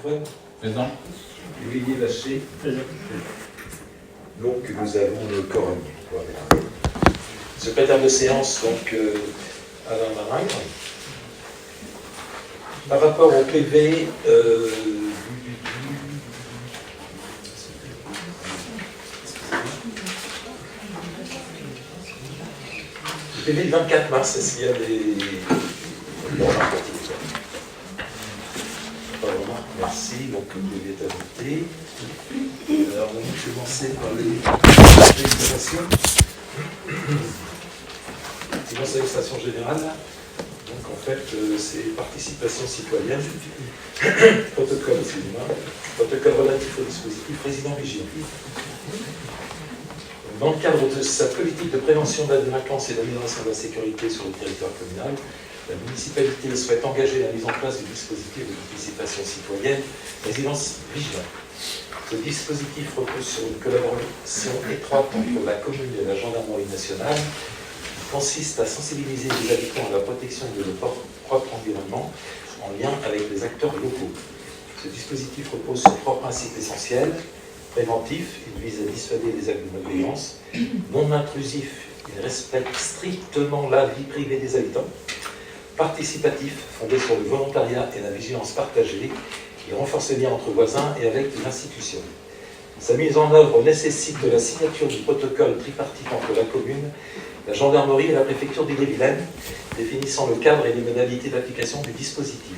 Antoine. Présent. Olivier Vacher. Présent. Donc nous avons le quorum. Voilà. Secrétaire de séance, donc Alain Marin. Par rapport au PV le PV du 24 mars, est-ce qu'il y a des... Bon, pas vraiment, merci, donc le PV est adopté. Alors on va commencer par les présentations. Séance générale. Donc en fait, c'est participation citoyenne, protocole, excusez-moi, protocole relatif au dispositif résident vigilant. Dans le cadre de sa politique de prévention de la délinquance et d'amélioration de la sécurité sur le territoire communal, la municipalité souhaite engager la mise en place du dispositif de participation citoyenne résidence vigilante. Ce dispositif repose sur une collaboration étroite entre la commune et la gendarmerie nationale, qui consiste à sensibiliser les habitants à la protection de leur propre environnement en lien avec les acteurs locaux. Ce dispositif repose sur trois principes essentiels. Préventif, il vise à dissuader les actes de malveillance. Non intrusif, il respecte strictement la vie privée des habitants. Participatif, fondé sur le volontariat et la vigilance partagée, il renforce les liens entre voisins et avec les institutions. Sa mise en œuvre nécessite la signature du protocole tripartite entre la commune, la gendarmerie et la préfecture d'Ille-et-Vilaine, définissant le cadre et les modalités d'application du dispositif.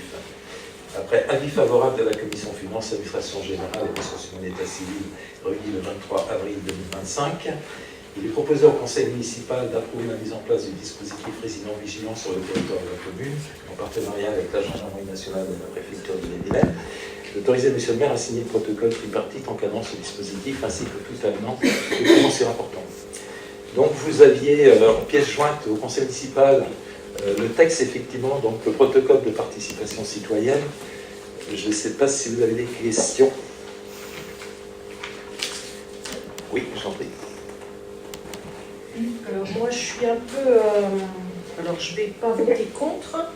Après avis favorable de la commission finances, administration générale et construction d'état civil réunie le 23 avril 2025, il est proposé au conseil municipal d'approuver la mise en place du dispositif résident vigilant sur le territoire de la commune, en partenariat avec la gendarmerie nationale et la préfecture d'Ille-et-Vilaine, d'autoriser M. le maire à signer le protocole tripartite encadrant ce dispositif, ainsi que tout avenant document surimportant. Donc vous aviez en pièce jointe au conseil municipal le texte, effectivement, donc le protocole de participation citoyenne. Je ne sais pas si vous avez des questions. Oui, j'en prie. Alors moi je suis un peu... alors je ne vais pas voter contre,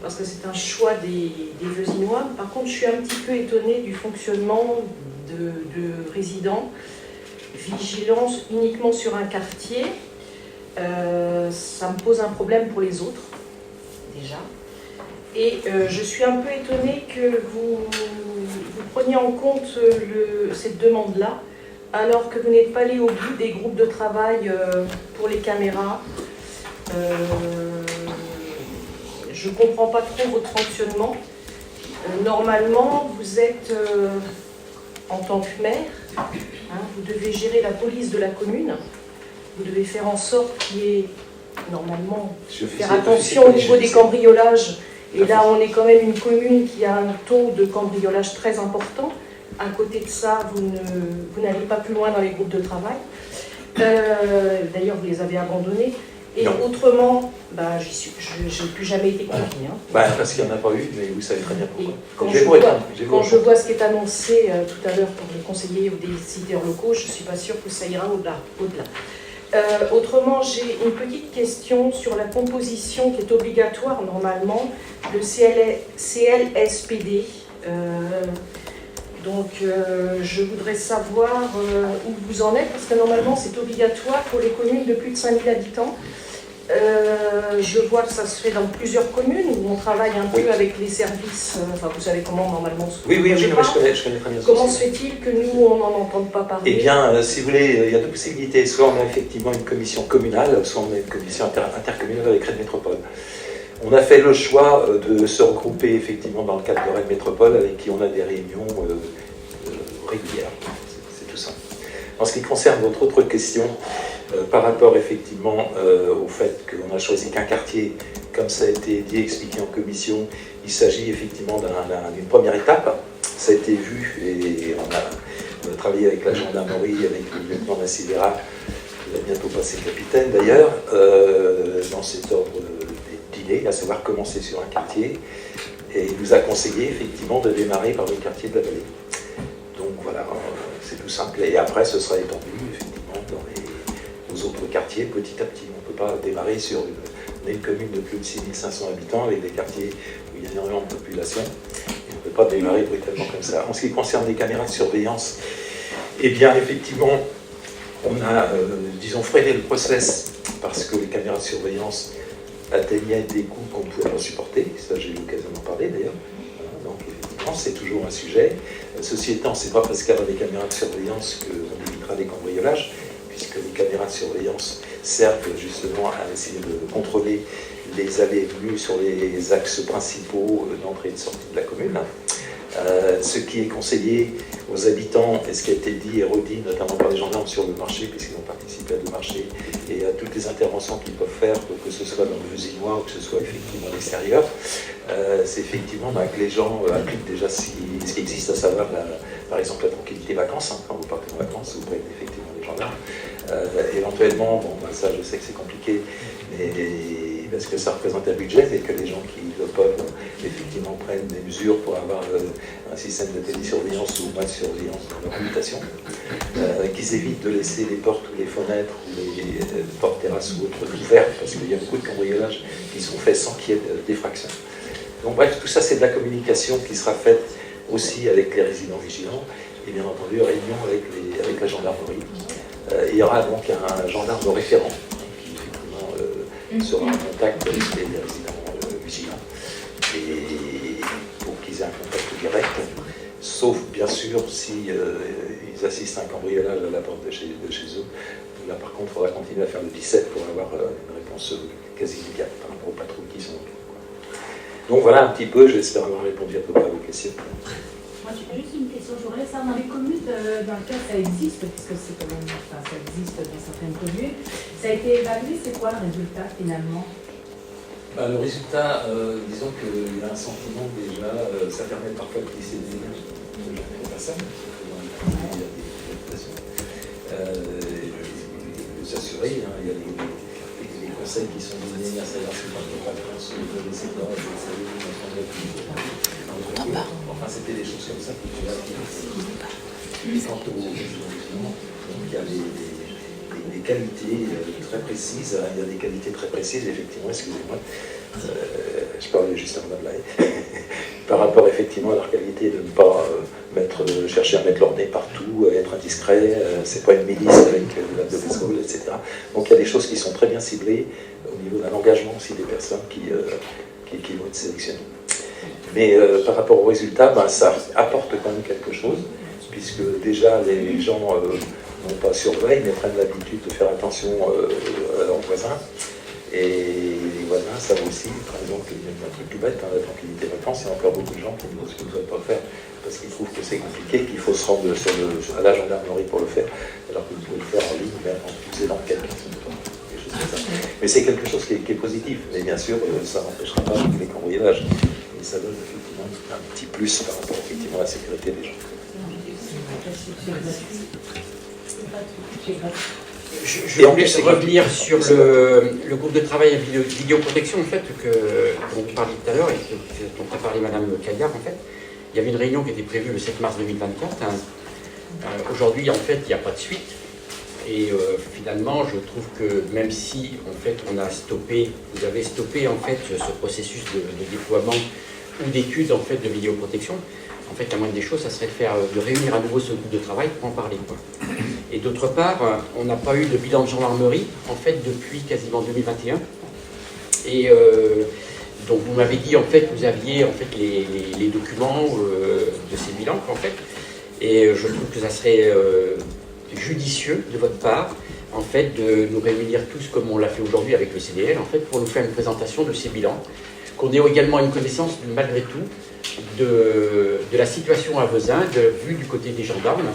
parce que c'est un choix des Veuzinois. Par contre je suis un petit peu étonnée du fonctionnement de résidents. Vigilance uniquement sur un quartier, ça me pose un problème pour les autres, déjà. Et je suis un peu étonnée que vous preniez en compte cette demande-là, alors que vous n'êtes pas allé au bout des groupes de travail pour les caméras. Je ne comprends pas trop votre fonctionnement. Normalement, vous êtes, en tant que maire, vous devez gérer la police de la commune. Vous devez faire en sorte qu'il y ait, normalement, faire attention au niveau des cambriolages. Et là, on est quand même une commune qui a un taux de cambriolage très important. À côté de ça, vous n'allez pas plus loin dans les groupes de travail. D'ailleurs, vous les avez abandonnés. Et non. Autrement, je n'ai plus jamais été confiée. Parce qu'il n'y en a pas eu, mais vous savez très bien pourquoi. Quand je vois ce qui est annoncé tout à l'heure pour les conseillers ou des décideurs locaux, je ne suis pas sûre que ça ira au-delà. Autrement, j'ai une petite question sur la composition qui est obligatoire normalement, le CLSPD. Donc, je voudrais savoir où vous en êtes, parce que normalement, c'est obligatoire pour les communes de plus de 5000 habitants. Je vois que ça se fait dans plusieurs communes où on travaille un peu avec les services. Enfin, vous savez comment normalement. Oui, je connais très bien. Comment se fait-il que nous, on n'en entende pas parler? Eh bien, si vous voulez, il y a deux possibilités. Soit on a effectivement une commission communale, soit on a une commission intercommunale avec Rennes Métropole. On a fait le choix de se regrouper effectivement dans le cadre de Rennes Métropole, avec qui on a des réunions régulières. C'est tout ça. En ce qui concerne votre autre question, par rapport effectivement au fait qu'on a choisi qu'un quartier, comme ça a été dit, expliqué en commission, il s'agit effectivement d'une première étape. Ça a été vu et on a travaillé avec la gendarmerie, avec le lieutenant Nassidera, qui va bientôt passer capitaine d'ailleurs, dans cet ordre d'idée, à savoir commencer sur un quartier. Et il nous a conseillé effectivement de démarrer par le quartier de la Vallée. Donc voilà, c'est tout simple. Et après, ce sera étendu effectivement aux autres quartiers petit à petit. On ne peut pas démarrer sur une commune de plus de 6500 habitants avec des quartiers où il y a énormément de population. Et on ne peut pas démarrer brutalement comme ça. En ce qui concerne les caméras de surveillance, eh bien, effectivement, on a, disons, freiné le process parce que les caméras de surveillance atteignaient des coûts qu'on ne pouvait pas supporter. Ça, j'ai eu l'occasion d'en parler d'ailleurs. Donc, effectivement, c'est toujours un sujet. Ceci étant, c'est pas parce qu'il y a des caméras de surveillance qu'on évitera des cambriolages, puisque les caméras de surveillance servent justement à essayer de contrôler les allées et venues sur les axes principaux d'entrée et de sortie de la commune. Ce qui est conseillé aux habitants, et ce qui a été dit et redit, notamment par les gendarmes sur le marché, puisqu'ils ont participé à deux marchés, et à toutes les interventions qu'ils peuvent faire, que ce soit dans le Usinois ou que ce soit effectivement à l'extérieur, c'est effectivement que les gens appliquent déjà ce qui existe, à savoir, par exemple, la tranquillité vacances. Quand vous partez en vacances, vous prenez effectivement les gendarmes. Éventuellement, ça je sais que c'est compliqué, mais parce que ça représente un budget et que les gens qui le peuvent effectivement prennent des mesures pour avoir un système de télésurveillance ou moins de surveillance dans leur habitation, qu'ils évitent de laisser les portes ou les fenêtres ou les portes terrasses ou autres ouvertes, parce qu'il y a beaucoup de cambriolages qui sont faits sans qu'il y ait d'effraction. Donc bref, tout ça c'est de la communication qui sera faite aussi avec les résidents vigilants et bien entendu réunion avec la gendarmerie. Il y aura donc un gendarme référent qui effectivement sera en contact avec les résidents vigilants et pour qu'ils aient un contact direct, sauf bien sûr si ils assistent à un cambriolage à la porte de chez eux. Là par contre, il faudra continuer à faire le 17 pour avoir une réponse quasi immédiate par rapport aux patrouilles qui sont autour. Donc voilà un petit peu, j'espère avoir répondu à peu près à vos questions. Moi, j'ai juste une question. Je voudrais savoir, dans les communes dans lesquelles ça existe, puisque c'est quand même, ça existe dans certaines communes, ça a été évalué, c'est quoi le résultat finalement? Le résultat, disons qu'il y a un sentiment déjà, ça permet parfois de glisser des images de personnes, il y a des réputations, de s'assurer, il y a des conseils qui sont donnés à savoir si on ne peut pas penser de laisser dans enfin, c'était des choses comme ça qui pouvaient attirer. Quant aux donc il y a des qualités très précises. Il y a des qualités très précises, effectivement, excusez-moi. Je parlais juste avant de là. Par rapport effectivement à leur qualité de ne pas chercher à mettre leur nez partout, être indiscret, c'est pas une milice avec de la baseball, etc. Donc il y a des choses qui sont très bien ciblées au niveau d'un engagement aussi des personnes qui vont être sélectionnées. Mais par rapport aux résultats, ça apporte quand même quelque chose, puisque déjà les gens non pas surveillent, mais prennent l'habitude de faire attention à leurs voisins. Et les voisins savent aussi, par exemple, il y a un truc tout bête, la tranquillité vacances, il y a encore beaucoup de gens qui n'osent pas le faire, parce qu'ils trouvent que c'est compliqué, qu'il faut se rendre à la gendarmerie pour le faire, alors que vous pouvez le faire en ligne, même en vous aidant quelqu'un. Mais c'est quelque chose qui est positif, mais bien sûr, ça n'empêchera pas les cambriolages. Et ça donne effectivement un petit plus par rapport effectivement à la sécurité des gens. Je voulais revenir sur le groupe de travail à vidéoprotection en fait, dont on parlait tout à l'heure et dont a parlé Madame Caillard. En fait, il y avait une réunion qui était prévue le 7 mars 2024. Aujourd'hui, en fait, il n'y a pas de suite. Et finalement, je trouve que même si en fait vous avez stoppé en fait ce processus de déploiement ou d'études en fait de vidéoprotection, en fait la moindre des choses, ça serait de réunir à nouveau ce groupe de travail pour en parler, quoi. Et d'autre part, on n'a pas eu de bilan de gendarmerie en fait depuis quasiment 2021. Et donc vous m'avez dit en fait que vous aviez en fait les documents de ces bilans en fait. Et je trouve que ça serait judicieux de votre part en fait de nous réunir tous comme on l'a fait aujourd'hui avec le CDL en fait pour nous faire une présentation de ces bilans, qu'on ait également une connaissance malgré tout de la situation à Vezins, vue du côté des gendarmes,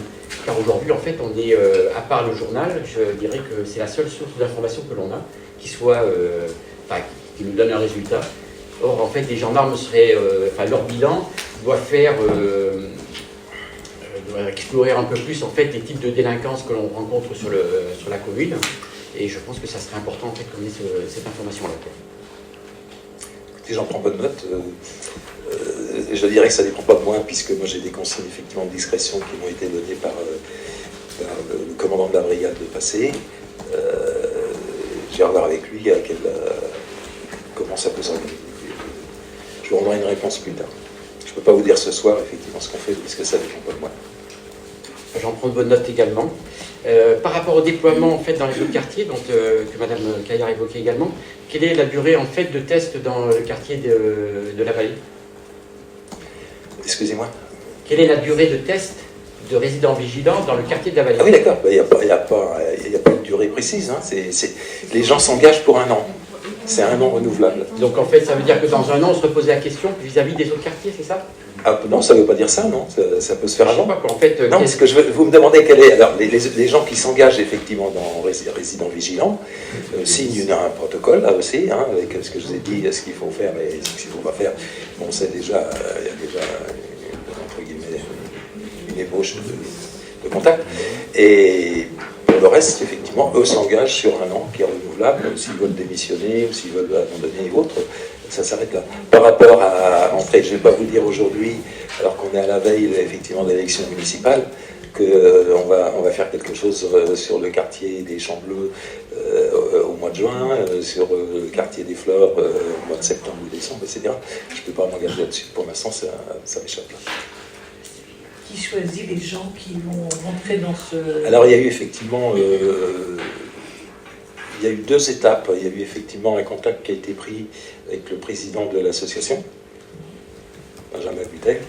car aujourd'hui en fait on est à part le journal, je dirais que c'est la seule source d'information que l'on a qui nous donne un résultat. Or en fait les gendarmes seraient leur bilan doit faire explorer un peu plus en fait les types de délinquance que l'on rencontre sur la commune, et je pense que ça serait important en fait qu'on ait cette information-là. Si j'en prends bonne note, je dirais que ça ne dépend pas de moi, puisque moi j'ai des consignes effectivement de discrétion qui m'ont été données par le commandant de la brigade de passé. Je vais revoir avec lui comment ça peut s'organiser. Je vous rendrai une réponse plus tard. Je peux pas vous dire ce soir, effectivement, ce qu'on fait, parce que ça dépend pas de moi. J'en prends de bonnes notes également. Par rapport au déploiement en fait, dans les autres quartiers, donc, que Mme Caillard évoquait également, quelle est la durée en fait, de test dans le quartier de la Vallée? Excusez-moi. Quelle est la durée de test de résidents vigilants dans le quartier de la Vallée? Ah oui, d'accord, il n'y a pas une durée précise. Hein. Les gens s'engagent pour 1 an. C'est 1 an renouvelable. Donc en fait, ça veut dire que dans 1 an, on se reposait la question vis-à-vis des autres quartiers, c'est ça? Ah, non, ça ne veut pas dire ça, non. Ça peut se faire avant. Je sais pas, en fait, non, parce que vous me demandez quel est... Alors, les gens qui s'engagent effectivement dans résidents vigilants signent un protocole, là aussi, hein, avec ce que je vous ai dit, ce qu'il faut faire et ce qu'il ne faut pas faire. Bon, c'est déjà... Il y a déjà, entre guillemets, une ébauche de contact. Et pour le reste, effectivement, eux s'engagent sur 1 an qui est renouvelable, s'ils veulent démissionner ou s'ils veulent abandonner ou autre. Ça s'arrête là. Par rapport à entrer, je ne vais pas vous dire aujourd'hui, alors qu'on est à la veille effectivement de l'élection municipale, qu'on va faire quelque chose sur le quartier des Champs Bleus au mois de juin, sur le quartier des Fleurs au mois de septembre ou décembre, etc. Je ne peux pas m'engager là-dessus. Pour l'instant, ça m'échappe là. Qui choisit les gens qui vont rentrer dans ce... Alors, il y a eu effectivement... il y a eu 2 étapes. Il y a eu effectivement un contact qui a été pris avec le président de l'association, Benjamin Butel,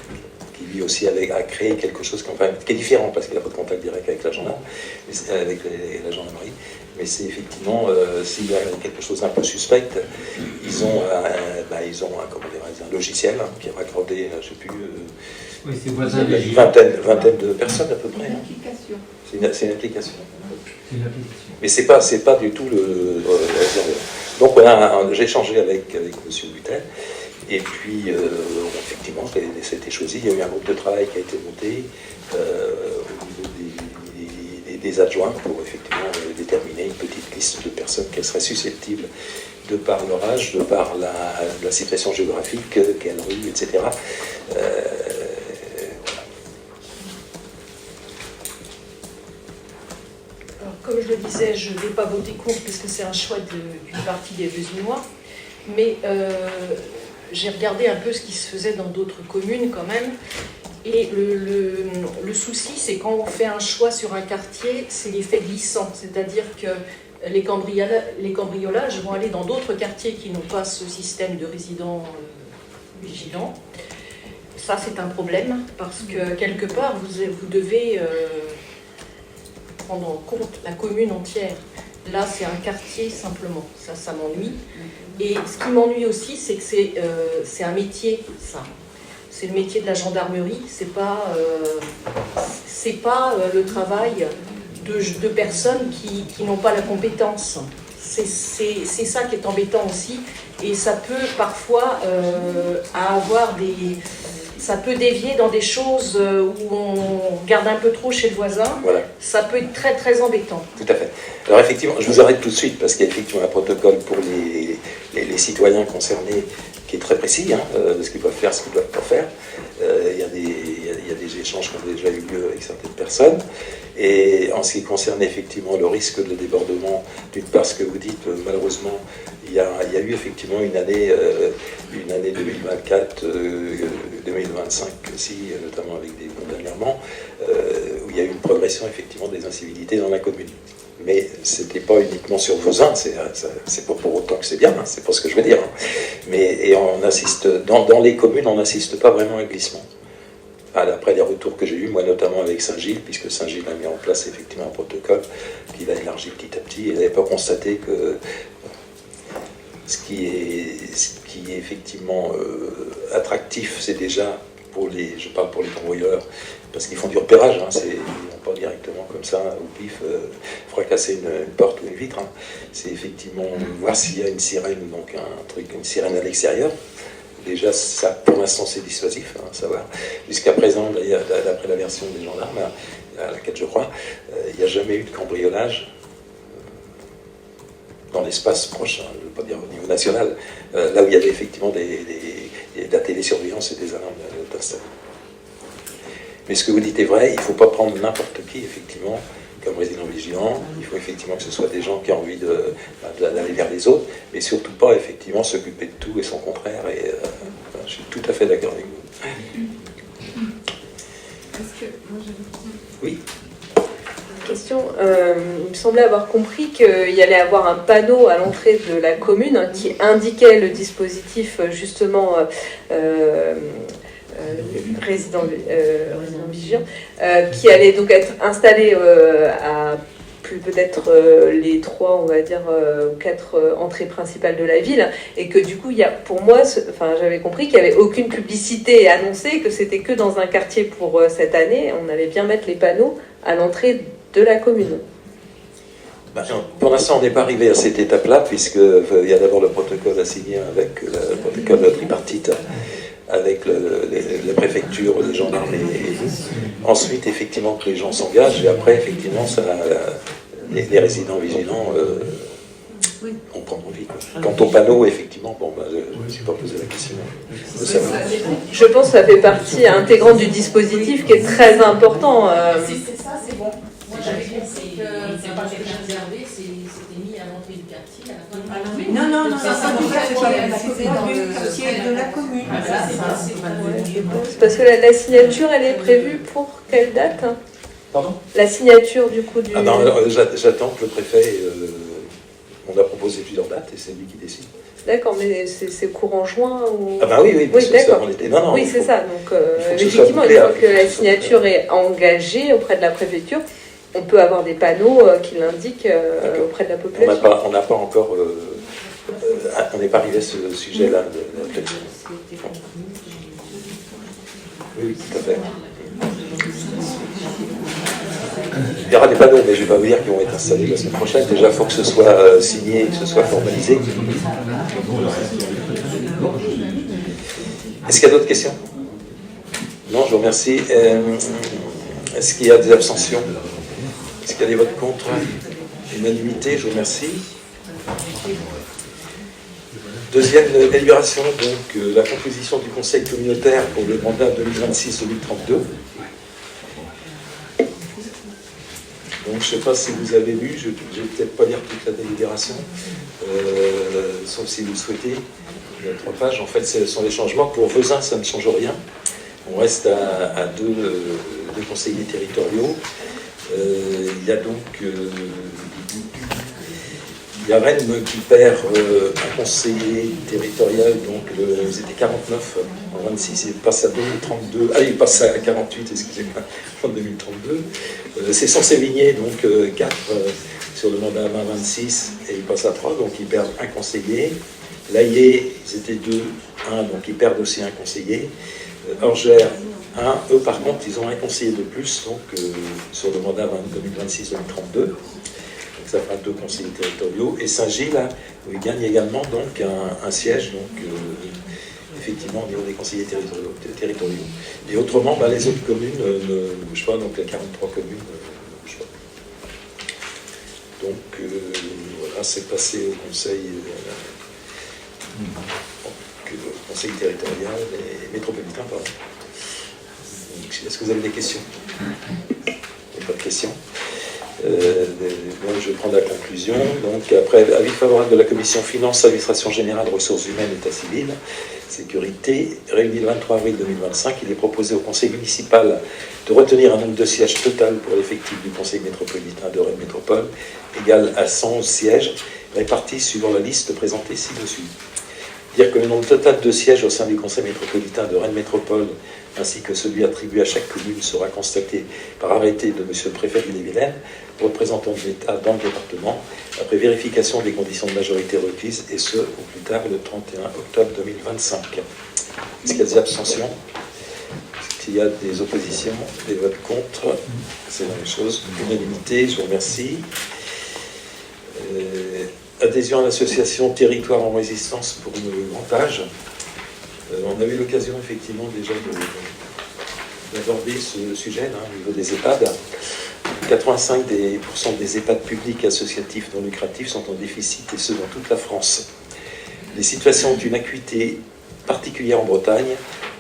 qui lui aussi a créé quelque chose qui est différent parce qu'il n'a pas de contact direct avec la gendarmerie, mais c'est effectivement, s'il y a quelque chose d'un peu suspect, ils ont un logiciel qui est raccordé, je ne sais plus, oui, c'est voisin une vingtaine de personnes à peu près. Une application. C'est une application. C'est une application. Mais c'est pas du tout le... Donc j'ai échangé avec M. Butel, et puis effectivement, c'était choisi. Il y a eu un groupe de travail qui a été monté au niveau des adjoints pour effectivement déterminer une petite liste de personnes qui seraient susceptibles, de par leur âge, de par la situation géographique, quelle rue, etc. Comme je le disais, je ne vais pas voter contre puisque c'est un choix d'une partie des Vesinois, mais j'ai regardé un peu ce qui se faisait dans d'autres communes quand même, et le souci c'est quand on fait un choix sur un quartier, c'est l'effet glissant, c'est-à-dire que les cambriolages vont aller dans d'autres quartiers qui n'ont pas ce système de résidents vigilants. Ça c'est un problème parce que quelque part vous devez... prendre en compte la commune entière. Là, c'est un quartier simplement. Ça m'ennuie. Et ce qui m'ennuie aussi, c'est que c'est un métier, ça. C'est le métier de la gendarmerie. C'est pas le travail de personnes qui n'ont pas la compétence. C'est ça qui est embêtant aussi. Et ça peut parfois avoir des... Ça peut dévier dans des choses où on regarde un peu trop chez le voisin. Voilà. Ça peut être très très embêtant. Tout à fait. Alors effectivement, je vous arrête tout de suite parce qu'il y a effectivement un protocole pour les citoyens concernés qui est très précis, hein, de ce qu'ils doivent faire, ce qu'ils ne doivent pas faire. Il y a des échanges qui ont déjà eu lieu avec certaines personnes. Et en ce qui concerne effectivement le risque de débordement, d'une part ce que vous dites, malheureusement, il y a eu effectivement une année 2024, 2025 aussi, notamment avec des condamnements, où il y a eu une progression effectivement des incivilités dans la commune. Mais ce n'était pas uniquement sur Vezin, c'est pas pour autant que c'est bien, hein, c'est pas ce que je veux dire. Hein. Et on assiste, dans les communes, on n'assiste pas vraiment à un glissement. Après les retours que j'ai eus, moi notamment avec Saint-Gilles, puisque Saint-Gilles a mis en place effectivement un protocole qu'il a élargi petit à petit, et n'avait pas constaté que ce qui est effectivement attractif, c'est déjà je parle pour les cambrioleurs, parce qu'ils font du repérage, hein, ils ne vont pas directement comme ça, au pif, fracasser une porte ou une vitre. Hein. C'est effectivement voir s'il y a une sirène, donc une sirène à l'extérieur. Déjà, ça, pour l'instant, c'est dissuasif, hein, savoir. Jusqu'à présent, d'après la version des gendarmes, à laquelle je crois, il n'y a jamais eu de cambriolage dans l'espace proche, hein, je ne veux pas dire au niveau national, là où il y avait effectivement de la télésurveillance et des alarmes installées. Mais ce que vous dites est vrai, il ne faut pas prendre n'importe qui, effectivement, comme résident vigilant. Il faut effectivement que ce soit des gens qui ont envie d'aller vers les autres, mais surtout pas, effectivement, s'occuper de tout et son contraire. Et je suis tout à fait d'accord avec vous. Oui. Question. Il me semblait avoir compris qu'il y allait avoir un panneau à l'entrée de la commune qui indiquait le dispositif justement résident vigilant, qui allait donc être installé à peut-être les 3, on va dire, 4 entrées principales de la ville, et que du coup, il y a, pour moi, j'avais compris qu'il n'y avait aucune publicité annoncée, que c'était que dans un quartier pour cette année, on allait bien mettre les panneaux à l'entrée de la commune. Pour l'instant, on n'est pas arrivé à cette étape-là, puisqu'il y a d'abord le protocole à signer avec le protocole tripartite, avec la préfecture, les gendarmes et nous. Ensuite, effectivement, que les gens s'engagent, et après, effectivement, les résidents vigilants on prend envie. Quant au panneau, effectivement, je ne me suis pas posé la question de savoir. Je pense que ça fait partie intégrante du dispositif qui est très important. Si c'est ça, c'est bon. Moi, j'avais compris que c'est pas déjà réservé, c'était mis à l'entrée du quartier. Non, c'est pas précisé dans le quartier de la commune. Parce que la signature, elle est prévue pour quelle date? Pardon? La signature, du coup, du... Ah non, j'attends que le préfet... on a proposé plusieurs dates et c'est lui qui décide. D'accord, mais c'est courant juin ou... Ah bah oui, d'accord. Non, oui, c'est ça. Donc, effectivement, une fois que la signature est engagée auprès de la préfecture, on peut avoir des panneaux qui l'indiquent auprès de la population. On n'a pas encore... on n'est pas arrivé à ce sujet-là de la réflexion. Oui, tout à fait. Il y aura des panneaux, mais je ne vais pas vous dire qu'ils vont être installés la semaine prochaine. Déjà, il faut que ce soit signé, que ce soit formalisé. Est-ce qu'il y a d'autres questions? Non, je vous remercie. Est-ce qu'il y a des abstentions? Est-ce qu'il y a des votes contre? Unanimité, je vous remercie. Deuxième délibération, donc la composition du conseil communautaire pour le mandat 2026-2032. Donc, je ne sais pas si vous avez lu, je ne vais peut-être pas lire toute la délibération, sauf si vous le souhaitez. Il y a 3 pages. En fait, ce sont les changements. Pour Vezin, ça ne change rien. On reste à deux conseillers territoriaux. Il y a donc il y a Rennes qui perd un conseiller territorial, donc ils étaient 49 en 26, il passe à 2032, il passe à 48, excusez-moi, en 2032. C'est Sens-Sévigné, donc 4 sur le mandat 20-26, et il passe à 3, donc ils perdent un conseiller. Laillé, ils étaient 2, 1, donc ils perdent aussi un conseiller. Orgère, 1, eux par contre, ils ont un conseiller de plus, donc sur le mandat 2026-2032. Ça fera 2 conseillers territoriaux. Et Saint-Gilles, il gagne également donc un siège, donc effectivement au niveau des conseillers territoriaux. Et autrement, les autres communes ne bougent pas, donc les 43 communes ne bougent pas. Donc voilà, c'est passé au conseil, conseil territorial et métropolitain, pardon. Est-ce que vous avez des questions? Il n'y a pas de questions. Donc je vais prendre la conclusion. Donc après avis favorable de la commission finances, administration générale, ressources humaines, état civil, sécurité, réunie le 23 avril 2025, il est proposé au conseil municipal de retenir un nombre de sièges total pour l'effectif du conseil métropolitain de Rennes Métropole égal à 111 sièges répartis suivant la liste présentée ci-dessus. Dire que le nombre total de sièges au sein du conseil métropolitain de Rennes Métropole ainsi que celui attribué à chaque commune sera constaté par arrêté de M. le préfet d'Ille-et-Vilaine, représentant de l'État dans le département, après vérification des conditions de majorité requises, et ce, au plus tard, le 31 octobre 2025. Est-ce qu'il y a des abstentions? Est-ce qu'il y a des oppositions, des votes contre? C'est la même chose. Unanimité, je vous remercie. Adhésion à l'association Territoire en résistance pour le grand âge. On a eu l'occasion effectivement déjà d'aborder ce sujet au niveau des EHPAD. 85% des EHPAD publics associatifs non lucratifs sont en déficit, et ce dans toute la France. Les situations ont une acuité particulière en Bretagne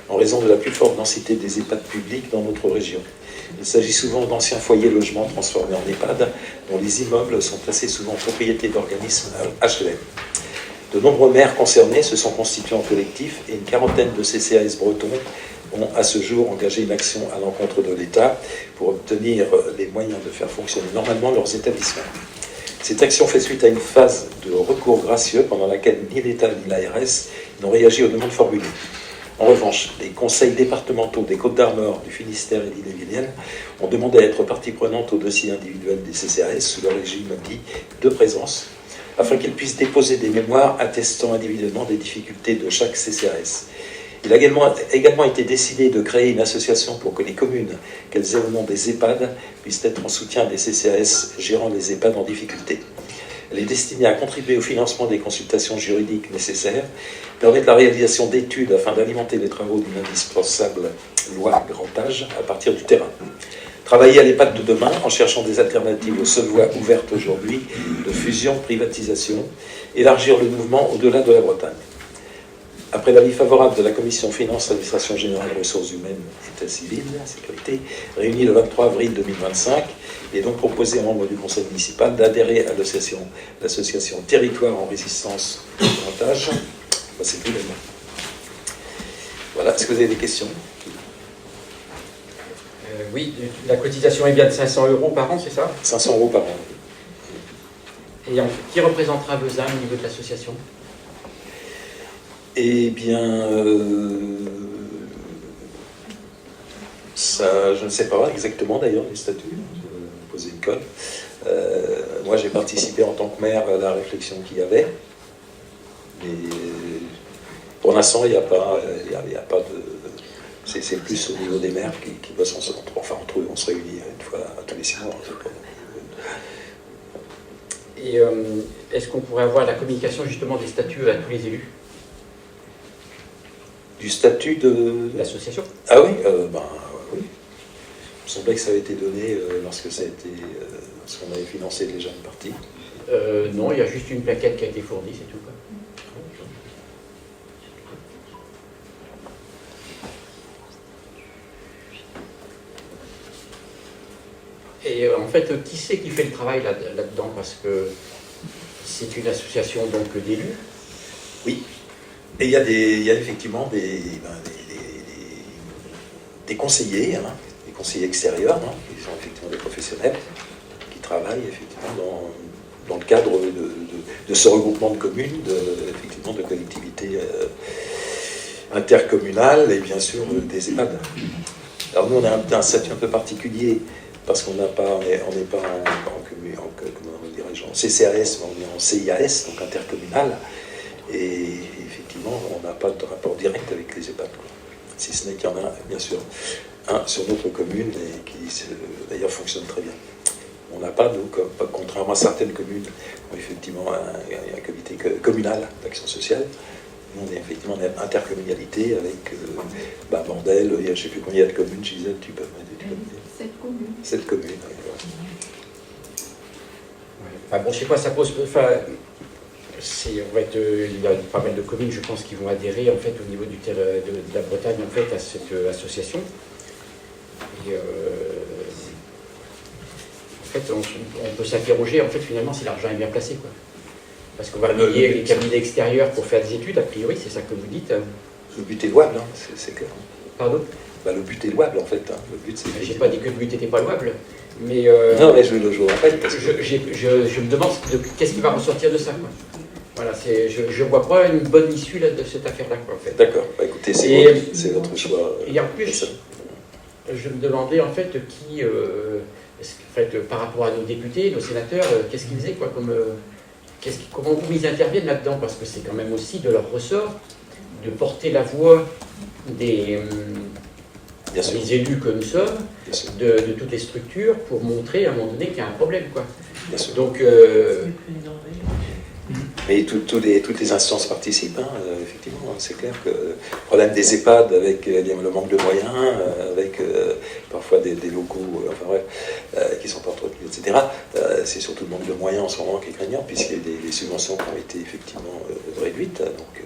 en raison de la plus forte densité des EHPAD publics dans notre région. Il s'agit souvent d'anciens foyers logements transformés en EHPAD, dont les immeubles sont assez souvent propriétés d'organismes HLM. De nombreux maires concernés se sont constitués en collectif et une quarantaine de CCAS bretons ont à ce jour engagé une action à l'encontre de l'État pour obtenir les moyens de faire fonctionner normalement leurs établissements. Cette action fait suite à une phase de recours gracieux pendant laquelle ni l'État ni l'ARS n'ont réagi aux demandes formulées. En revanche, les conseils départementaux des Côtes-d'Armor, du Finistère et d'Ille-et-Vilaine ont demandé à être partie prenante au dossier individuel des CCAS sous le régime dit de présence, afin qu'ils puissent déposer des mémoires attestant individuellement des difficultés de chaque CCAS. Il a également été décidé de créer une association pour que les communes, qu'elles aient au nom des EHPAD, puissent être en soutien des CCAS gérant les EHPAD en difficulté. Elle est destinée à contribuer au financement des consultations juridiques nécessaires, permettre la réalisation d'études afin d'alimenter les travaux d'une indispensable loi grand âge à partir du terrain. Travailler à l'EHPAD de demain en cherchant des alternatives aux seules voies ouvertes aujourd'hui de fusion, privatisation, élargir le mouvement au-delà de la Bretagne. Après l'avis favorable de la Commission Finances, Administration Générale, Ressources Humaines, État civil, Sécurité, réunie le 23 avril 2025, il est donc proposé aux membres du Conseil municipal d'adhérer à l'association Territoire en résistance au grand âge. C'est tout, d'ailleurs. Voilà, est-ce que vous avez des questions? Oui, la cotisation est bien de 500 € par an, c'est ça? 500 € par an. Et qui représentera Vezin au niveau de l'association? Eh bien, ça, je ne sais pas exactement d'ailleurs les statuts, poser une colle. Moi j'ai participé en tant que maire à la réflexion qu'il y avait, mais pour l'instant il n'y a pas de... C'est plus au niveau des maires qui bossent ensemble. Enfin entre eux, on se réunit une fois tous les 6 mois. Et est-ce qu'on pourrait avoir la communication justement des statuts à tous les élus? Du statut de l'association? Ah oui, oui. Il me semblait que ça avait été donné lorsqu'on avait financé déjà une partie. Non, il y a juste une plaquette qui a été fournie, c'est tout, quoi. Et en fait, qui c'est qui fait le travail là-dedans? Parce que c'est une association donc d'élus. Oui. Et il y a effectivement des conseillers, des conseillers extérieurs, qui sont effectivement des professionnels, qui travaillent effectivement dans le cadre de ce regroupement de communes, effectivement de collectivités intercommunales et bien sûr des EHPAD. Alors nous on a un statut un peu particulier parce qu'on n'est pas en CCAS, mais on est en CIAS, donc intercommunal, et effectivement on n'a pas de rapport direct avec les EHPAD, si ce n'est qu'il y en a bien sûr un sur notre commune et qui d'ailleurs fonctionne très bien. On n'a pas, nous, contrairement à certaines communes, où effectivement un comité communal d'action sociale. Nous, on est effectivement en intercommunalité avec Bordel, je ne sais plus combien il y a de communes, Gisèle, tu peux me dire. 7 communes. 7 communes, oui, voilà. Enfin, bon, je sais pas, ça pose... Enfin, il y a pas mal de communes, je pense, qui vont adhérer en fait au niveau de la Bretagne en fait à cette association. Et, en fait, on peut s'interroger en fait finalement si l'argent est bien placé, quoi. Parce qu'on va payer les cabinets extérieurs pour faire des études, a priori, c'est ça que vous dites. Le but est louable, c'est clair. Pardon? Le but est louable en fait. Le but, c'est... J'ai pas dit que le but n'était pas louable, mais... Non, mais je le rappelle. Je me demande qu'est-ce qui va ressortir de ça, quoi. Voilà, je vois pas une bonne issue là, de cette affaire-là, quoi, en fait. D'accord, écoutez, c'est votre choix. Et en plus, je me demandais en fait qui, en fait, par rapport à nos députés, nos sénateurs, qu'est-ce qu'ils faisaient, quoi, comment ils interviennent là-dedans, parce que c'est quand même aussi de leur ressort de porter la voix des élus que nous sommes, de toutes les structures, pour montrer à un moment donné qu'il y a un problème, quoi. Bien sûr. Donc, mais toutes les instances participent, effectivement. C'est clair que le problème des EHPAD avec le manque de moyens, avec parfois des locaux qui ne sont pas entretenus, etc., c'est surtout le manque de moyens en ce moment qui est craignant, puisqu'il y a des subventions qui ont été effectivement réduites. Donc,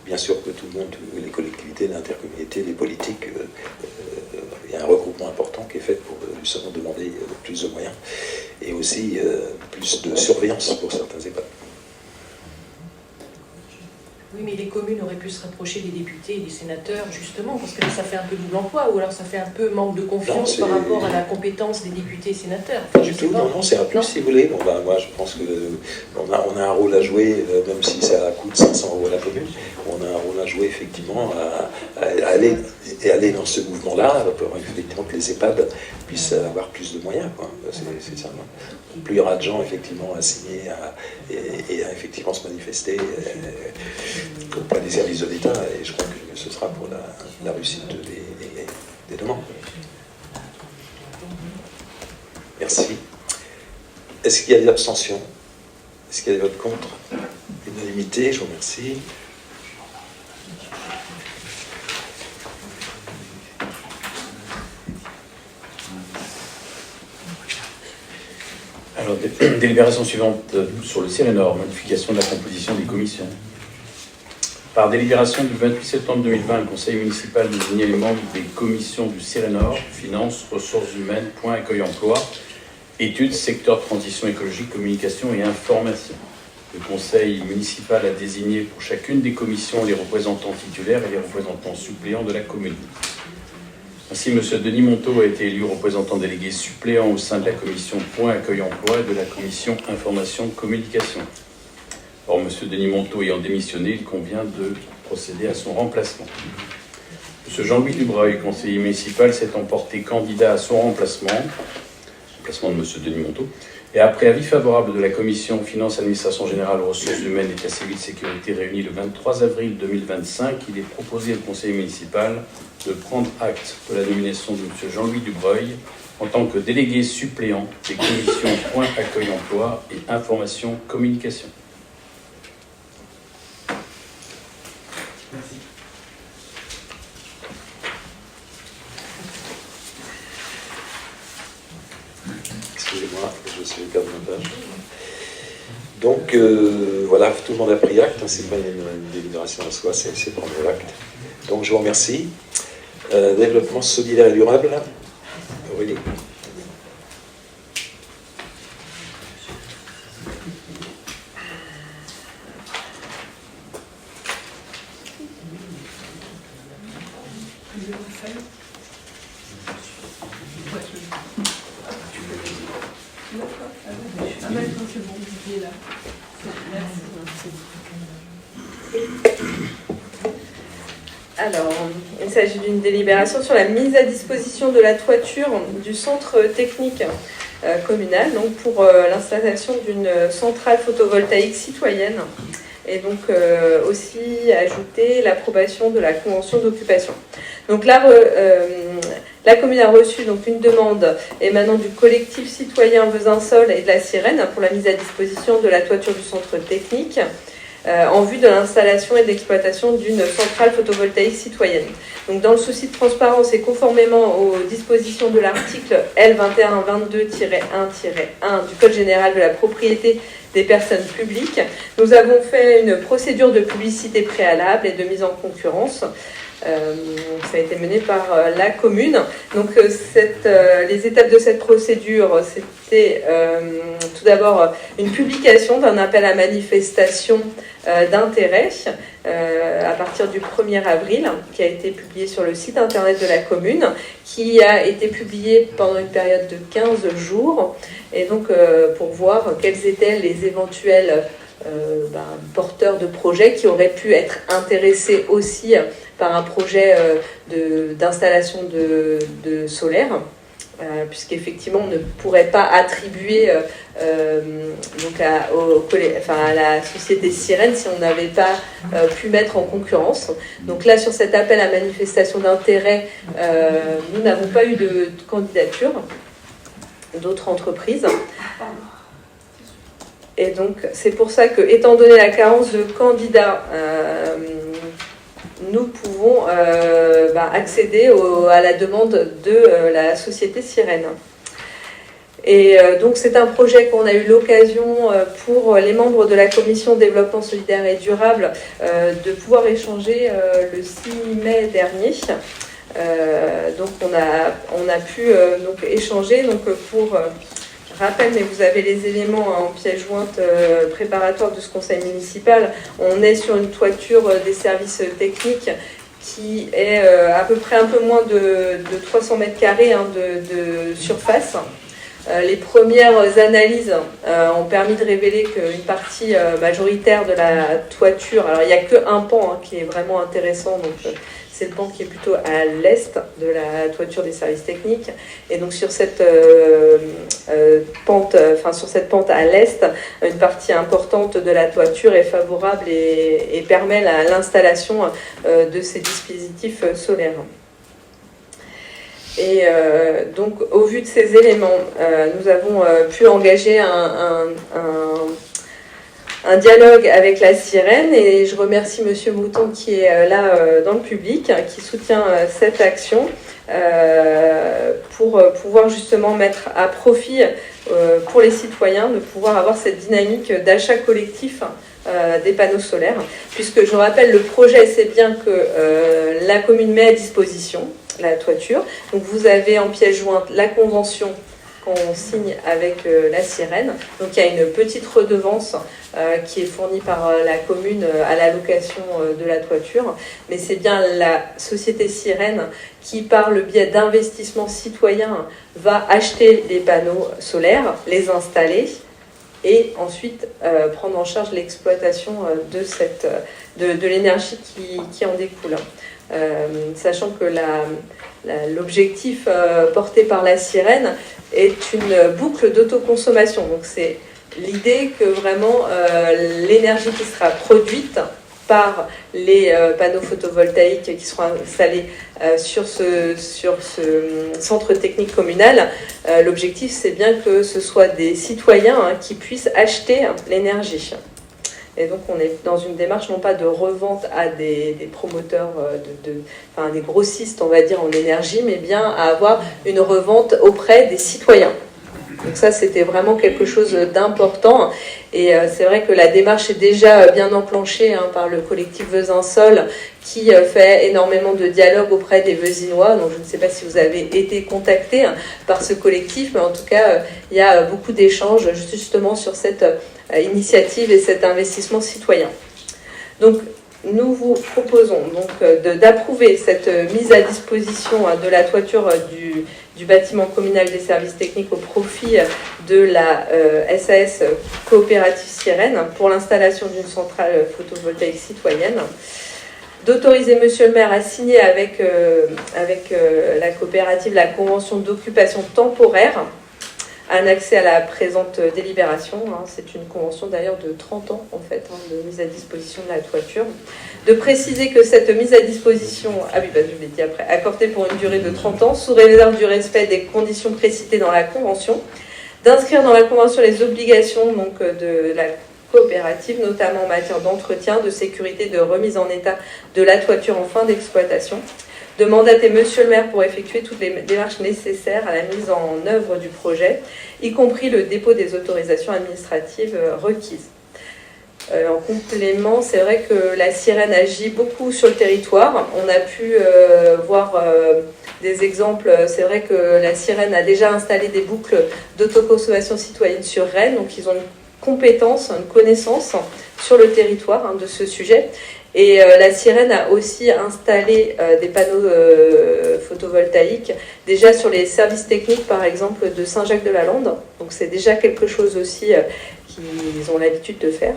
bien sûr que tout le monde, les collectivités, l'intercommunalité, les politiques, il y a un regroupement important qui est fait pour justement demander plus de moyens et aussi plus de surveillance pour certains EHPAD. Oui, mais les communes auraient pu se rapprocher des députés et des sénateurs, justement, parce que là, ça fait un peu double emploi, ou alors ça fait un peu manque de confiance par rapport à la compétence des députés et sénateurs. Pas du tout, non, c'est un plus, si vous voulez. Bon, ben, moi, je pense qu'on a un rôle à jouer, même si ça coûte 500 € à la commune, on a un rôle à jouer, effectivement, à aller dans ce mouvement-là, pour effectivement que les EHPAD puissent avoir plus de moyens, quoi. C'est ça. Plus il y aura de gens, effectivement, à signer et à effectivement se manifester auprès des services de l'État, et je crois que ce sera pour la réussite des demandes. Merci. Est-ce qu'il y a des abstentions? Est-ce qu'il y a des votes contre? Unanimité, je vous remercie. Alors, délibération suivante sur le Cirénor, modification de la composition des commissions. Par délibération du 28 septembre 2020, le Conseil municipal désignait les membres des commissions du Cirénor, finances, ressources humaines, point accueil emploi, études, secteur transition écologique, communication et information. Le Conseil municipal a désigné pour chacune des commissions les représentants titulaires et les représentants suppléants de la commune. Ainsi, M. Denis Monteau a été élu représentant délégué suppléant au sein de la commission Point Accueil Emploi et de la commission Information Communication. Or, M. Denis Monteau ayant démissionné, il convient de procéder à son remplacement. M. Jean-Louis Dubreuil, conseiller municipal, s'étant porté candidat à son remplacement de M. Denis Monteau, et après avis favorable de la commission Finances, Administration Générale, Ressources Humaines, État civil, Sécurité réunie le 23 avril 2025, il est proposé au conseil municipal de prendre acte de la nomination de M. Jean-Louis Dubreuil en tant que délégué suppléant des commissions Point Accueil Emploi et Information Communication. Merci. Excusez-moi, je suis perdu ma page. Donc, voilà, tout le monde a pris acte, hein, c'est pas une délibération en soi, c'est prendre l'acte. Donc, je vous remercie. Développement solidaire et durable, Aurélie. Alors, il s'agit d'une délibération sur la mise à disposition de la toiture du centre technique communal, donc pour l'installation d'une centrale photovoltaïque citoyenne, et donc aussi ajouter l'approbation de la convention d'occupation. Donc là, la commune a reçu donc une demande émanant du collectif citoyen Besançon et de la Sirène pour la mise à disposition de la toiture du centre technique en vue de l'installation et de l'exploitation d'une centrale photovoltaïque citoyenne. Donc dans le souci de transparence et conformément aux dispositions de l'article L2122-1-1 du Code général de la propriété des personnes publiques, nous avons fait une procédure de publicité préalable et de mise en concurrence. Ça a été mené par la commune. Donc les étapes de cette procédure, c'était tout d'abord une publication d'un appel à manifestation d'intérêt à partir du 1er avril, qui a été publié sur le site internet de la commune, qui a été publié pendant une période de 15 jours, et donc pour voir quels étaient les éventuels porteurs de projets qui auraient pu être intéressés aussi par un projet d'installation de solaire, puisqu'effectivement on ne pourrait pas attribuer donc à la société Sirène si on n'avait pas pu mettre en concurrence. Donc là, sur cet appel à manifestation d'intérêt, nous n'avons pas eu de candidature d'autres entreprises. Et donc c'est pour ça que, étant donné la carence de candidats, nous pouvons accéder à la demande de la société Sirène. Et donc c'est un projet qu'on a eu l'occasion pour les membres de la commission développement solidaire et durable de pouvoir échanger le 6 mai dernier. Donc on a pu donc échanger donc pour rappelle, mais vous avez les éléments en pièce jointe préparatoire de ce conseil municipal. On est sur une toiture des services techniques qui est à peu près un peu moins de 300 mètres carrés de surface. Les premières analyses ont permis de révéler qu'une partie majoritaire de la toiture, alors il n'y a qu'un pan qui est vraiment intéressant, donc c'est le pan qui est plutôt à l'est de la toiture des services techniques. Et donc sur cette pente à l'est, une partie importante de la toiture est favorable et permet l'installation de ces dispositifs solaires. Et donc, au vu de ces éléments, nous avons pu engager un dialogue avec la Sirène, et je remercie Monsieur Mouton qui est là dans le public, qui soutient cette action pour pouvoir justement mettre à profit pour les citoyens de pouvoir avoir cette dynamique d'achat collectif des panneaux solaires, puisque je rappelle, le projet, c'est bien que la commune met à disposition la toiture. Donc vous avez en pièce jointe la convention qu'on signe avec la Sirène. Donc il y a une petite redevance qui est fournie par la commune à la location de la toiture, mais c'est bien la société Sirène qui, par le biais d'investissements citoyens, va acheter les panneaux solaires, les installer et ensuite prendre en charge l'exploitation de l'énergie qui en découle. Sachant que l'objectif porté par la Sirène est une boucle d'autoconsommation. Donc c'est l'idée que vraiment l'énergie qui sera produite par les panneaux photovoltaïques qui seront installés sur ce centre technique communal, l'objectif c'est bien que ce soit des citoyens qui puissent acheter l'énergie. Et donc on est dans une démarche non pas de revente à des promoteurs, enfin des grossistes on va dire en énergie, mais bien à avoir une revente auprès des citoyens. Donc ça c'était vraiment quelque chose d'important, et c'est vrai que la démarche est déjà bien enclenchée par le collectif Vezin-Sol qui fait énormément de dialogue auprès des Vezinois. Donc je ne sais pas si vous avez été contacté par ce collectif, mais en tout cas il y a beaucoup d'échanges justement sur cette initiative et cet investissement citoyen. Donc nous vous proposons donc d'approuver cette mise à disposition de la toiture du bâtiment communal des services techniques au profit de la SAS coopérative Sirène pour l'installation d'une centrale photovoltaïque citoyenne, d'autoriser Monsieur le maire à signer avec la coopérative la convention d'occupation temporaire, un accès à la présente délibération. C'est une convention d'ailleurs de 30 ans en fait, de mise à disposition de la toiture. De préciser que cette mise à disposition, je l'ai dit après, accordée pour une durée de 30 ans, sous réserve du respect des conditions précitées dans la convention. D'inscrire dans la convention les obligations donc, de la coopérative, notamment en matière d'entretien, de sécurité, de remise en état de la toiture en fin d'exploitation. De mandater Monsieur le maire pour effectuer toutes les démarches nécessaires à la mise en œuvre du projet, y compris le dépôt des autorisations administratives requises. En complément, c'est vrai que la Sirène agit beaucoup sur le territoire. On a pu voir des exemples. C'est vrai que la Sirène a déjà installé des boucles d'autoconsommation citoyenne sur Rennes, donc ils ont une compétence, une connaissance sur le territoire de ce sujet. Et la Sirène a aussi installé des panneaux photovoltaïques déjà sur les services techniques, par exemple, de Saint-Jacques-de-la-Lande. Donc c'est déjà quelque chose aussi qu'ils ont l'habitude de faire.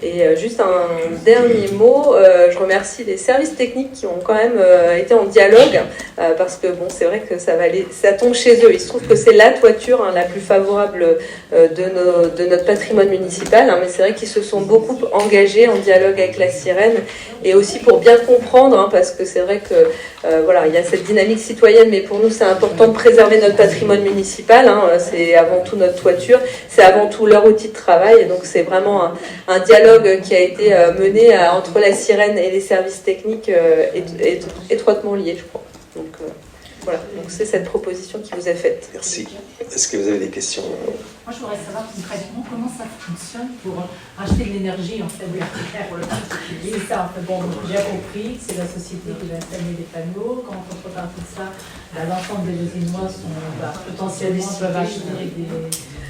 Et juste un dernier mot, je remercie les services techniques qui ont quand même été en dialogue, parce que bon, c'est vrai que ça tombe chez eux. Il se trouve que c'est la toiture la plus favorable de notre patrimoine municipal, mais c'est vrai qu'ils se sont beaucoup engagés en dialogue avec la Sirène, et aussi pour bien comprendre, parce que c'est vrai que voilà, il y a cette dynamique citoyenne, mais pour nous c'est important de préserver notre patrimoine municipal. C'est avant tout notre toiture, c'est avant tout leur outil de travail, et donc c'est vraiment un dialogue qui a été mené entre la Sirène et les services techniques étroitement liés, je crois. Donc Voilà, donc c'est cette proposition qui vous est faite. Merci. Est-ce que vous avez des questions? Moi, je voudrais savoir concrètement comment ça fonctionne pour acheter de l'énergie, en fait, pour le particulier. C'est ça, en fait. Bon, j'ai compris que c'est la société qui va installer des panneaux. Quand en contrepartie de ça, l'ensemble des Lausannois potentiellement peuvent acheter des...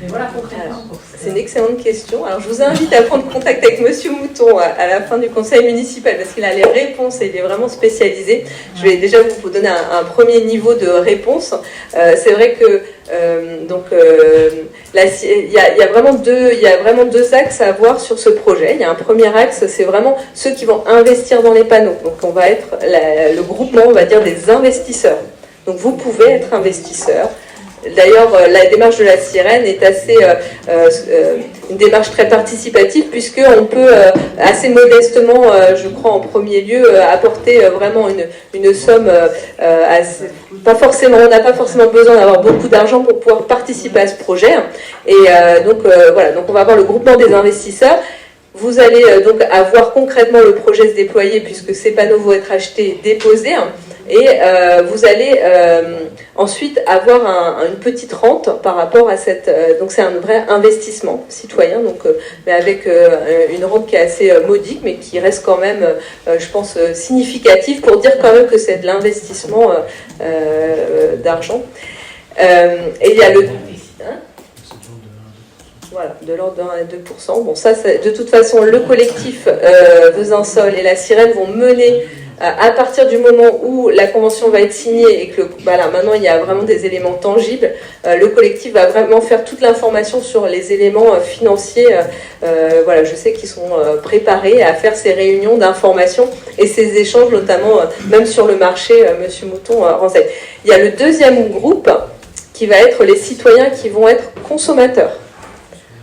Mais voilà, concrètement. C'est une excellente question. Alors, je vous invite à prendre contact avec Monsieur Mouton à la fin du conseil municipal parce qu'il a les réponses et il est vraiment spécialisé. Je vais déjà vous donner un premier niveau de réponse. C'est vrai que il y a vraiment deux axes à avoir sur ce projet. Il y a un premier axe, c'est vraiment ceux qui vont investir dans les panneaux. Donc, on va être le groupement, on va dire, des investisseurs. Donc, vous pouvez être investisseur. D'ailleurs, la démarche de la Sirène est assez une démarche très participative puisqu'on peut assez modestement, je crois en premier lieu, apporter vraiment une somme pas forcément, on n'a pas forcément besoin d'avoir beaucoup d'argent pour pouvoir participer à ce projet. Et donc voilà, donc on va avoir le groupement des investisseurs. Vous allez donc avoir concrètement le projet se déployer puisque ces panneaux vont être achetés, déposés. Et vous allez ensuite avoir une petite rente par rapport à cette... donc c'est un vrai investissement citoyen, donc, mais avec une rente qui est assez modique, mais qui reste quand même, je pense, significative pour dire quand même que c'est de l'investissement d'argent. Et il y a le... Voilà, de l'ordre de 1 à 2%. Bon, ça, de toute façon, le collectif Besançon et la Sirène vont mener... à partir du moment où la convention va être signée et que voilà, maintenant il y a vraiment des éléments tangibles, le collectif va vraiment faire toute l'information sur les éléments financiers. Voilà, je sais qu'ils sont préparés à faire ces réunions d'information et ces échanges, notamment même sur le marché, Monsieur Mouton renseigne. Il y a le deuxième groupe qui va être les citoyens qui vont être consommateurs.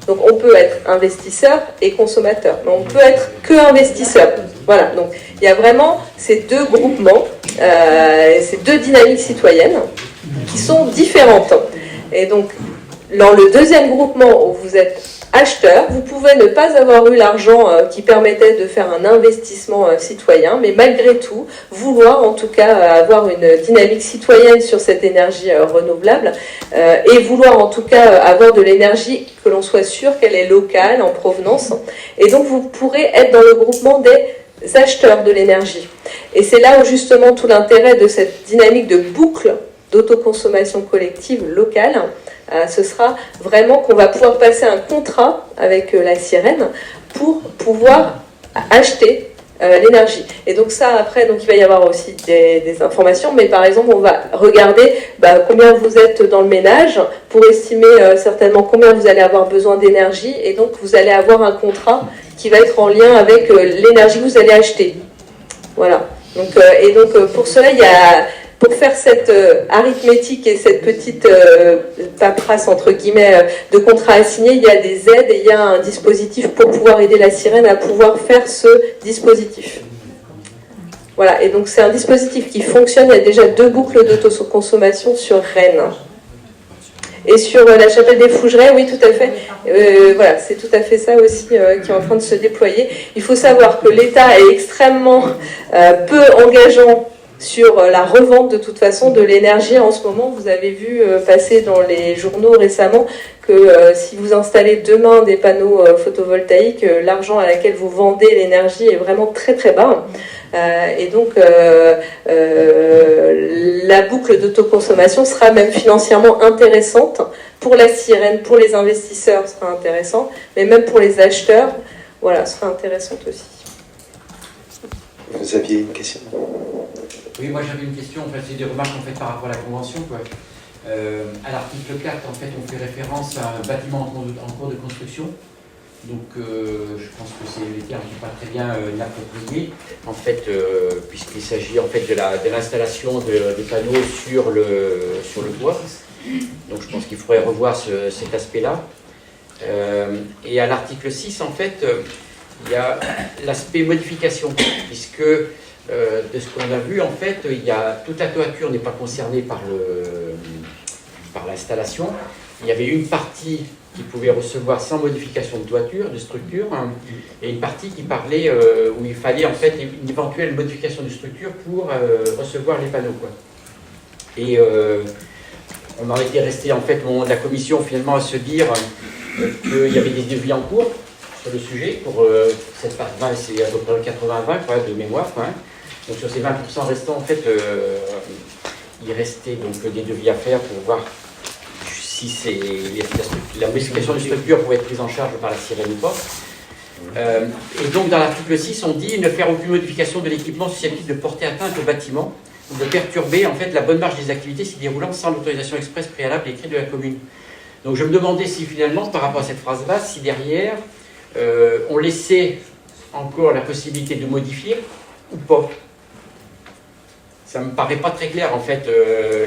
Donc on peut être investisseur et consommateur, mais on peut être que investisseur. Voilà, donc il y a vraiment ces deux groupements, ces deux dynamiques citoyennes qui sont différentes. Et donc, dans le deuxième groupement où vous êtes acheteur, vous pouvez ne pas avoir eu l'argent qui permettait de faire un investissement citoyen, mais malgré tout, vouloir en tout cas avoir une dynamique citoyenne sur cette énergie renouvelable et vouloir en tout cas avoir de l'énergie que l'on soit sûr qu'elle est locale, en provenance. Et donc, vous pourrez être dans le groupement des acheteurs de l'énergie. Et c'est là où justement tout l'intérêt de cette dynamique de boucle d'autoconsommation collective locale, ce sera vraiment qu'on va pouvoir passer un contrat avec la Sirène pour pouvoir acheter l'énergie. Et donc ça, après, donc il va y avoir aussi des informations, mais par exemple, on va regarder combien vous êtes dans le ménage pour estimer certainement combien vous allez avoir besoin d'énergie, et donc vous allez avoir un contrat qui va être en lien avec l'énergie que vous allez acheter. Voilà. Donc, pour cela, il y a... Pour faire cette arithmétique et cette petite paperasse, entre guillemets, de contrat à signer, il y a des aides et il y a un dispositif pour pouvoir aider la Sirène à pouvoir faire ce dispositif. Voilà, et donc c'est un dispositif qui fonctionne. Il y a déjà 2 boucles d'autoconsommation sur Rennes. Et sur la chapelle des Fougerets, oui, tout à fait. Voilà, c'est tout à fait ça aussi qui est en train de se déployer. Il faut savoir que l'État est extrêmement peu engageant sur la revente de toute façon de l'énergie en ce moment. Vous avez vu passer dans les journaux récemment que si vous installez demain des panneaux photovoltaïques, l'argent à laquelle vous vendez l'énergie est vraiment très très bas. Et donc la boucle d'autoconsommation sera même financièrement intéressante pour la Sirène, pour les investisseurs sera intéressant, mais même pour les acheteurs, voilà, sera intéressante aussi. Vous aviez une question ? Oui, moi j'avais une question, en fait, c'est des remarques en fait, par rapport à la Convention. Quoi. À l'article 4, en fait, on fait référence à un bâtiment en cours de construction. Donc je pense que c'est les termes qui ne sont pas très bien appropriés, en fait, puisqu'il s'agit en fait de l'installation des panneaux sur le toit. Donc je pense qu'il faudrait revoir cet aspect-là. Et à l'article 6, en fait, il y a l'aspect modification, puisque de ce qu'on a vu, en fait, toute la toiture n'est pas concernée par l'installation. Il y avait une partie qui pouvait recevoir sans modification de toiture, de structure, et une partie qui parlait où il fallait en fait une éventuelle modification de structure pour recevoir les panneaux, quoi. Et on en était resté en fait au moment de la commission finalement à se dire qu'il y avait des devis en cours sur le sujet. Pour cette part 20, c'est à peu près 80-20 de mémoire. Quoi, hein. Donc sur ces 20% restants, en fait, il restait donc des devis à faire pour voir si la modification de structure pouvait être prise en charge par la sirène ou pas. Et donc dans l'article 6, on dit ne faire aucune modification de l'équipement susceptible de porter atteinte au bâtiment ou de perturber en fait la bonne marche des activités s'y déroulant sans l'autorisation expresse préalable écrite de la commune. Donc je me demandais si finalement, par rapport à cette phrase-là, si derrière on laissait encore la possibilité de modifier ou pas. Ça ne me paraît pas très clair en fait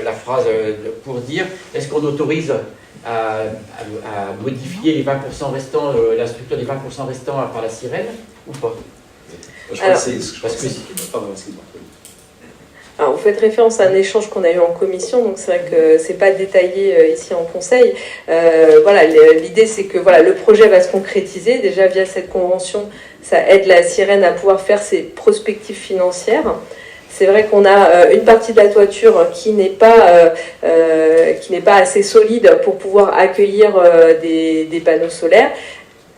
la phrase pour dire est-ce qu'on autorise à modifier les 20% restants, la structure des 20% restants par la sirène ou pas. Je crois que c'est... Alors, vous faites référence à un échange qu'on a eu en commission, donc c'est vrai que c'est pas détaillé ici en conseil. Voilà, l'idée c'est que voilà, le projet va se concrétiser. Déjà via cette convention, ça aide la sirène à pouvoir faire ses prospectives financières. C'est vrai qu'on a une partie de la toiture qui n'est pas assez solide pour pouvoir accueillir des panneaux solaires.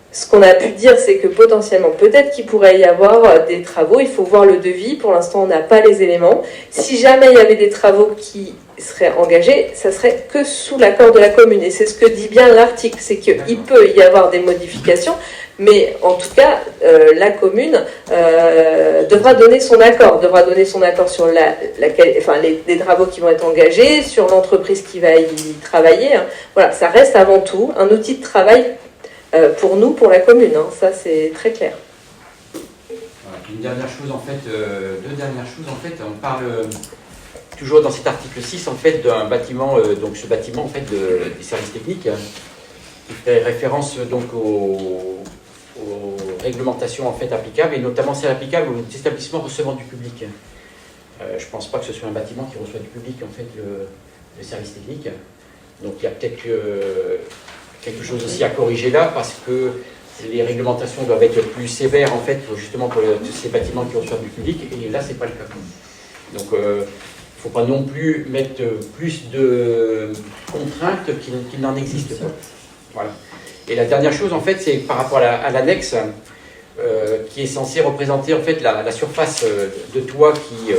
Ce qu'on a pu dire, c'est que potentiellement, peut-être qu'il pourrait y avoir des travaux. Il faut voir le devis. Pour l'instant, on n'a pas les éléments. Si jamais il y avait des travaux qui seraient engagés, ça serait que sous l'accord de la commune. Et c'est ce que dit bien l'article, c'est qu'il peut y avoir des modifications. Mais en tout cas, la commune devra donner son accord sur les travaux qui vont être engagés, sur l'entreprise qui va y travailler. Hein. Voilà, ça reste avant tout un outil de travail pour nous, pour la commune. Hein. Ça, c'est très clair. Voilà, une dernière chose, en fait, deux dernières choses, en fait, on parle toujours dans cet article 6, en fait, d'un bâtiment, donc ce bâtiment, en fait, des services techniques, qui fait référence donc aux réglementations en fait applicables, et notamment celles applicables aux établissements recevant du public. Je ne pense pas que ce soit un bâtiment qui reçoit du public en fait le service technique. Donc il y a peut-être quelque chose aussi à corriger là, parce que les réglementations doivent être plus sévères en fait justement pour ces bâtiments qui reçoivent du public, et là c'est pas le cas. Donc il ne faut pas non plus mettre plus de contraintes qu'il n'en existe pas. Voilà. Et la dernière chose, en fait, c'est par rapport à l'annexe qui est censée représenter en fait la surface de toit qui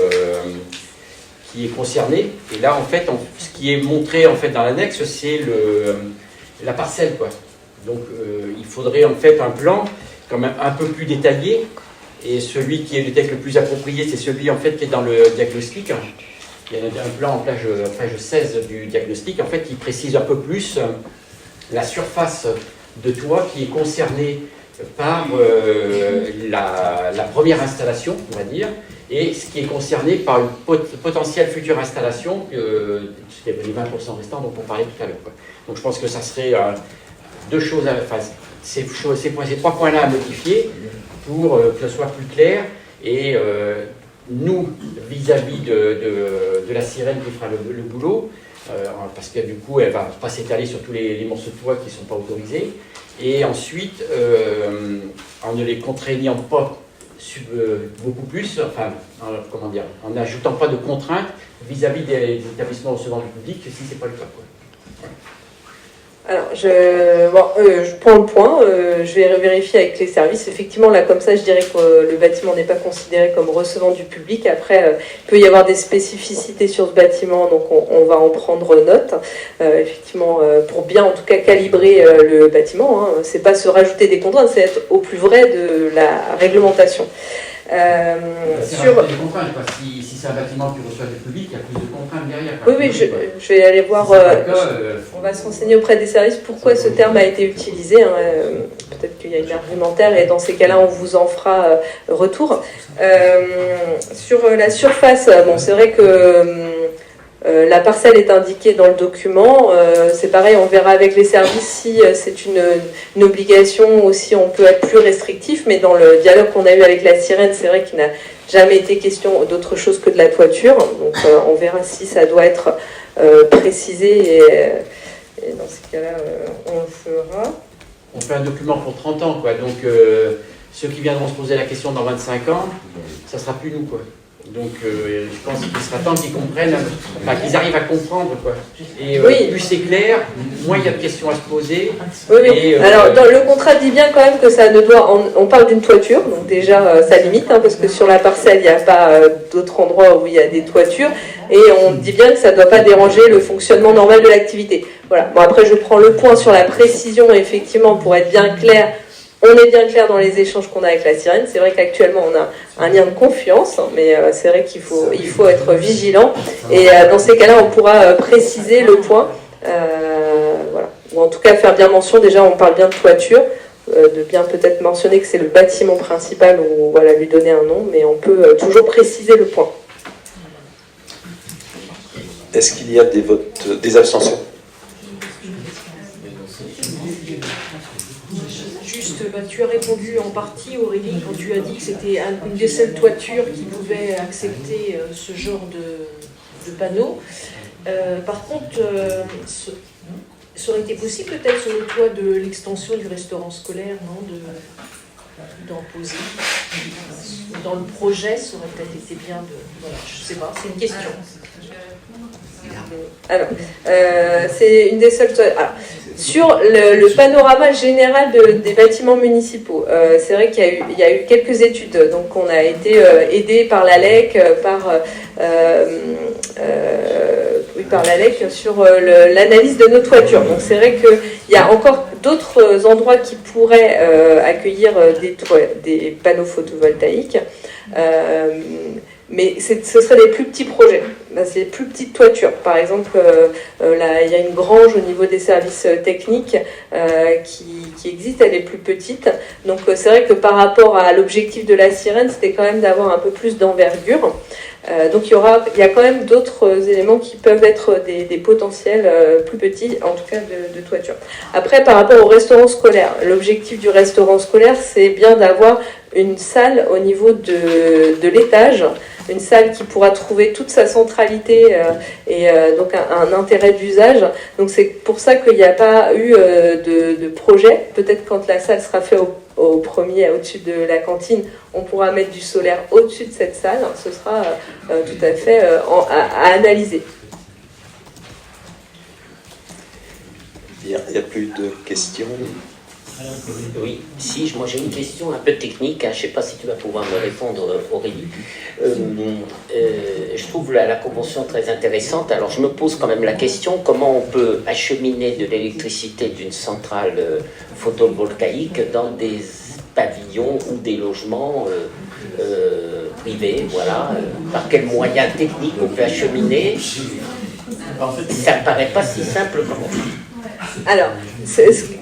est concernée. Et là, en fait, ce qui est montré en fait dans l'annexe, c'est la parcelle, quoi. Donc, il faudrait en fait un plan quand même un peu plus détaillé. Et celui qui est peut-être le plus approprié, c'est celui en fait qui est dans le diagnostic. Il y a un plan en page 16 du diagnostic, en fait, qui précise un peu plus la surface de toit qui est concernée par la première installation, on va dire, et ce qui est concerné par une potentielle future installation, c'était les 20% restants dont on parlait tout à l'heure. Donc je pense que ça serait deux choses, ces trois points-là à modifier pour que ce soit plus clair, et nous, vis-à-vis de la sirène qui fera le boulot, parce que du coup elle ne va pas s'étaler sur tous les morceaux de toit qui ne sont pas autorisés, et ensuite en ne les contraignant pas beaucoup plus, en n'ajoutant pas de contraintes vis-à-vis des établissements recevant du public si ce n'est pas le cas, quoi. Voilà. Alors, je prends le point, je vais vérifier avec les services. Effectivement, là, comme ça, je dirais que le bâtiment n'est pas considéré comme recevant du public. Après, il peut y avoir des spécificités sur ce bâtiment, donc on va en prendre note. Effectivement, pour bien, en tout cas, calibrer le bâtiment. Hein. C'est pas se rajouter des contraintes, c'est être au plus vrai de la réglementation. Sur des contraintes, si c'est un bâtiment qui reçoit du public, il y a plus de contraintes derrière. Oui, je vais aller voir. On va se renseigner auprès des services pourquoi ce terme a été utilisé. Hein. Peut-être qu'il y a une argumentaire, et dans ces cas-là, on vous en fera retour. Sur la surface, bon, c'est vrai que la parcelle est indiquée dans le document. C'est pareil, on verra avec les services si c'est une obligation ou si on peut être plus restrictif. Mais dans le dialogue qu'on a eu avec la sirène, c'est vrai qu'il n'a jamais été question d'autre chose que de la toiture. Donc on verra si ça doit être précisé, et dans ces cas-là, on le fera. On fait un document pour 30 ans, quoi. Donc ceux qui viendront se poser la question dans 25 ans, ça sera plus nous, quoi. Donc je pense qu'il sera temps qu'ils comprennent, enfin qu'ils arrivent à comprendre quoi. Et Oui. plus c'est clair, moins il y a de questions à se poser. Oui, oui. Et, Alors, dans le contrat dit bien quand même que ça ne doit. On parle d'une toiture, donc déjà ça limite, hein, parce que sur la parcelle, il n'y a pas d'autres endroits où il y a des toitures, et on dit bien que ça ne doit pas déranger le fonctionnement normal de l'activité. Voilà. Bon, après, je prends le point sur la précision, effectivement, pour être bien clair. On est bien clair dans les échanges qu'on a avec la sirène. C'est vrai qu'actuellement, on a un lien de confiance, hein, mais c'est vrai qu'il faut être vigilant. Et dans ces cas-là, on pourra préciser le point. Voilà. Ou en tout cas, faire bien mention. Déjà, on parle bien de toiture. De bien peut-être mentionner que c'est le bâtiment principal ou voilà, lui donner un nom, mais on peut toujours préciser le point. Est-ce qu'il y a des votes, des abstentions? Juste, tu as répondu en partie, Aurélie, quand tu as dit que c'était une des seules toitures qui pouvait accepter ce genre de panneau. Par contre, ça aurait été possible peut-être sur le toit de l'extension du restaurant scolaire, non, d'en poser. Dans le projet, ça aurait peut-être été bien de... Voilà, je sais pas, c'est une question. Alors, c'est une des seules... Alors, sur le panorama général des bâtiments municipaux, c'est vrai qu'il y a eu quelques études. Donc, on a été aidé par l'ALEC, par l'ALEC sur l'analyse de nos toitures. Donc, c'est vrai qu'il y a encore d'autres endroits qui pourraient accueillir des panneaux photovoltaïques. Mais ce seraient des plus petits projets, c'est des plus petites toitures. Par exemple, là, il y a une grange au niveau des services techniques qui existe, elle est plus petite. Donc c'est vrai que par rapport à l'objectif de la sirène, c'était quand même d'avoir un peu plus d'envergure. Donc il y a quand même d'autres éléments qui peuvent être des potentiels plus petits, en tout cas de toiture. Après, par rapport au restaurant scolaire, l'objectif du restaurant scolaire, c'est bien d'avoir une salle au niveau de l'étage, une salle qui pourra trouver toute sa centralité et donc un intérêt d'usage. Donc c'est pour ça qu'il n'y a pas eu de projet. Peut-être quand la salle sera faite au premier, au-dessus de la cantine, on pourra mettre du solaire au-dessus de cette salle. Ce sera tout à fait à analyser. Bien, il n'y a plus de questions. Oui, si, moi j'ai une question un peu technique, hein, je ne sais pas si tu vas pouvoir me répondre, Aurélie. Je trouve la convention très intéressante, alors je me pose quand même la question, comment on peut acheminer de l'électricité d'une centrale photovoltaïque dans des pavillons ou des logements privés, voilà, par quels moyens techniques on peut acheminer? Ça ne paraît pas si simple comme on dit. Alors,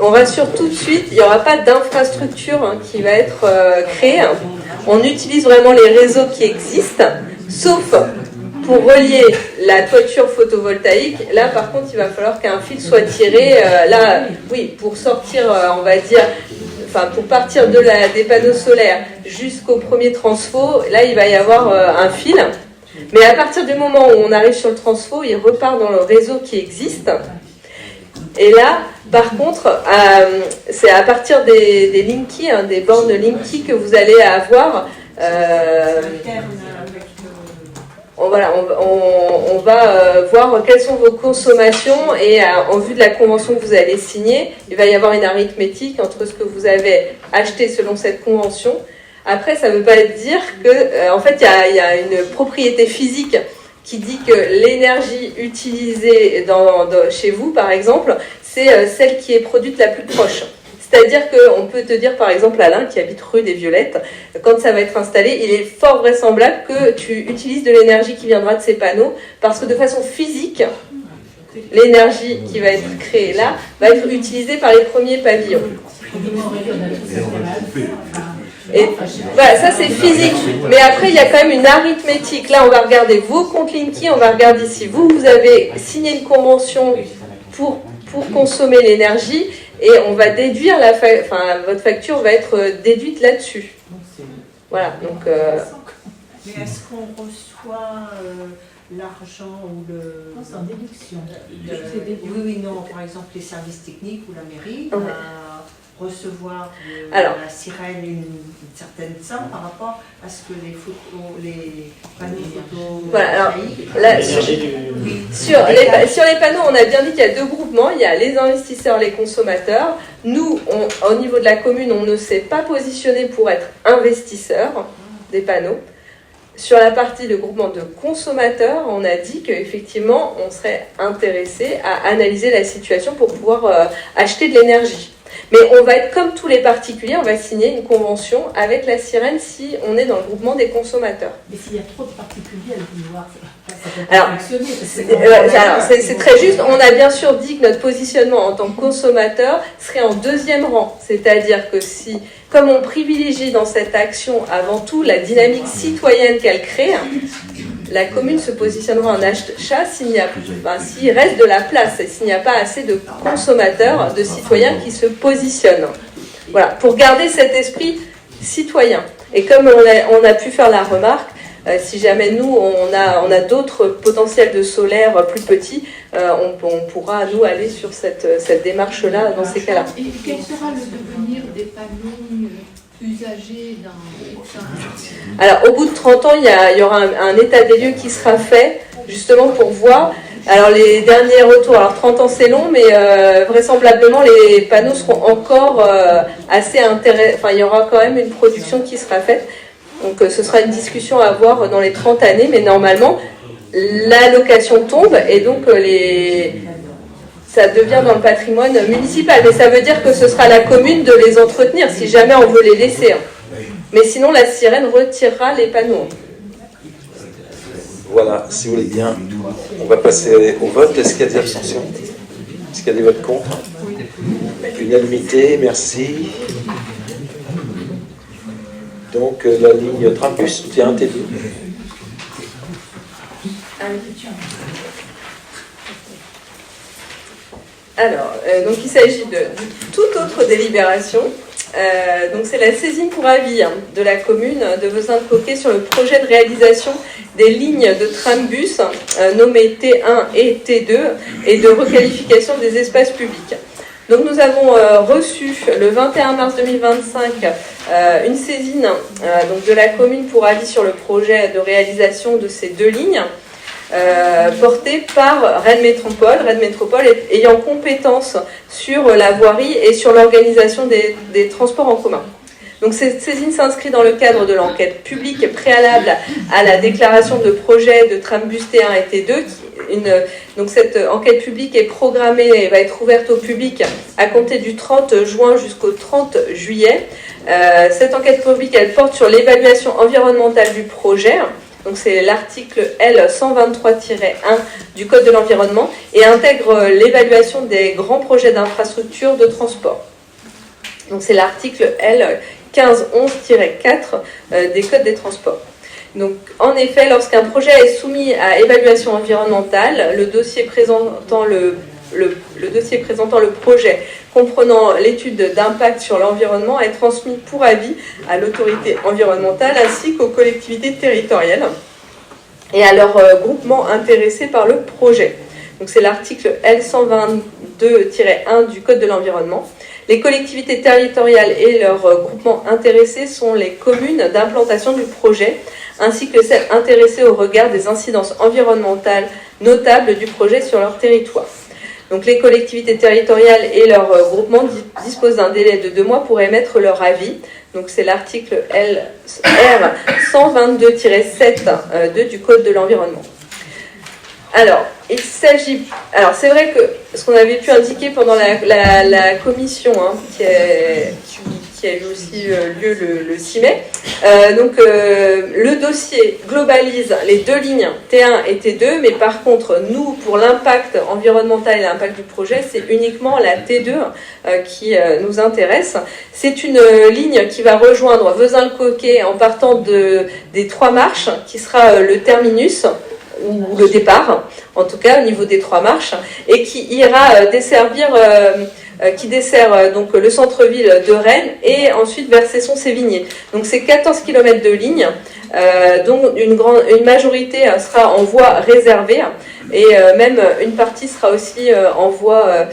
on rassure tout de suite, il n'y aura pas d'infrastructure qui va être créée. On utilise vraiment les réseaux qui existent, sauf pour relier la toiture photovoltaïque. Là, par contre, il va falloir qu'un fil soit tiré. Là, oui, pour sortir, on va dire, enfin, pour partir des panneaux solaires jusqu'au premier transfo, là, il va y avoir un fil. Mais à partir du moment où on arrive sur le transfo, il repart dans le réseau qui existe. Et là, par contre, c'est à partir des Linky, des bornes Linky que vous allez avoir. On va voir quelles sont vos consommations et en vue de la convention que vous allez signer, il va y avoir une arithmétique entre ce que vous avez acheté selon cette convention. Après, ça ne veut pas dire que, en fait, il y a une propriété physique qui dit que l'énergie utilisée chez vous, par exemple, c'est celle qui est produite la plus proche. C'est-à-dire qu'on peut te dire, par exemple, Alain, qui habite rue des Violettes, quand ça va être installé, il est fort vraisemblable que tu utilises de l'énergie qui viendra de ces panneaux, parce que de façon physique, l'énergie qui va être créée là va être utilisée par les premiers pavillons. Et voilà, ça c'est physique. Mais après, il y a quand même une arithmétique. Là, on va regarder vos comptes Linky, on va regarder si vous avez signé une convention pour consommer l'énergie, et on va déduire votre facture va être déduite là-dessus. Voilà, donc... Mais est-ce qu'on reçoit l'argent ou le... Non, c'est en déduction. Oui, non, par exemple les services techniques ou la mairie, recevoir de Alors, la sirène une certaine somme par rapport à ce que les panneaux photovoltaïques... Voilà, alors, là, sur les panneaux, on a bien dit qu'il y a deux groupements. Il y a les investisseurs, les consommateurs. Nous, au niveau de la commune, on ne s'est pas positionné pour être investisseur des panneaux. Sur la partie de groupement de consommateurs, on a dit qu'effectivement, on serait intéressé à analyser la situation pour pouvoir acheter de l'énergie. Mais on va être comme tous les particuliers, on va signer une convention avec la sirène si on est dans le groupement des consommateurs. Mais s'il y a trop de particuliers à le vouloir, ça peut pas fonctionner. C'est très juste. On a bien sûr dit que notre positionnement en tant que consommateur serait en deuxième rang. C'est-à-dire que si, comme on privilégie dans cette action avant tout la dynamique citoyenne qu'elle crée, la commune se positionnera en achat s'il reste de la place et s'il n'y a pas assez de consommateurs, de citoyens qui se positionnent. Voilà, pour garder cet esprit citoyen. Et comme on a pu faire la remarque, si jamais nous, on a d'autres potentiels de solaire plus petits, on pourra, nous, aller sur cette démarche-là dans ces cas-là. Et quel sera le devenir des panneaux usagés dans... Alors, au bout de 30 ans, il y aura un état des lieux qui sera fait, justement pour voir. Alors, les derniers retours, alors 30 ans c'est long, mais vraisemblablement, les panneaux seront encore assez intéressants. Enfin, il y aura quand même une production qui sera faite. Donc, ce sera une discussion à avoir dans les 30 années, mais normalement, l'allocation tombe et donc ça devient dans le patrimoine municipal. Mais ça veut dire que ce sera la commune de les entretenir, si jamais on veut les laisser. Mais sinon, la sirène retirera les panneaux. Voilà, si vous voulez bien, on va passer au vote. Est-ce qu'il y a des abstentions? Est-ce qu'il y a des votes contre? Unanimité, merci. Donc la ligne Trampus, T1, T2. Alors, donc il s'agit de toute autre délibération. Donc c'est la saisine pour avis de la commune de Vezin-le-Coquet sur le projet de réalisation des lignes de trambus nommées T1 et T2 et de requalification des espaces publics. Donc nous avons reçu le 21 mars 2025 une saisine donc de la commune pour avis sur le projet de réalisation de ces deux lignes portée par Rennes Métropole ayant compétence sur la voirie et sur l'organisation des transports en commun. Donc cette saisine s'inscrit dans le cadre de l'enquête publique préalable à la déclaration de projet de trambus T1 et T2. Donc cette enquête publique est programmée et va être ouverte au public à compter du 30 juin jusqu'au 30 juillet. Cette enquête publique, elle porte sur l'évaluation environnementale du projet. Donc c'est l'article L123-1 du Code de l'environnement et intègre l'évaluation des grands projets d'infrastructure de transport. Donc c'est l'article L1511-4 des Codes des transports. Donc, en effet, lorsqu'un projet est soumis à évaluation environnementale, le dossier présentant le projet comprenant l'étude d'impact sur l'environnement est transmis pour avis à l'autorité environnementale ainsi qu'aux collectivités territoriales et à leurs groupements intéressés par le projet. Donc, c'est l'article L122-1 du Code de l'environnement. Les collectivités territoriales et leurs groupements intéressés sont les communes d'implantation du projet, ainsi que celles intéressées au regard des incidences environnementales notables du projet sur leur territoire. Donc les collectivités territoriales et leurs groupements disposent d'un délai de 2 mois pour émettre leur avis. Donc c'est l'article LR 122-7 du Code de l'environnement. Alors, c'est vrai que ce qu'on avait pu indiquer pendant la commission, qui a eu aussi lieu le 6 mai, le dossier globalise les deux lignes T1 et T2, mais par contre, nous, pour l'impact environnemental et l'impact du projet, c'est uniquement la T2 qui nous intéresse. C'est une ligne qui va rejoindre Vezin-le-Coquet en partant des 3 marches, qui sera le terminus, ou le départ, en tout cas au niveau des 3 marches, et qui ira desservir qui dessert donc le centre-ville de Rennes et ensuite vers Cesson-Sévigné. Donc c'est 14 km de ligne, dont une majorité sera en voie réservée et même une partie sera aussi en voie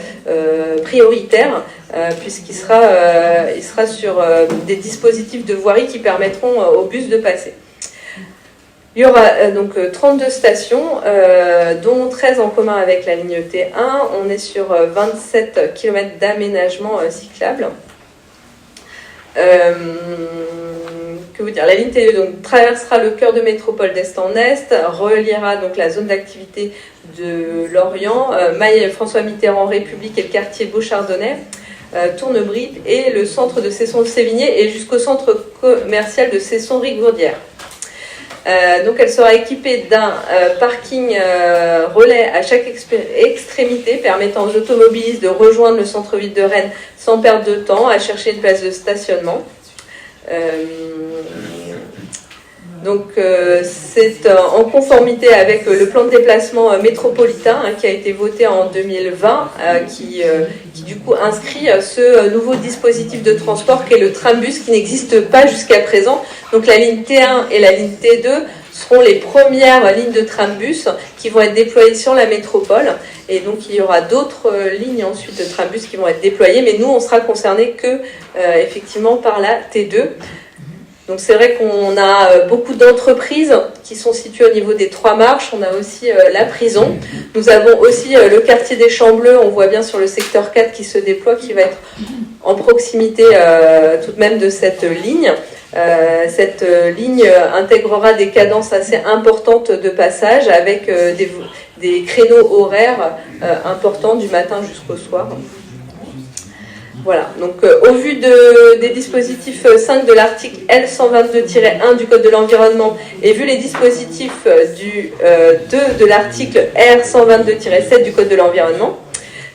prioritaire puisqu'il sera sur des dispositifs de voirie qui permettront aux bus de passer. Il y aura donc 32 stations, dont 13 en commun avec la ligne T1. On est sur 27 km d'aménagement cyclable. Que vous dire, la ligne T2 donc, traversera le cœur de métropole d'est en est, reliera donc la zone d'activité de Lorient, maille François Mitterrand République et le quartier Beauchardonnay, Tournebride et le centre de Cesson-Sévigné et jusqu'au centre commercial de Cesson-Rigourdière. Donc elle sera équipée d'un parking relais à chaque extrémité permettant aux automobilistes de rejoindre le centre-ville de Rennes sans perdre de temps à chercher une place de stationnement. Donc c'est en conformité avec le plan de déplacement métropolitain qui a été voté en 2020 qui du coup inscrit ce nouveau dispositif de transport qui est le trambus qui n'existe pas jusqu'à présent. Donc la ligne T1 et la ligne T2 seront les premières lignes de trambus qui vont être déployées sur la métropole et donc il y aura d'autres lignes ensuite de trambus qui vont être déployées mais nous on sera concernés que effectivement par la T2. Donc c'est vrai qu'on a beaucoup d'entreprises qui sont situées au niveau des 3 marches, on a aussi la prison, nous avons aussi le quartier des Champs-Bleus, on voit bien sur le secteur 4 qui se déploie, qui va être en proximité tout de même de cette ligne. Cette ligne intégrera des cadences assez importantes de passage avec des créneaux horaires importants du matin jusqu'au soir. Voilà, donc au vu des dispositifs 5 de l'article L122-1 du Code de l'environnement et vu les dispositifs du 2 de l'article R122-7 du Code de l'environnement,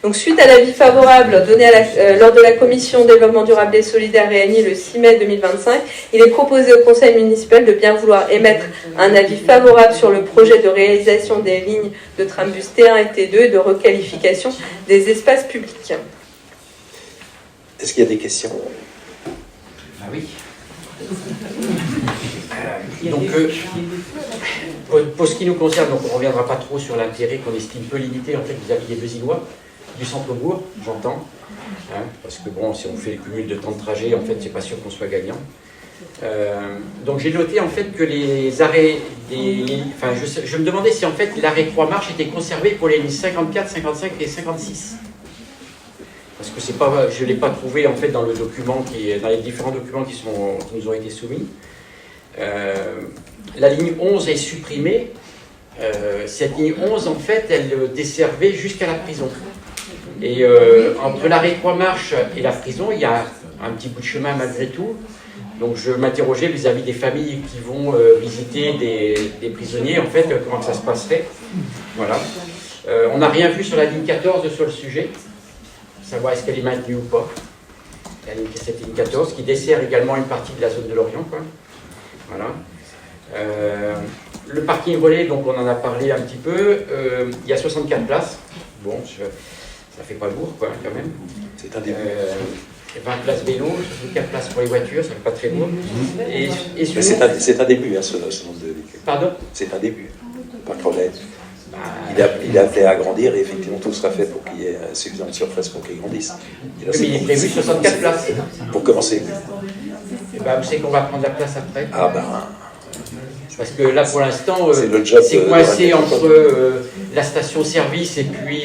donc suite à l'avis favorable donné lors de la Commission développement durable et solidaire réunie le 6 mai 2025, il est proposé au Conseil municipal de bien vouloir émettre un avis favorable sur le projet de réalisation des lignes de trambus T1 et T2 et de requalification des espaces publics. Est-ce qu'il y a des questions? Ah oui. Donc, pour ce qui nous concerne, donc on ne reviendra pas trop sur l'intérêt qu'on estime peu limité en fait vis-à-vis des Besillois, du centre-bourg, j'entends. Hein, parce que bon, si on fait le cumul de temps de trajet, en fait, c'est pas sûr qu'on soit gagnant. Donc j'ai noté en fait que les arrêts, enfin je me demandais si en fait l'arrêt 3 marches était conservé pour les lignes 54, 55 et 56. Parce que c'est pas, je ne l'ai pas trouvé en fait dans le document dans les différents documents qui nous ont été soumis. La ligne 11 est supprimée. Cette ligne 11 en fait elle desservait jusqu'à la prison. Et entre l'arrêt 3 marches et la prison, il y a un petit bout de chemin malgré tout. Donc je m'interrogeais vis-à-vis des familles qui vont visiter des prisonniers, en fait, comment ça se passerait. Voilà. On n'a rien vu sur la ligne 14 sur le sujet. Savoir est-ce qu'elle est maintenue ou pas. Cette ligne 14 qui dessert également une partie de la zone de Lorient. Quoi. Voilà. Le parking relais, donc on en a parlé un petit peu. Il y a 64 places. Bon, ça fait pas lourd quoi, quand même. C'est un début. 20 places vélo, 64 places pour les voitures, ça fait pas très lourd. Et c'est un début, hein, ce nombre de véhicules. Pardon? C'est un début. Pas de problème. Il a fait agrandir et effectivement tout sera fait pour qu'il y ait suffisamment de surface pour qu'il grandisse. Mais il est prévu 64 places. Pour commencer. Et vous savez qu'on va prendre la place après. Ah ben. Parce que là pour l'instant, c'est coincé entre la station-service et puis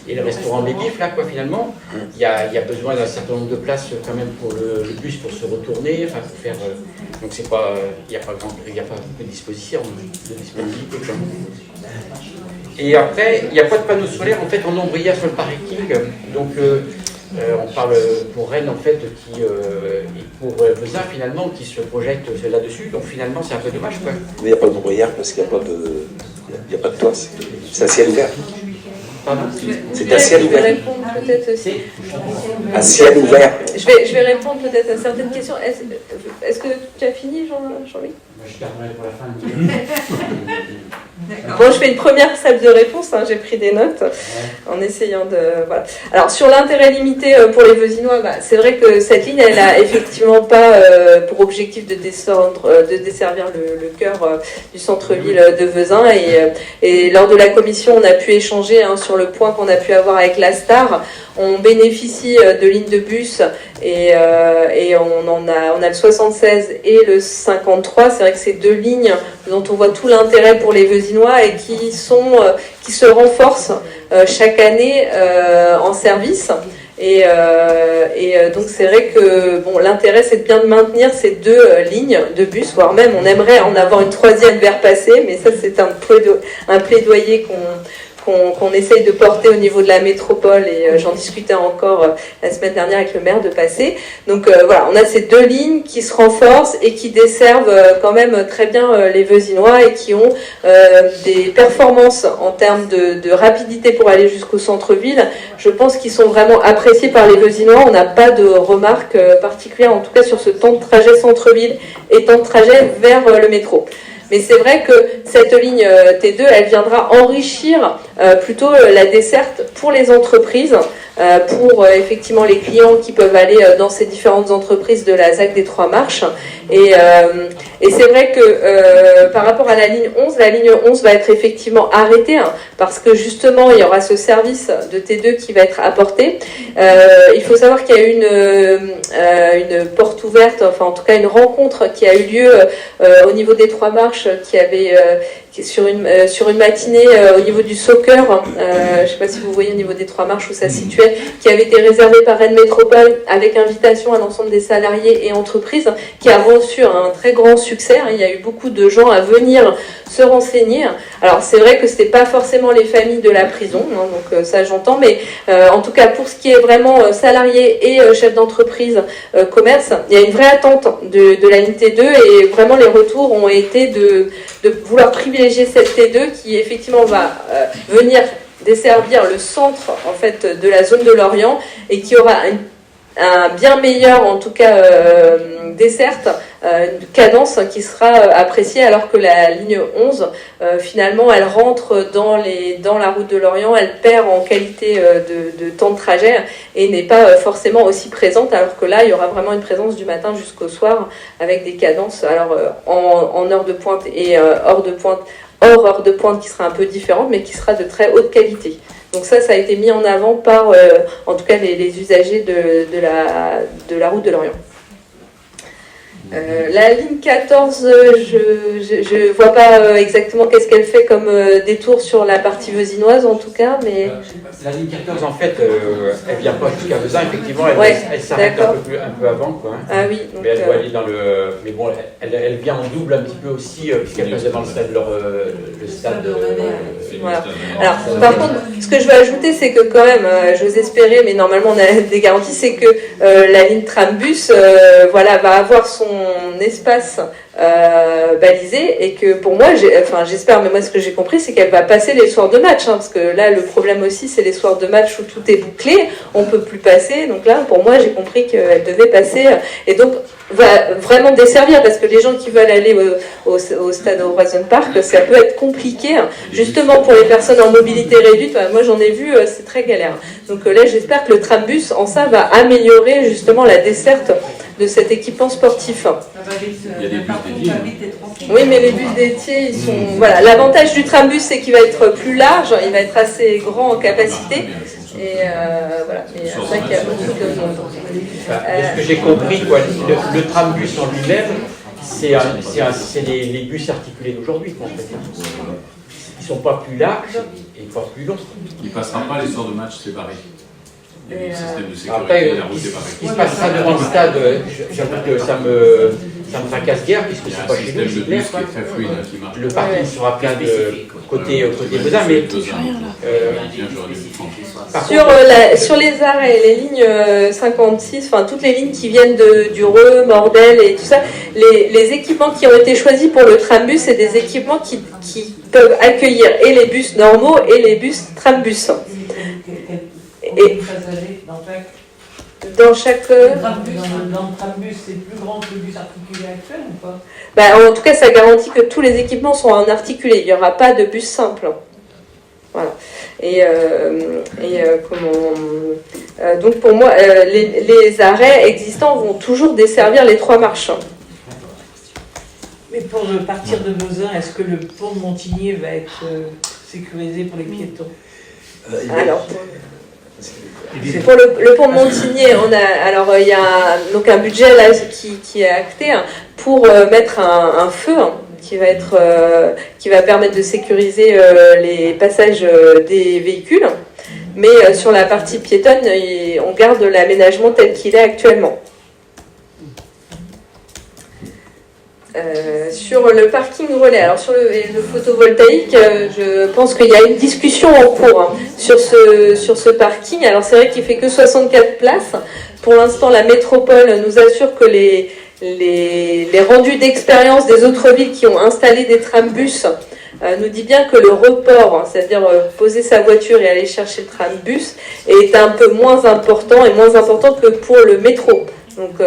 et le restaurant Bébif, là quoi finalement. Il y a besoin d'un certain nombre de places quand même pour le bus pour se retourner, enfin pour faire. Donc c'est pas, il n'y a pas beaucoup de disponibilité quoi. Et après, il n'y a pas de panneaux solaires en fait en ombrière sur le parking. Donc on parle pour Rennes en fait et pour Vezin finalement qui se projette là-dessus. Donc finalement c'est un peu dommage quoi. Mais il n'y a pas d'ombrière parce qu'il n'y a pas de toit. C'est un ciel ouvert. Pardon? C'est un ciel ouvert. Je vais répondre peut-être aussi. Un ciel ouvert. Je vais répondre peut-être à certaines questions. Est-ce que tu as fini, Jean-Louis? Moi, je terminerai pour la fin. Bon, je fais une première salle de réponse, hein, j'ai pris des notes en essayant de... Voilà. Alors, sur l'intérêt limité pour les Vezinois, c'est vrai que cette ligne, elle n'a effectivement pas pour objectif de desservir le cœur du centre-ville de Vezins. Et lors de la commission, on a pu échanger sur le point qu'on a pu avoir avec la Star. On bénéficie de lignes de bus et on a le 76 et le 53. C'est vrai que c'est deux lignes dont on voit tout l'intérêt pour les Vezinois et qui se renforcent chaque année en service. Et donc c'est vrai que l'intérêt c'est de bien de maintenir ces deux lignes de bus, voire même on aimerait en avoir une troisième vers passer, mais ça c'est un plaidoyer qu'on essaye de porter au niveau de la métropole et j'en discutais encore la semaine dernière avec le maire de Passé. Donc voilà, on a ces deux lignes qui se renforcent et qui desservent quand même très bien les Vezinois et qui ont des performances en termes de rapidité pour aller jusqu'au centre-ville. Je pense qu'ils sont vraiment appréciés par les Vezinois. On n'a pas de remarques particulières, en tout cas sur ce temps de trajet centre-ville et temps de trajet vers le métro. Mais c'est vrai que cette ligne T2, elle viendra enrichir plutôt la desserte pour les entreprises, pour effectivement les clients qui peuvent aller dans ces différentes entreprises de la ZAC des Trois Marches. Et c'est vrai que par rapport à la ligne 11 va être effectivement arrêtée parce que justement il y aura ce service de T2 qui va être apporté. Il faut savoir qu'il y a eu une porte ouverte, enfin en tout cas une rencontre qui a eu lieu au niveau des Trois Marches qui avait sur une matinée au niveau du soccer, je ne sais pas si vous voyez au niveau des Trois Marches où ça se situait, qui avait été réservé par Rennes Métropole avec invitation à l'ensemble des salariés et entreprises, qui a reçu un très grand succès. Il y a eu beaucoup de gens à venir se renseigner. Alors c'est vrai que ce n'était pas forcément les familles de la prison, donc ça j'entends, mais en tout cas pour ce qui est vraiment salariés et chefs d'entreprise, commerce, il y a une vraie attente de la ligne T2 et vraiment les retours ont été de vouloir privilégier cette T2 qui effectivement va venir desservir le centre en fait de la zone de Lorient et qui aura un bien meilleur en tout cas desserte, une cadence qui sera appréciée alors que la ligne 11 finalement elle rentre dans la route de Lorient, elle perd en qualité de temps de trajet et n'est pas forcément aussi présente alors que là il y aura vraiment une présence du matin jusqu'au soir avec des cadences alors en heure de pointe et hors heure de pointe qui sera un peu différente mais qui sera de très haute qualité. Donc ça a été mis en avant par, en tout cas, les usagers de la route de Lorient. La ligne 14, je vois pas exactement qu'est-ce qu'elle fait comme détour sur la partie vezinoise en tout cas, mais... La ligne 14 en fait, elle vient pas jusqu'à Vezins, effectivement, elle s'arrête un peu avant, quoi. Ah oui. Donc, mais elle doit aller dans le... Mais bon, elle vient en double un petit peu aussi, puisqu'elle passe devant le stade voilà. Alors, par contre, ce que je veux ajouter, c'est que quand même, j'ose espérer, mais normalement on a des garanties, c'est que la ligne tram-bus, va avoir son espace balisé et que pour moi, j'espère, mais moi ce que j'ai compris, c'est qu'elle va passer les soirs de match, parce que là le problème aussi c'est les soirs de match où tout est bouclé, on peut plus passer, donc là pour moi j'ai compris qu'elle devait passer et donc va vraiment desservir parce que les gens qui veulent aller au stade Horizon Park, ça peut être compliqué, justement pour les personnes en mobilité réduite, moi j'en ai vu, c'est très galère. Donc là j'espère que le trambus en ça va améliorer justement la desserte de cet équipement sportif. Il y a des bus dédiés. Oui, mais les bus dédiés, ils sont... Voilà, l'avantage du trambus, c'est qu'il va être plus large, il va être assez grand en capacité. Et voilà, mais c'est vrai qu'il y a beaucoup de monde. Ce que j'ai compris, quoi, le trambus en lui-même, c'est les bus articulés d'aujourd'hui. En fait. Ils ne sont pas plus larges et pas plus longs. Il ne passera pas les soirs de match séparés. Il y a des systèmes de sécurité, après, la route est pareille. ce qui se passera devant le stade, j'avoue que ça me tracasse guère, puisque c'est pas chez nous, c'est clair. Le parking sera plein de côté Vezins, mais sur les arrêts, les lignes 56, enfin toutes les lignes qui viennent du Reux, Mordel et tout ça, les équipements qui ont été choisis pour le trambus, c'est des équipements qui peuvent accueillir et les bus normaux et les bus trambus. Dans chaque... Dans le trambus, c'est plus grand que le bus articulé actuel ou pas? En tout cas, ça garantit que tous les équipements sont en articulé. Il n'y aura pas de bus simple. Voilà. Donc pour moi, les arrêts existants vont toujours desservir les 3 marches. Mais pour partir de Vezin, est-ce que le pont de Montigny va être sécurisé pour les piétons? Alors, pour le pont de Montigny, il y a donc un budget là qui est acté pour mettre un feu qui va permettre de sécuriser les passages des véhicules. Mais sur la partie piétonne, on garde l'aménagement tel qu'il est actuellement. Sur le parking relais, alors sur le photovoltaïque, je pense qu'il y a une discussion en cours sur ce parking. Alors c'est vrai qu'il fait que 64 places. Pour l'instant, la métropole nous assure que les rendus d'expérience des autres villes qui ont installé des trambus nous dit bien que le report, c'est-à-dire poser sa voiture et aller chercher le trambus, est un peu moins important que pour le métro. Donc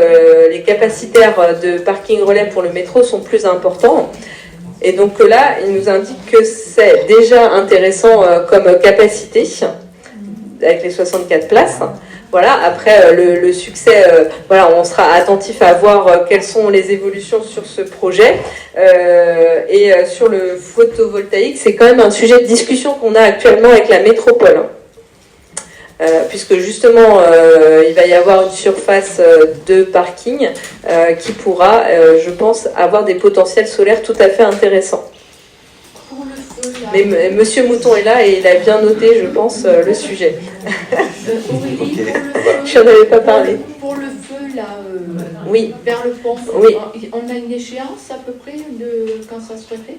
les capacitaires de parking relais pour le métro sont plus importants. Et donc là, il nous indique que c'est déjà intéressant comme capacité, avec les 64 places. Voilà, après le succès, on sera attentif à voir quelles sont les évolutions sur ce projet. Et sur le photovoltaïque, c'est quand même un sujet de discussion qu'on a actuellement avec la métropole. Puisque justement, il va y avoir une surface de parking qui pourra, je pense, avoir des potentiels solaires tout à fait intéressants. Pour le feu, là... Mais Monsieur Mouton est là et il a bien noté, je pense, le sujet. Aurélie, Je n'en avais pas parlé. Pour le feu, là, oui. Vers le pont, oui. On a une échéance à peu près de quand ça serait fait?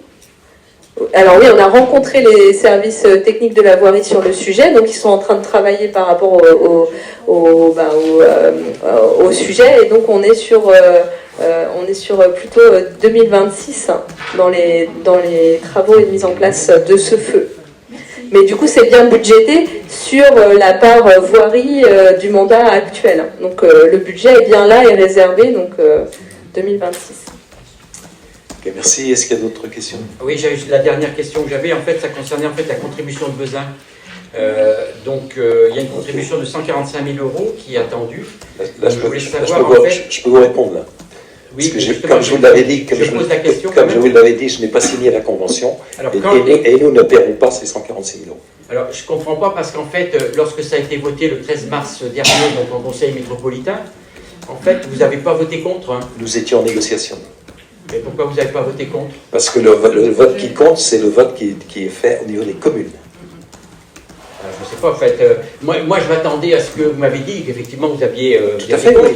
Alors oui, on a rencontré les services techniques de la voirie sur le sujet, donc ils sont en train de travailler par rapport au sujet, et donc on est sur plutôt 2026 dans les travaux et mise en place de ce feu. Mais du coup, c'est bien budgété sur la part voirie du mandat actuel. Donc le budget est bien là et réservé, donc 2026. Okay, merci. Est-ce qu'il y a d'autres questions? Oui, la dernière question que j'avais, en fait, ça concernait en fait la contribution de Vezin. Il y a une contribution de 145 000 € qui est attendue. Là, je peux vous répondre là. Oui, parce que comme je vous l'avais dit, je n'ai pas signé la convention. Alors, et nous ne paierons pas ces 146 000 €. Alors, je ne comprends pas parce qu'en fait, lorsque ça a été voté le 13 mars dernier, donc en Conseil métropolitain, en fait, vous n'avez pas voté contre. Hein. Nous étions en négociation. Mais pourquoi vous n'avez pas voté contre? Parce que le vote qui compte, c'est le vote qui est fait au niveau des communes. Je ne sais pas, en fait. Moi, je m'attendais à ce que vous m'aviez dit qu'effectivement vous aviez. Tout à fait, oui.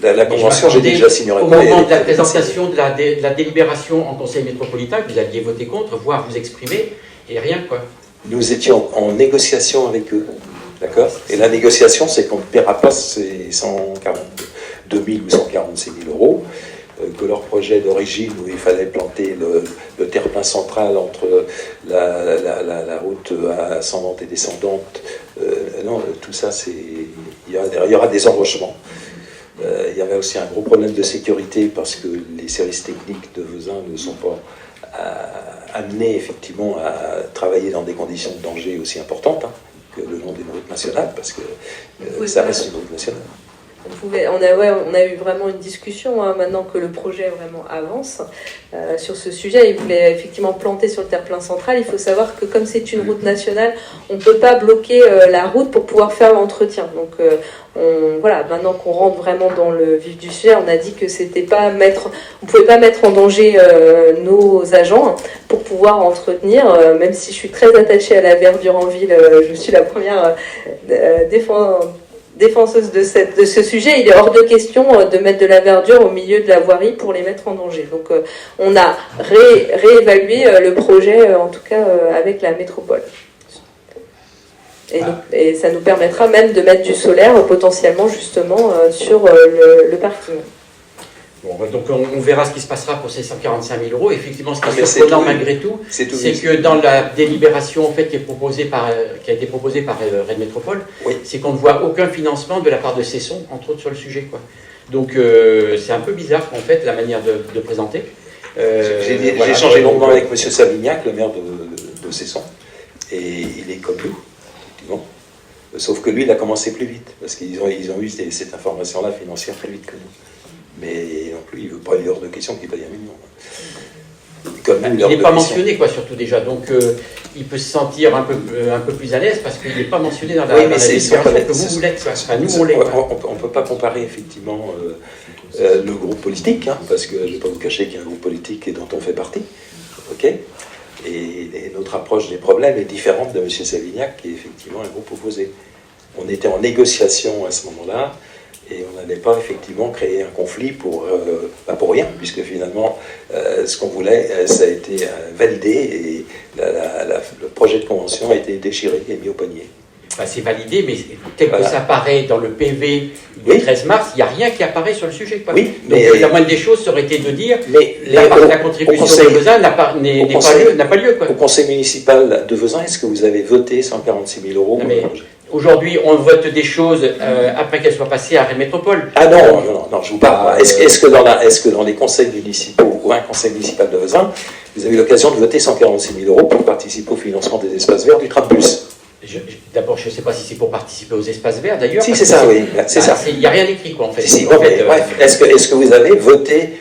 Mais la convention, j'ai déjà signé. Au moment de la présentation de la délibération en Conseil métropolitain, vous aviez voté contre, voire vous exprimer, et rien, quoi. Nous étions en négociation avec eux. D'accord? Et la négociation, c'est qu'on ne paiera pas ces 142 000 ou 146 000 €. Que leur projet d'origine où il fallait planter le terre-plein central entre la route ascendante et descendante, non, tout ça, il y aura des enrochements. Il y avait aussi un gros problème de sécurité parce que les services techniques de Vezin ne sont pas amenés effectivement à travailler dans des conditions de danger aussi importantes que le long d'une route nationale, parce que ça reste une route nationale. On a eu vraiment une discussion maintenant que le projet vraiment avance sur ce sujet. Ils voulaient effectivement planter sur le terre-plein central. Il faut savoir que comme c'est une route nationale, on ne peut pas bloquer la route pour pouvoir faire l'entretien. Donc maintenant qu'on rentre vraiment dans le vif du sujet, on a dit que on ne pouvait pas mettre en danger nos agents pour pouvoir entretenir, même si je suis très attachée à la verdure en ville, je suis la première défenseuse de ce sujet. Il est hors de question de mettre de la verdure au milieu de la voirie pour les mettre en danger. Donc on a réévalué le projet, en tout cas avec la métropole. Et ça nous permettra même de mettre du solaire potentiellement justement sur le parking. Bon, donc on verra ce qui se passera pour ces 145 000 euros. Effectivement, ce qui Ah, mais est c'est surprenant tout- malgré tout, c'est tout c'est juste. que dans la délibération en fait, qui a été proposée par Rennes Métropole, Oui. c'est qu'on ne voit aucun financement de la part de Cesson, entre autres sur le sujet, quoi. Donc c'est un peu bizarre en fait la manière de présenter. J'ai Voilà. échangé longuement avec M. Savignac, le maire de Cesson, et il est comme nous, effectivement. Sauf que lui, il a commencé plus vite, parce qu'ils ont eu cette information-là financière plus vite que nous. Mais non plus, il ne veut pas, il est hors de question qu'il paye 1 million. Comme nous, Il hors n'est de pas question. mentionné, quoi, surtout déjà. Donc il peut se sentir un peu plus à l'aise parce qu'il n'est pas mentionné dans la, Oui, dans mais la c'est délibération pas- que vous l'êtes. Quoi. Enfin, nous, on l'est. quoi. On ne peut pas comparer effectivement le groupe politique, hein, parce que je ne vais pas vous cacher qu'il y a un groupe politique dont on fait partie. Ok, et notre approche des problèmes est différente de M. Savignac, qui est effectivement un groupe opposé. On était en négociation à ce moment-là, et on n'allait pas effectivement créer un conflit pour rien, puisque finalement, ce qu'on voulait, ça a été validé, et le projet de convention a été déchiré et mis au panier. Enfin, c'est validé, mais tel Voilà. que ça apparaît dans le PV du Oui. 13 mars, il n'y a rien qui apparaît sur le sujet. Quoi. Oui, Donc mais- la moindre des choses, ça aurait été de dire Mais la au contribution conseil- de Vezin n'a pas lieu. Quoi. Au conseil municipal de Vezin, est-ce que vous avez voté 146 000 euros Non, mais aujourd'hui, on vote des choses après qu'elles soient passées à Rennes Métropole. Ah non, je vous parle. Est-ce que dans les conseils municipaux ou un conseil municipal de Vezin, vous avez eu l'occasion de voter 146 000 euros pour participer au financement des espaces verts du Trambus? D'abord, je ne sais pas si c'est pour participer aux espaces verts d'ailleurs. Si, parce c'est que ça, oui, c'est ça. Il n'y a rien écrit, quoi, en fait. Si, En bon, fait, mais bref, est-ce que vous avez voté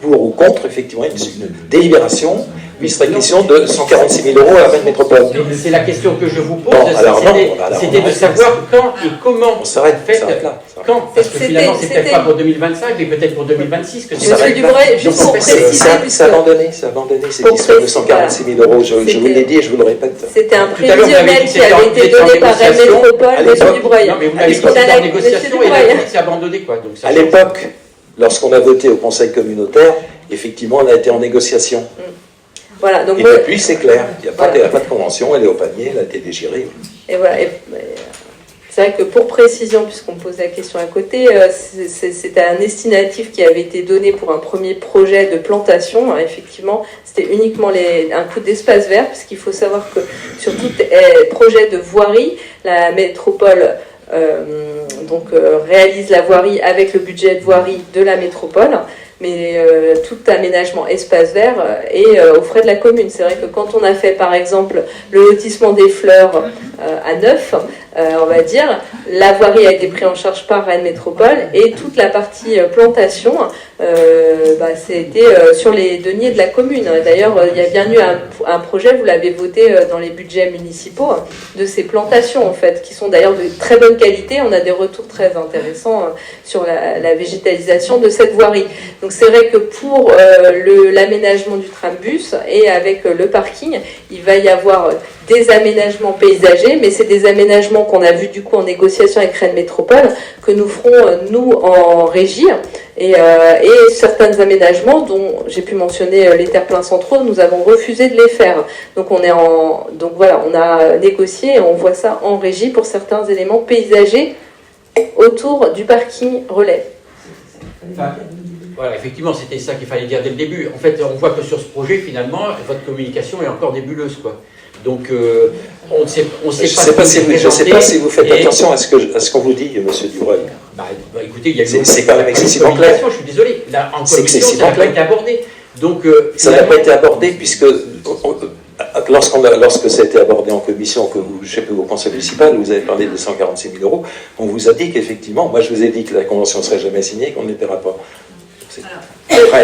pour ou contre, effectivement, une délibération, une réquisition de 146 000 euros à Rennes Métropole? c'est la question que je vous pose, Bon, alors non, c'était de savoir quand et comment. On s'arrête, en fait, là. quand, parce que C'était- finalement, c'est peut-être c'était- pas pour 2025, mais peut-être pour 2026 que c'est Ça Monsieur va être Dubreuil, là. juste Donc, pour en fait, préciser, c'est abandonné, cette Pour histoire de préciser, 146 000 euros. Je vous C'était- l'ai dit et je vous le répète. C'était un Tout à l'heure, vous m'avez prévisionnel dit qui que avait c'était été en donné par Rennes négociation. Métropole, À Monsieur l'époque- Dubreuil. Non, mais vous m'avez dit que Monsieur c'était en Monsieur négociation et Dubreuil. là, c'est abandonné, quoi. Donc, ça À change. l'époque, lorsqu'on a voté au conseil communautaire, effectivement, on a été en négociation. Voilà, donc Et moi- depuis, c'est clair. Il n'y a Voilà. pas de convention, elle est au panier, elle a été déchirée. Et voilà. C'est vrai que pour précision, puisqu'on pose la question à côté, c'était un estimatif qui avait été donné pour un premier projet de plantation. Effectivement, c'était uniquement un coût d'espace vert, puisqu'il faut savoir que sur tout projet de voirie, la métropole réalise la voirie avec le budget de voirie de la métropole. Mais tout aménagement espace vert est aux frais de la commune. C'est vrai que quand on a fait par exemple le lotissement des fleurs à Neuf, on va dire, la voirie a été prise en charge par Rennes Métropole et toute la partie plantation, c'était sur les deniers de la commune. D'ailleurs, il y a bien eu un projet, vous l'avez voté dans les budgets municipaux, de ces plantations en fait, qui sont d'ailleurs de très bonne qualité. On a des retours très intéressants sur la végétalisation de cette voirie. Donc c'est vrai que pour l'aménagement du trambus et avec le parking, il va y avoir des aménagements paysagers, mais c'est des aménagements qu'on a vus du coup en négociation avec Rennes Métropole, que nous ferons nous en régie, et certains aménagements dont j'ai pu mentionner les terre-pleins centraux, nous avons refusé de les faire. Donc on a négocié et on voit ça en régie pour certains éléments paysagers autour du parking relais. Enfin, voilà, effectivement, c'était ça qu'il fallait dire dès le début. En fait, on voit que sur ce projet, finalement, votre communication est encore nébuleuse, quoi. Donc, on ne sait pas. Je ne sais pas si vous faites attention à ce qu'on vous dit, Monsieur Dubreuil. Écoutez, il y a eu c'est quand même excessivement clair. Je suis désolé. Là, en C'est commission, excessivement ça n'a pas clair. été abordé. Donc, ça n'a pas été abordé puisque lorsque ça a été abordé en commission, je sais plus au conseil municipal, vous avez parlé de 146 000 euros, on vous a dit qu'effectivement, moi je vous ai dit que la convention ne serait jamais signée et qu'on ne paiera pas.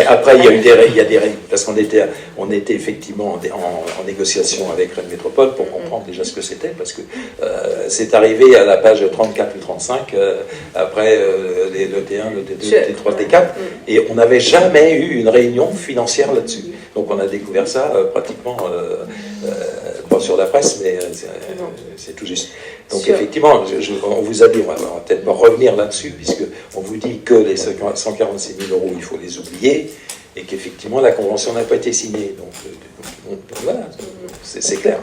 Après, il y a des règles, parce qu'on était effectivement en négociation avec Rennes Métropole pour comprendre déjà ce que c'était, parce que c'est arrivé à la page 34 ou 35, après le T1, le T2, le T3, le T4, et on n'avait jamais eu une réunion financière là-dessus. Donc on a découvert ça pratiquement, pas sur la presse, mais c'est tout juste. Donc effectivement, on vous a dit, on va peut-être pas revenir là-dessus, puisqu'on vous dit que les 146 000 euros, il faut les oublier, et qu'effectivement la convention n'a pas été signée. Donc voilà, c'est clair.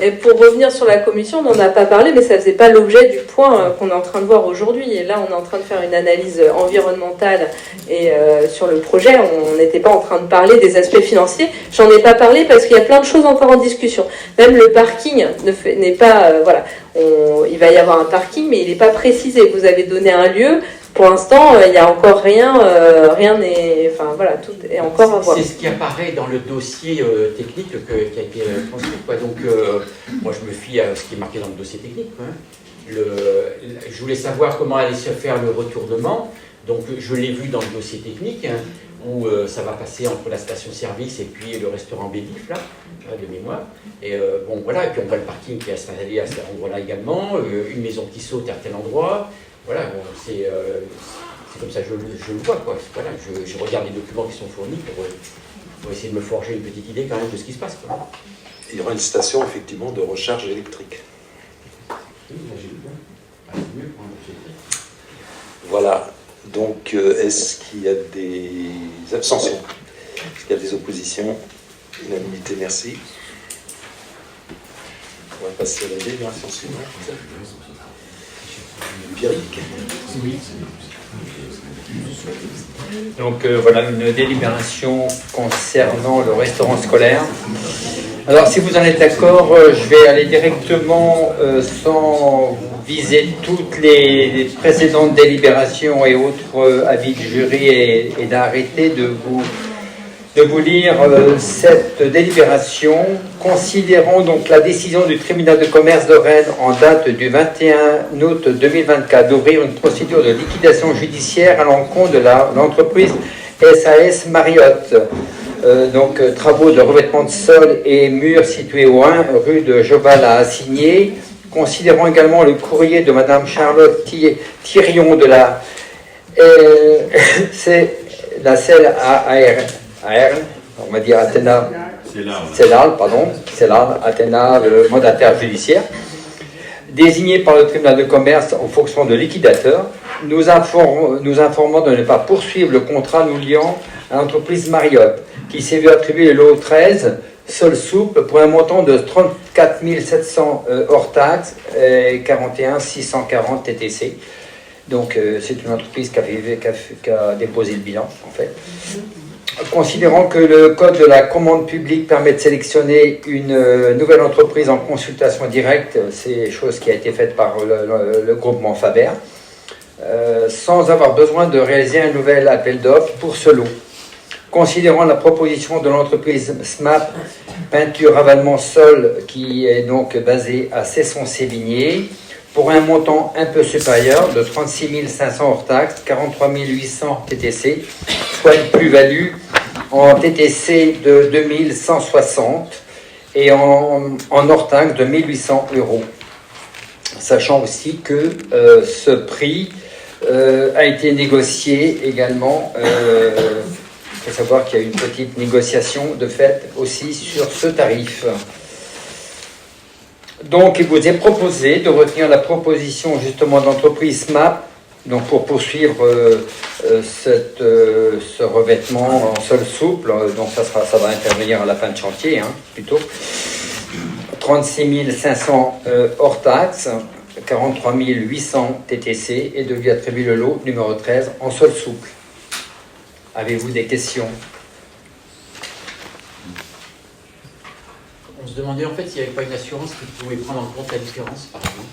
Et pour revenir sur la commission, on n'en a pas parlé, mais ça ne faisait pas l'objet du point qu'on est en train de voir aujourd'hui. Et là, on est en train de faire une analyse environnementale et sur le projet, on n'était pas en train de parler des aspects financiers. J'en ai pas parlé parce qu'il y a plein de choses encore en discussion. Même le parking n'est pas... voilà, il va y avoir un parking, mais il n'est pas précisé. Vous avez donné un lieu. Pour l'instant, il n'y a encore rien, rien n'est... Enfin, voilà, tout est encore à voir. C'est ce qui apparaît dans le dossier technique qui a été transmis, quoi. Donc, moi, je me fie à ce qui est marqué dans le dossier technique, quoi. Je voulais savoir comment allait se faire le retournement. Donc, je l'ai vu dans le dossier technique, hein, où ça va passer entre la station-service et puis le restaurant Bédif, là, de mémoire. Et bon, voilà, et puis on voit le parking qui est installé à cet endroit-là également, une maison qui saute à tel endroit. Voilà, bon, c'est comme ça que je le vois, quoi. Voilà, je regarde les documents qui sont fournis pour essayer de me forger une petite idée quand même de ce qui se passe, quoi. Il y aura une station effectivement de recharge électrique. Voilà, donc est-ce qu'il y a des abstentions? Est-ce qu'il y a des oppositions? Unanimité, merci. On va passer à la délibération suivante. Oui. Donc voilà une délibération concernant le restaurant scolaire. Alors si vous en êtes d'accord, je vais aller directement sans viser toutes les précédentes délibérations et autres avis de jury et d'arrêter de vous lire cette délibération, considérant donc la décision du tribunal de commerce de Rennes en date du 21 août 2024 d'ouvrir une procédure de liquidation judiciaire à l'encontre de l'entreprise SAS Marriott. Donc travaux de revêtement de sol et murs situés au 1 rue de Joval à Assigné, considérant également le courrier de Madame Charlotte Thirion de la c'est la selle on va dire Athéna, Athéna, le mandataire judiciaire, désigné par le tribunal de commerce en fonction de liquidateur, nous informant de ne pas poursuivre le contrat nous liant à l'entreprise Marriott, qui s'est vu attribuer le lot 13, sol souple, pour un montant de 34 700 hors taxes et 41 640 TTC. Donc c'est une entreprise qui a déposé le bilan, en fait. Considérant que le code de la commande publique permet de sélectionner une nouvelle entreprise en consultation directe, c'est chose qui a été faite par le groupement Faber, sans avoir besoin de réaliser un nouvel appel d'offres pour ce lot. Considérant la proposition de l'entreprise SMAP Peinture Ravalement Sol, qui est donc basée à Cesson-Sévigné, pour un montant un peu supérieur de 36 500 hors taxes, 43 800 TTC, soit une plus-value en TTC de 2160 et en hors taxes de 1800 €. Sachant aussi que ce prix a été négocié également. Il faut savoir qu'il y a eu une petite négociation de fait aussi sur ce tarif. Donc, il vous est proposé de retenir la proposition justement d'entreprise SMAP, donc pour poursuivre ce revêtement en sol souple. Donc, ça va intervenir à la fin de chantier, plutôt. 36 500 hors taxes, 43 800 TTC, et de lui attribuer le lot numéro 13 en sol souple. Avez-vous des questions? On se demandait en fait s'il n'y avait pas une assurance qui pouvait prendre en compte la différence, par exemple.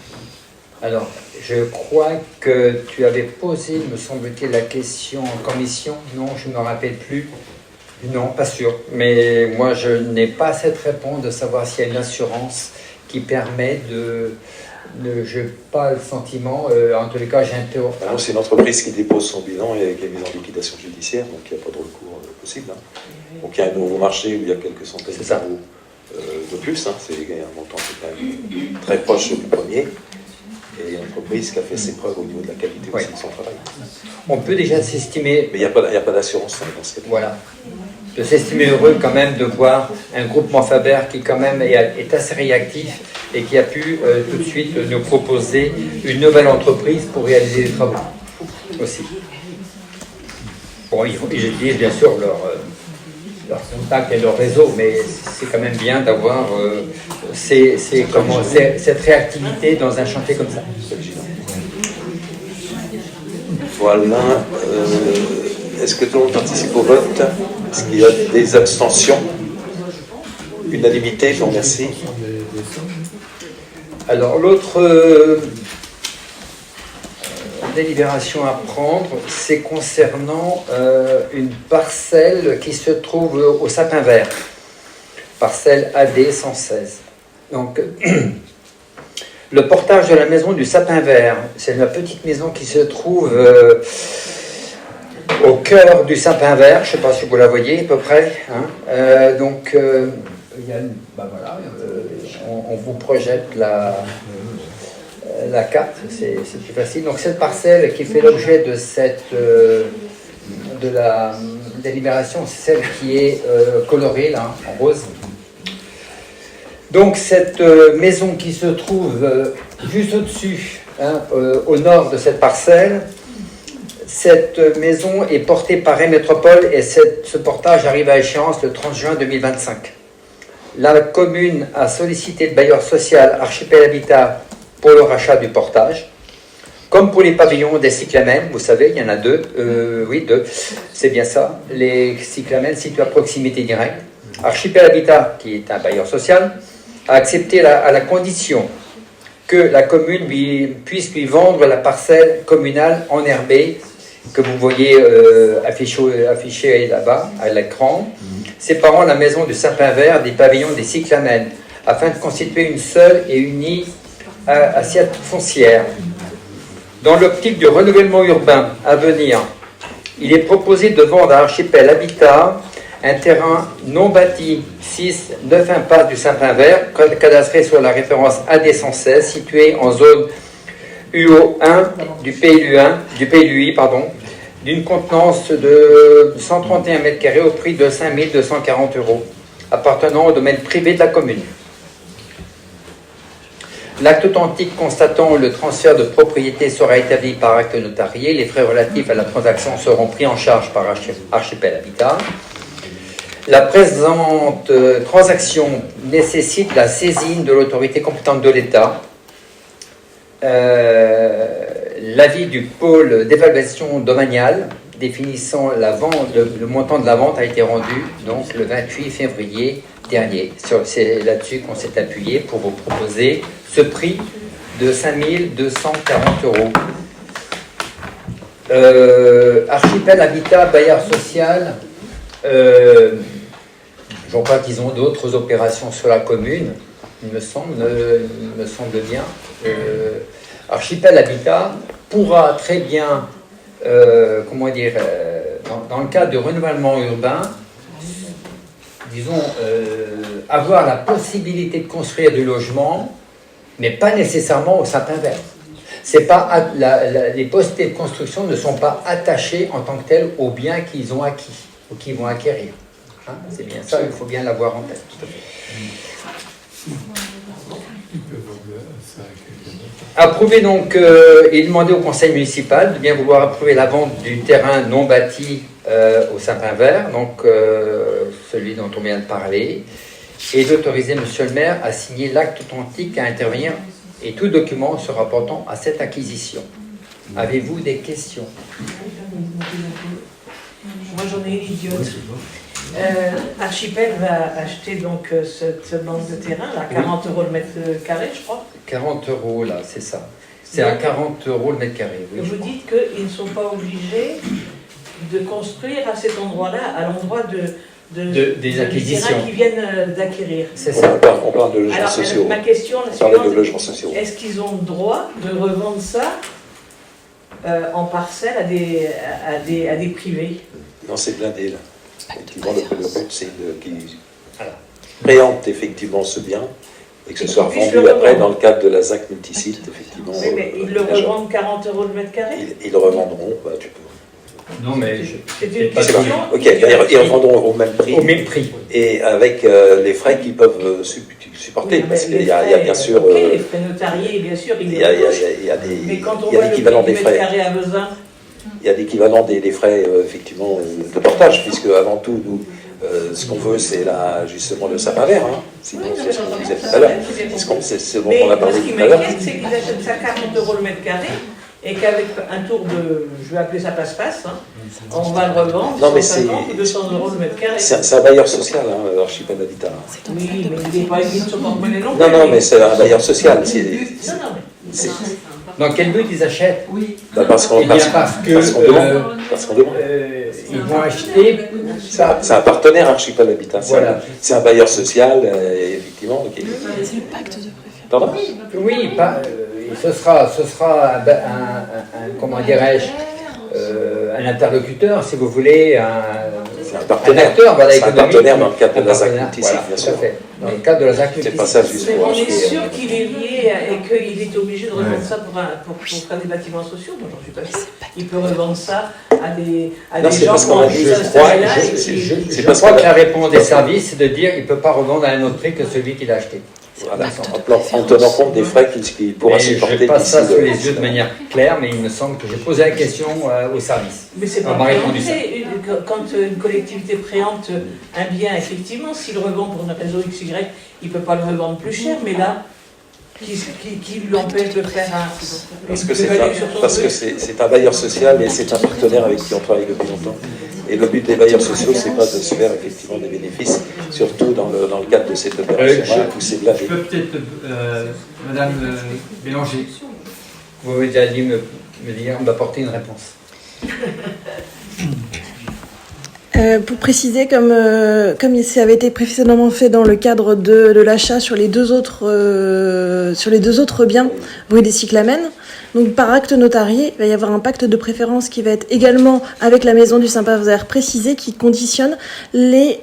Alors, je crois que tu avais posé, me semble-t-il, la question en commission. Non, je ne me rappelle plus. Non, pas sûr. Mais moi, je n'ai pas cette réponse de savoir s'il y a une assurance qui permet de... Je n'ai pas le sentiment. En tous les cas, j'ai un théo. C'est une entreprise qui dépose son bilan et qui est mise en liquidation judiciaire, donc il n'y a pas de recours possible. Donc il y a un nouveau marché où il y a quelques centaines d'euros de plus. C'est un montant qui est quand même très proche du premier. Et une entreprise qui a fait ses preuves au niveau de la qualité aussi de son travail. On peut déjà s'estimer... Mais il n'y a pas d'assurance dans ce cas. Voilà. De s'estimer heureux quand même de voir un groupement Faber qui quand même est assez réactif et qui a pu tout de suite nous proposer une nouvelle entreprise pour réaliser les travaux aussi. Bon, ils utilisent bien sûr leur contact et leur réseau, mais c'est quand même bien d'avoir cette réactivité dans un chantier comme ça. Voilà. Est-ce que tout le monde participe au vote? Est-ce qu'il y a des abstentions? Unanimité, je vous remercie. Alors l'autre délibération à prendre, c'est concernant une parcelle qui se trouve au Sapin Vert, parcelle AD 116. Donc le portage de la maison du Sapin Vert, c'est une petite maison qui se trouve au cœur du Sapin Vert, je ne sais pas si vous la voyez à peu près. Hein. Il y a voilà, on vous projette la carte, c'est plus facile. Donc cette parcelle qui fait l'objet de la délibération, c'est celle qui est colorée là, en rose. Donc cette maison qui se trouve juste au-dessus, hein, au nord de cette parcelle, cette maison est portée par Métropole et ce portage arrive à échéance le 30 juin 2025. La commune a sollicité le bailleur social Archipel Habitat pour le rachat du portage. Comme pour les pavillons des cyclamènes, vous savez, il y en a deux, deux, c'est bien ça, les cyclamènes situés à proximité directe. Archipel Habitat, qui est un bailleur social, a accepté à la condition que la commune puisse lui vendre la parcelle communale enherbée que vous voyez affichée là-bas, à l'écran, séparant la maison du Sapin Vert des pavillons des cyclamènes, afin de constituer une seule et unie assiette foncière. Dans l'optique du renouvellement urbain à venir, il est proposé de vendre à Archipel Habitat un terrain non bâti 6-9 impasse du Sapin Vert, cadastré sur la référence AD 116, situé en zone UO1 du PLUI, d'une contenance de 131 m² au prix de 5 240 €, appartenant au domaine privé de la commune. L'acte authentique constatant le transfert de propriété sera établi par acte notarié. Les frais relatifs à la transaction seront pris en charge par Archipel Habitat. La présente transaction nécessite la saisine de l'autorité compétente de l'État. L'avis du pôle d'évaluation domaniale définissant le montant de la vente a été rendu donc le 28 février dernier. C'est là-dessus qu'on s'est appuyé pour vous proposer ce prix de 5 240 €. Archipel Habitat, bailleur social, je crois qu'ils ont d'autres opérations sur la commune, il me semble bien. Archipel Habitat pourra très bien, dans le cadre du renouvellement urbain, disons, avoir la possibilité de construire du logement, mais pas nécessairement au Sapin Vert. Les possibilités de construction ne sont pas attachées en tant que telles aux biens qu'ils ont acquis ou qu'ils vont acquérir. Hein, c'est bien ça, il faut bien l'avoir en tête. Approuver donc et demander au conseil municipal de bien vouloir approuver la vente du terrain non bâti au Sapin Vert, donc celui dont on vient de parler, et d'autoriser monsieur le maire à signer l'acte authentique à intervenir et tout document se rapportant à cette acquisition. Avez-vous des questions? Moi j'en ai une idiote. Archipel va acheter donc cette bande de terrain, là, 40 € le mètre carré, je crois. 40 € là, c'est ça. C'est à 40 € le mètre carré. Oui, vous dites qu'ils ne sont pas obligés de construire à cet endroit-là, à l'endroit des acquisitions qu'ils viennent d'acquérir. C'est ça. On parle de logements sociaux. Ma question est suivante, est-ce qu'ils ont le droit de revendre ça en parcelle à des privés? Non, c'est blindé là. Effectivement, le but, c'est qu'ils préemptent effectivement ce bien et que ce soit vendu après dans le cadre de la ZAC multisite, effectivement. Oui, mais ils le revendent 40 € le mètre carré? Ils le revendront, tu peux. Non, mais c'est une question. Ok, ils revendront au même prix. Au même prix. Et avec les frais qu'ils peuvent supporter, parce qu'il y a bien sûr. Ok, les frais notariés, bien sûr, il y a des. Mais quand on voit le prix du mètre carré à Vezin. Il y a l'équivalent des frais effectivement de portage, puisque avant tout, nous, Ce qu'on veut, c'est justement le sapin vert. Hein. C'est ce qu'on disait tout à l'heure. C'est ce dont on a parlé tout à l'heure. Mais ce qui m'inquiète, c'est qu'ils achètent ça 40 € le mètre carré et qu'avec un tour de, je vais appeler ça passe-passe, hein, on va le revendre 150 ou 200 € le mètre carré. C'est un bailleur social, hein, Archipel Habitat. Oui, mais il n'est pas émis de son porte-monnaie non plus. Non, mais c'est un bailleur social. Dans quel but ils achètent? Oui. Parce qu'on demande. Ils vont acheter. C'est un partenaire Archipel Habitat. Voilà. C'est un bailleur social, effectivement. C'est le pacte de préférence. Pardon? Oui, ce sera comment dirais-je, un interlocuteur, si vous voulez, c'est un partenaire. Acteur, voilà, c'est un partenaire dans le cadre de la ZAC ici, voilà, bien sûr. Dans le cadre de la ZAC. C'est pas ça juste pour on est acheter. sûr qu'il est lié et qu'il est obligé de revendre ça pour faire des bâtiments sociaux. Moi, j'en suis pas sûr. Il peut revendre ça à des gens qui ont envie de s'installer là. Je crois que la réponse des services, c'est de dire qu'il ne peut pas revendre à un autre prix que celui qu'il a acheté. Voilà, en tenant compte des frais qu'il pourra supporter. Je passe ça sous les yeux de manière claire, mais il me semble que j'ai posé la question au service. Mais c'est pas préempté. Quand une collectivité préempte un bien, effectivement, s'il revend pour une raison XY, il ne peut pas le revendre plus cher, mais là, qui lui empêche de faire Parce que c'est un bailleur social et c'est un partenaire avec qui on travaille depuis longtemps. Et le but des bailleurs sociaux, c'est pas de se faire effectivement des bénéfices, surtout dans le cadre de cette opération-là, où c'est blindé. Je peux peut-être, Madame Bélanger. Vous avez déjà dit me dire, m'apporter une réponse. Pour préciser, comme ça avait été précédemment fait dans le cadre de l'achat sur les deux autres biens, rue des Cyclamènes, donc par acte notarié, il va y avoir un pacte de préférence qui va être également avec la maison du Saint-Paveur précisé, qui conditionne les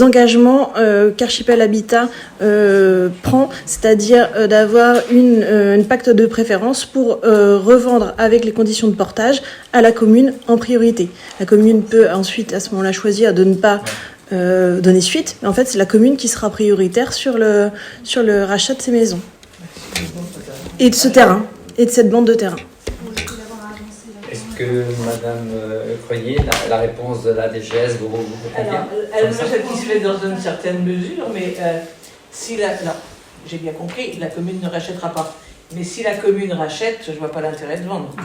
engagements qu'Archipel Habitat prend, c'est-à-dire d'avoir une pacte de préférence pour revendre avec les conditions de portage à la commune en priorité. La commune peut ensuite à ce moment-là choisir de ne pas donner suite, mais en fait c'est la commune qui sera prioritaire sur le rachat de ces maisons et de ce terrain et de cette bande de terrain. Est-ce que Madame Crenier, la réponse de la DGS vous convient? Elle me satisfait dans une certaine mesure, mais j'ai bien compris, la commune ne rachètera pas. Mais si la commune rachète, je ne vois pas l'intérêt de vendre.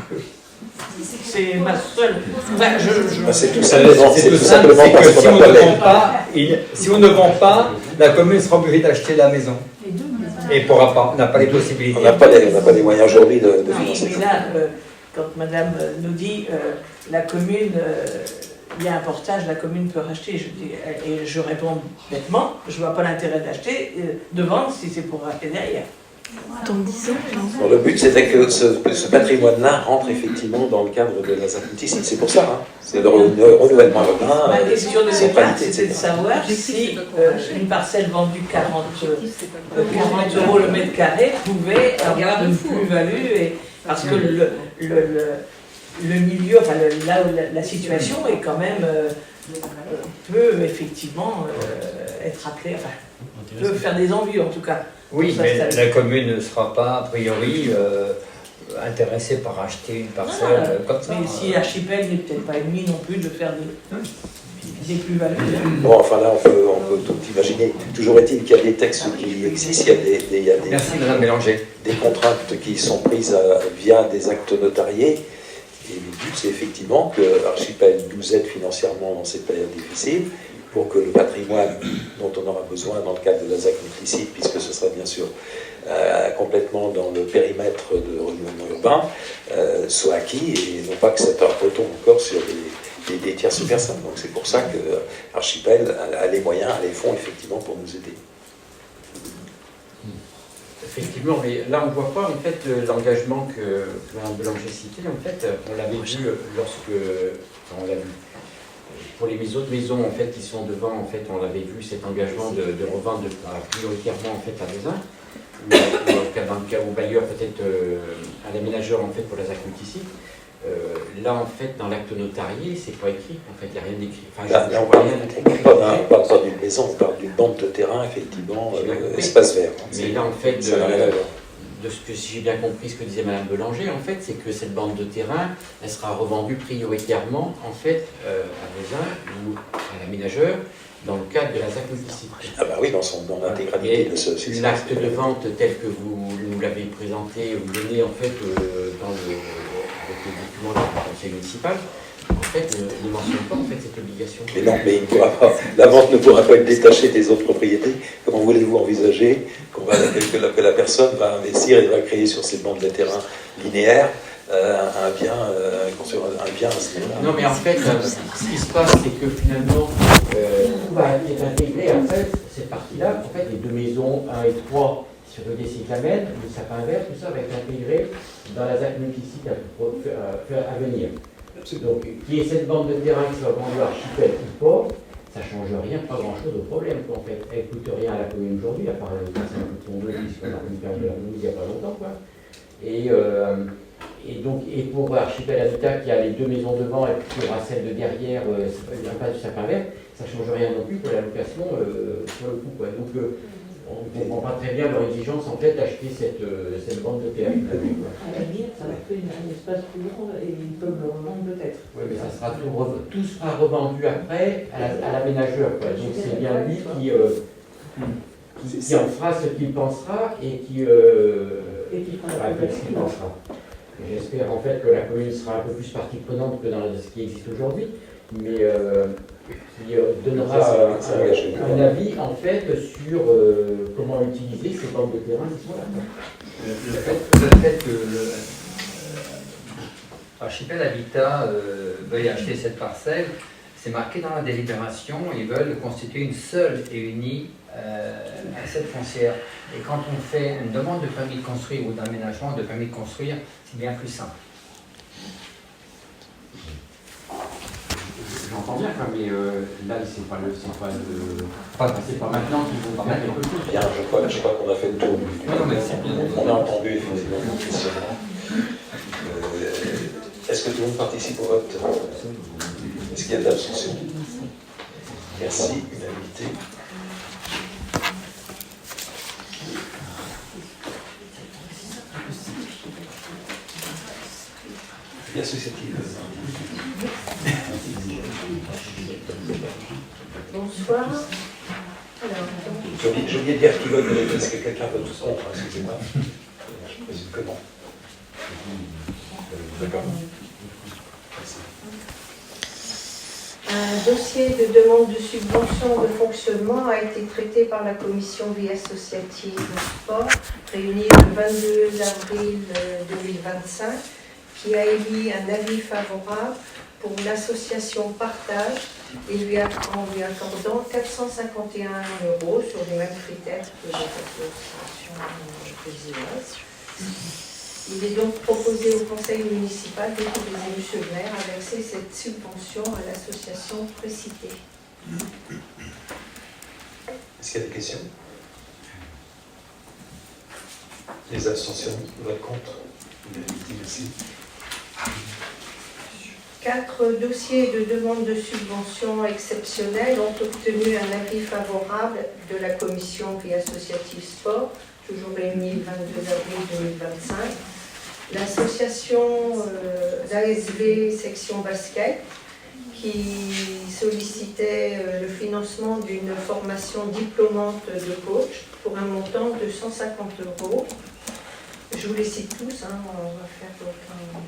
C'est ma seule. C'est tout simplement parce que si on ne vend pas, la commune sera obligée d'acheter la maison. Et on n'a pas les possibilités. On n'a pas les moyens aujourd'hui de financer. Mais là, quand Madame nous dit la commune, il y a un portage, la commune peut racheter, et je réponds bêtement, je ne vois pas l'intérêt d'acheter, de vendre si c'est pour racheter derrière. Dans 10 ans. Bon, le but, c'était que ce patrimoine-là rentre effectivement dans le cadre de la ZAC-Multisite. C'est pour ça, hein. C'est le renouvellement urbain. Ma question de départ, c'était de savoir si une parcelle vendue 40 € le mètre carré pouvait avoir une plus-value, parce que le milieu, enfin là où la situation est quand même peut effectivement être appelée, enfin peut faire des envies en tout cas. Oui, mais la commune ne sera pas a priori intéressée par acheter une parcelle comme ça. Mais si Archipel n'est peut-être pas ennemi non plus de faire des plus-values. Bon, enfin là, on peut tout imaginer. Toujours est-il qu'il y a des textes qui existent, il y a des, Merci, Madame Bélanger. Des contraintes qui sont prises via des actes notariés. Et le but, c'est effectivement que Archipel nous aide financièrement dans cette période difficile, pour que le patrimoine dont on aura besoin dans le cadre de la ZAC-Multisite, puisque ce sera bien sûr complètement dans le périmètre de renouvellement urbain, soit acquis, et non pas que ça retombe encore sur des tierces personnes. Donc c'est pour ça que Archipel a les moyens, a les fonds effectivement pour nous aider. Effectivement, mais là on ne voit pas en fait l'engagement que Mme Bélanger citait. En fait, on l'avait vu on l'a vu. Pour les autres maisons en fait qui sont devant, en fait, on avait vu cet engagement de revendre prioritairement en fait à des uns, ou dans le cas au bailleur peut-être à l'aménageur en fait pour la ZAC-Multisite. Là en fait dans l'acte notarié c'est pas écrit, en fait il n'y a rien d'écrit. Enfin, on ne parle pas d'une maison, on parle d'une bande de terrain effectivement, espace vert. Mais là en fait de ce que, si j'ai bien compris ce que disait Madame Bélanger, en fait, c'est que cette bande de terrain, elle sera revendue prioritairement, en fait, à Vézin, ou à l'aménageur dans le cadre de la ZAC multisite. Ah bah oui, dans l'intégralité de ce... L'acte de vente tel que vous nous l'avez présenté, vous donnez en fait avec le document du conseil municipal, en fait, ne mentionne pas en fait cette obligation. Mais non, mais il ne pourra pas, la vente ne pourra pas être détachée des autres propriétés. Comment voulez-vous envisager que la personne va investir et va créer sur ces bandes de terrain linéaires un bien à ce niveau-là? Non, mais en fait, ce qui se passe, c'est que finalement, tout va être intégré, en fait, cette partie-là, en fait, les deux maisons 1 et 3 sur le Décyclamène, le sapin vert, tout ça va être intégré dans la ZAC multisite à venir. Donc, qu'il y ait cette bande de terrain qui soit vendue à Archipel ou pas, ça ne change rien, pas grand-chose au problème, en fait. Elle ne coûte rien à la commune aujourd'hui, à part le passage de son devis, puisqu'on a une période de la il n'y a pas longtemps, quoi. Et pour Archipel Habitat, qui a les deux maisons devant et puis il y aura celle de derrière, l'impasse du sapin vert, ça ne change rien non plus pour la location sur le coup, quoi. Donc, on ne comprend pas très bien leur exigence en fait d'acheter cette bande de terrain. À l'avenir, ça leur fait un espace plus grand et ils peuvent le revendre peut-être. Oui, mais ça sera tout sera revendu après à l'aménageur. Donc c'est bien lui qui en fera ce qu'il pensera et qui pensera. J'espère en fait que la commune sera un peu plus partie prenante que dans ce qui existe aujourd'hui, mais qui donnera un avis en fait sur comment utiliser ces bandes de terrain qui sont là. Le fait que Archipel Habitat veuille acheter cette parcelle, c'est marqué dans la délibération, ils veulent constituer une seule et unie assiette foncière. Et quand on fait une demande de permis de construire ou d'aménagement de permis de construire, c'est bien plus simple. J'entends bien, mais là, c'est pas maintenant qu'il faut faire quelque chose. Bien, je crois qu'on a fait le tour on a entendu effectivement le questionnement. Est-ce que tout le monde participe au vote? Est-ce qu'il y a de l'abstention? Merci, unanimité. Vie associative. Bonsoir. J'ai oublié de dire qui vote. Est-ce que quelqu'un vote contre? Excusez-moi. Je présume que non. D'accord. Un dossier de demande de subvention de fonctionnement a été traité par la commission vie associative sport, réunie le 22 avril 2025, qui a émis un avis favorable pour l'association Partage et en lui accordant 451 € sur les mêmes critères que les associations présidentes. Il est donc proposé au conseil municipal d'autoriser M. le maire à verser cette subvention à l'association précitée. Est-ce qu'il y a des questions? Les abstentions, vote contre? Merci. 4 dossiers de demande de subvention exceptionnelle ont obtenu un avis favorable de la commission vie associative sport, toujours réunie le 22 avril 2025. L'association d'ASV section basket qui sollicitait le financement d'une formation diplômante de coach pour un montant de 150 €. Je vous les cite tous, hein, on va faire aucun...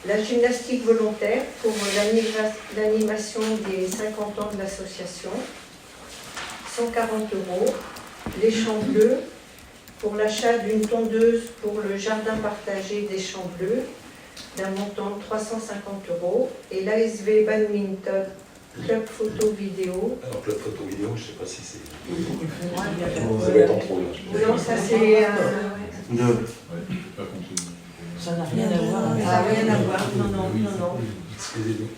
La gymnastique volontaire pour l'animation des 50 ans de l'association, 140 €. Les Champs Bleus pour l'achat d'une tondeuse pour le jardin partagé des Champs Bleus, d'un montant de 350 €. Et l'ASV Badminton, Club Photo Vidéo. Alors, Club Photo Vidéo, je ne sais pas si c'est... Vous allez être en trop, là. Non, ça c'est un... Ça n'a rien à voir. Ça n'a rien à voir. Non. Excusez-nous.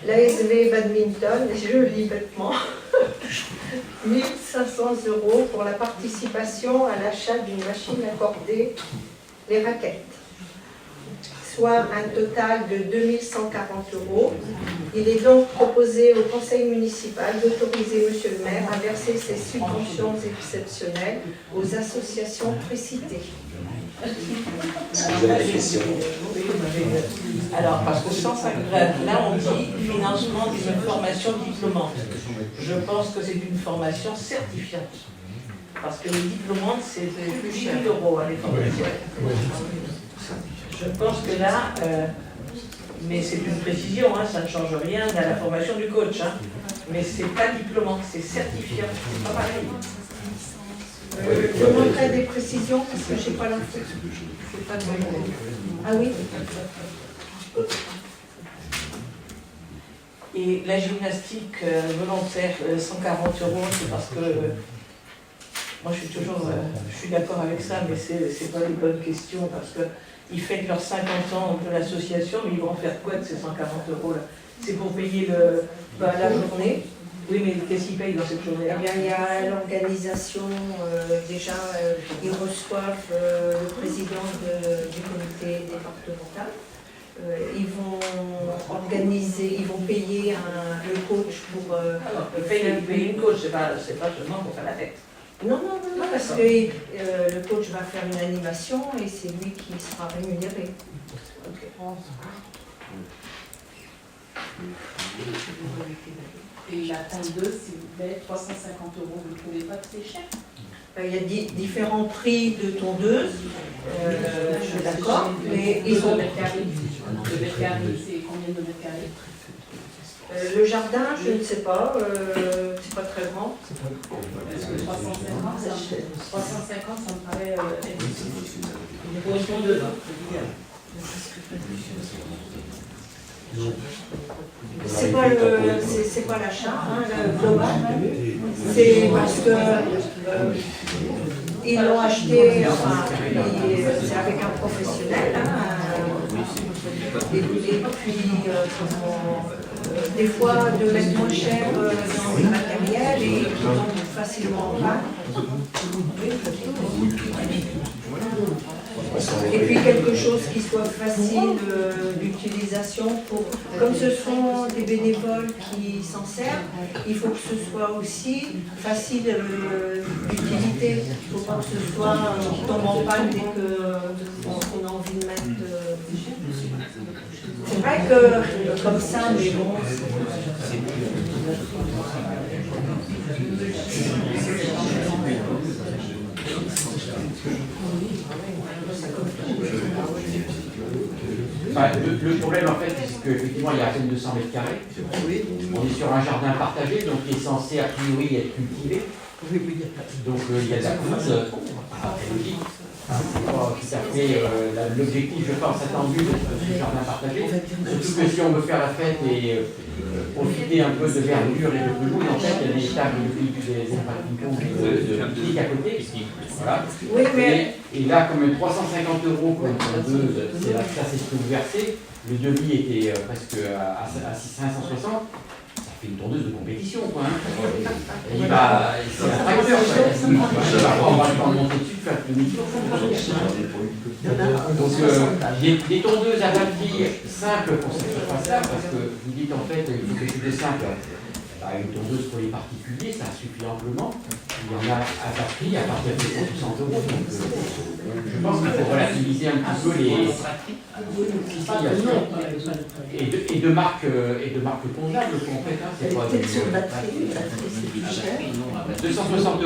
L'ASV Badminton, je lis bêtement, 1 500 € pour la participation à l'achat d'une machine à corder, les raquettes, soit un total de 2 140 €. Il est donc proposé au conseil municipal d'autoriser M. le maire à verser ces subventions exceptionnelles aux associations précitées. Est-ce que vous avez des questions? Alors, parce que 150, là on dit financement d'une formation diplômante. Je pense que c'est une formation certifiante. Parce que les diplômantes, c'est plus 10 000 € à les formations. Je pense que là, mais c'est une précision, hein, ça ne change rien à la formation du coach. Hein, mais c'est pas diplômant, c'est certifiant, c'est pas pareil. Je demanderai des précisions parce que je n'ai pas l'info. Ah oui. Et la gymnastique volontaire, 140 €, c'est parce que moi je suis d'accord avec ça, mais c'est pas une bonne question parce que ils fêtent leurs 50 ans de l'association, mais ils vont faire quoi de ces 140 € là? C'est pour payer la journée. Oui, mais qu'est-ce qu'ils payent dans cette journée-là? Eh bien, il y a l'organisation, déjà, ils reçoivent le président du comité départemental. Ils vont organiser, ils vont payer le coach pour... ils payent une coach, c'est pas seulement pour faire la fête. Non, parce que le coach va faire une animation et c'est lui qui sera rémunéré. Et la tondeuse, s'il vous plaît, 350 €, vous ne trouvez pas que c'est cher? Il y a différents prix de tondeuses, je suis d'accord, mais ils ont... Le mètre carré, c'est combien de mètres carrés? Le jardin, je ne sais pas, c'est pas très grand. Parce que 350, ça me paraît pour une tondeuse. C'est pas l'achat, hein, le global. C'est parce que ils l'ont acheté, enfin, c'est avec un professionnel. Hein, et puis, des fois, de mettre moins cher dans le matériel et qui tombe facilement en panne. Et puis quelque chose qui soit facile d'utilisation pour, comme ce sont des bénévoles qui s'en servent, il faut que ce soit aussi facile d'utilité. Il ne faut pas que ce soit qui tombe en panne dès qu'on a envie de mettre. C'est vrai que comme ça, mais bon. Enfin, le problème en fait, c'est qu'effectivement il y a à peine 200 mètres carrés. On est sur un jardin partagé, donc qui est censé a priori être cultivé. Donc il y a de la course, c'est logique. C'est pas tout à fait l'objectif, je pense, attendu de ce jardin partagé. Surtout que si on veut faire la fête et profiter un peu de verdure et de pelouse, en fait, il y a des tables de pique à côté. Voilà. Oui, mais... Et là, comme 350 € pour une tondeuse, ça c'est ce que vous versez. Le devis était presque à 560. Ça fait une tondeuse de compétition, quoi. Hein. C'est un tracteur, on va le temps de monter dessus, faire le micro. Donc, des tondeuses à batterie simples pour cette surface-là, parce que vous dites en fait, il faut quelque chose de simple. Une tondeuse pour les particuliers, ça suffit amplement. Il y en a à batterie à partir de 160 €. Donc, je pense qu'il faut relativiser un petit peu les et de marques tondables, en fait. Hein, c'est pas sur batterie, c'est plus cher. 260 €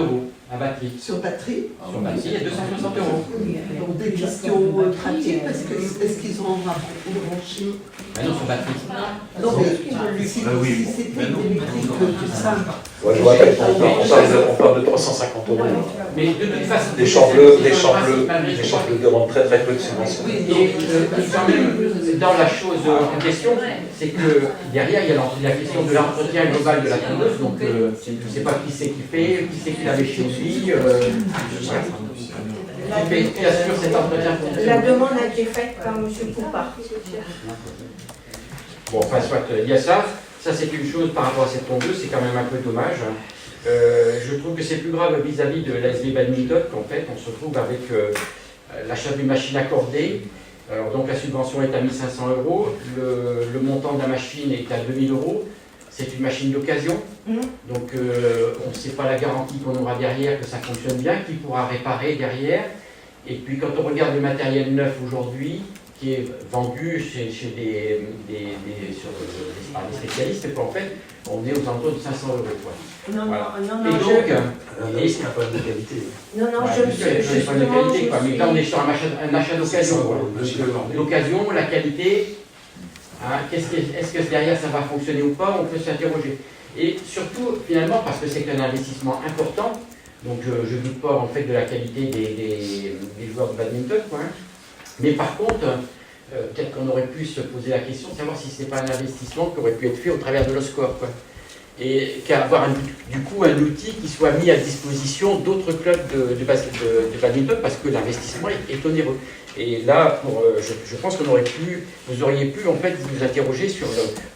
à batterie. Sur batterie? Sur batterie, il y a 260 €. Donc des questions pratiques, est-ce qu'ils ont branché? Non, sur batterie. Non, mais si c'était électrique, tout ça. Ouais, je vois, on parle de 350 €. Mais de toute façon, des champs bleus demandent très très peu de subventions. Et quand même, dans la chose en question, c'est que derrière, il y a la question de l'entretien global de la tondeuse. Donc, je ne sais pas qui c'est qui fait, qui c'est qui l'avait chez lui. Qui assure cet entretien. La demande a été faite par M. Poupard. Bon, enfin, soit, il y a ça. Ça, c'est une chose par rapport à cette tondeuse, c'est quand même un peu dommage. Je trouve que c'est plus grave vis-à-vis de l'ASB Badminton qu'en fait, on se retrouve avec l'achat d'une machine accordée. Alors, donc, la subvention est à 1 500 €. Le montant de la machine est à 2 000 €. C'est une machine d'occasion. Donc, on ne sait pas la garantie qu'on aura derrière, que ça fonctionne bien, qui pourra réparer derrière. Et puis, quand on regarde le matériel neuf aujourd'hui, qui qui est vendu chez des spécialistes, en fait, on est aux alentours de 500 €. Quoi. Non, Voilà. non, Et non, donc, c'est un problème de qualité. Non, non, ouais, je c'est un problème de qualité, quoi. Mais là, on est sur un achat d'occasion. L'occasion, la qualité, hein, est-ce que derrière ça va fonctionner ou pas, on peut s'interroger. Et surtout, finalement, parce que c'est un investissement important, donc je ne doute pas en fait de la qualité des joueurs de badminton, quoi, hein. Mais par contre, peut-être qu'on aurait pu se poser la question de savoir si ce n'est pas un investissement qui aurait pu être fait au travers de l'OSCOR, quoi. Et qu'avoir du coup un outil qui soit mis à disposition d'autres clubs de badminton, parce que l'investissement est onéreux. Et là, je pense qu'on aurait pu, vous auriez pu en fait vous interroger sur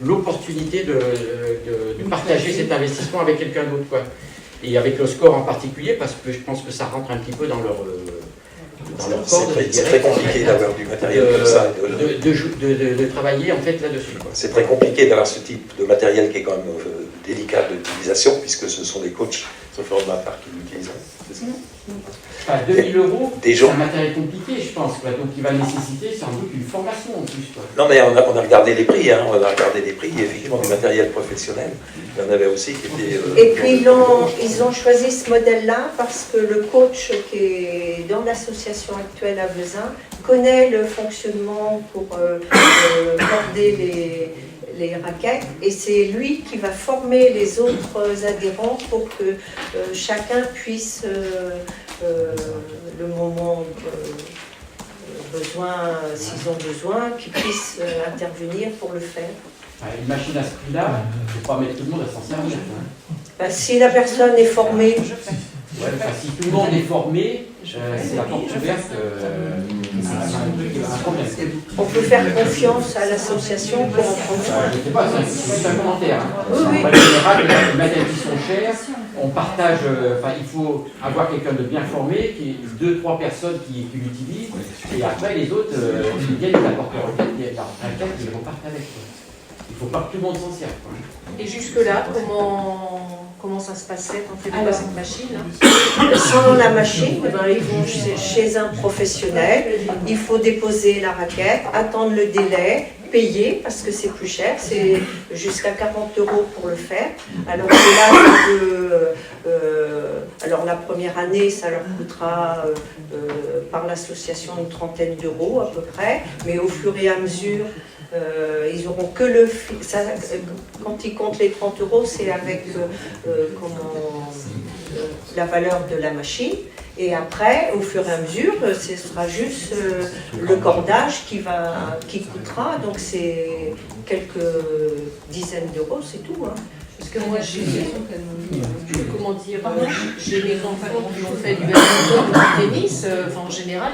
l'opportunité de partager cet investissement avec quelqu'un d'autre, quoi. Et avec le score en particulier, parce que je pense que ça rentre un petit peu dans leur corde. C'est très compliqué d'avoir du matériel comme ça. De travailler en fait là-dessus. C'est très compliqué d'avoir ce type de matériel qui est quand même délicat d'utilisation, puisque ce sont des coachs, sauf de ma part, qui l'utilisent. Enfin, 2000 €, c'est un matériel compliqué, je pense, quoi. Donc il va nécessiter sans doute une formation en plus, quoi. Non, mais on a regardé les prix, hein. On a regardé les prix, et effectivement, du matériel professionnel. Il y en avait aussi qui était... Et puis ils ont choisi ce modèle-là parce que le coach qui est dans l'association actuelle à Vezin connaît le fonctionnement pour border les raquettes, et c'est lui qui va former les autres adhérents pour que chacun puisse, le moment besoin, s'ils ont besoin, qu'ils puissent intervenir pour le faire. Une machine à ce prix-là, il ne faut pas mettre tout le monde à s'en servir, hein. Bah, si la personne est formée... Ouais, enfin, si tout le monde est formé, c'est la porte ouverte à un problème. On peut faire confiance à l'association pour en prendre soin. Je ne sais pas, c'est un commentaire. Hein. Oui. En général, les matériels qui sont chers, on partage, il faut avoir quelqu'un de bien formé, qui 2-3 personnes qui l'utilisent, et après les autres, ils viennent, ils apportent leur requête, et ils repartent avec. Il ne faut pas que tout le monde s'en serve. Et jusque-là, comment ça se passait quand il y avait cette machine là? Sans la machine, ils vont chez un professionnel, il faut déposer la raquette, attendre le délai, payer parce que c'est plus cher, c'est jusqu'à 40 € pour le faire. Alors là, alors la première année, ça leur coûtera par l'association une trentaine d'euros à peu près, mais au fur et à mesure, ils auront que quand ils comptent les 30 €, c'est avec la valeur de la machine. Et après, au fur et à mesure, ce sera juste le cordage qui coûtera. Donc c'est quelques dizaines d'euros, c'est tout. Hein. Parce que moi, j'ai mes enfants qui ont fait du badminton, du tennis. En général,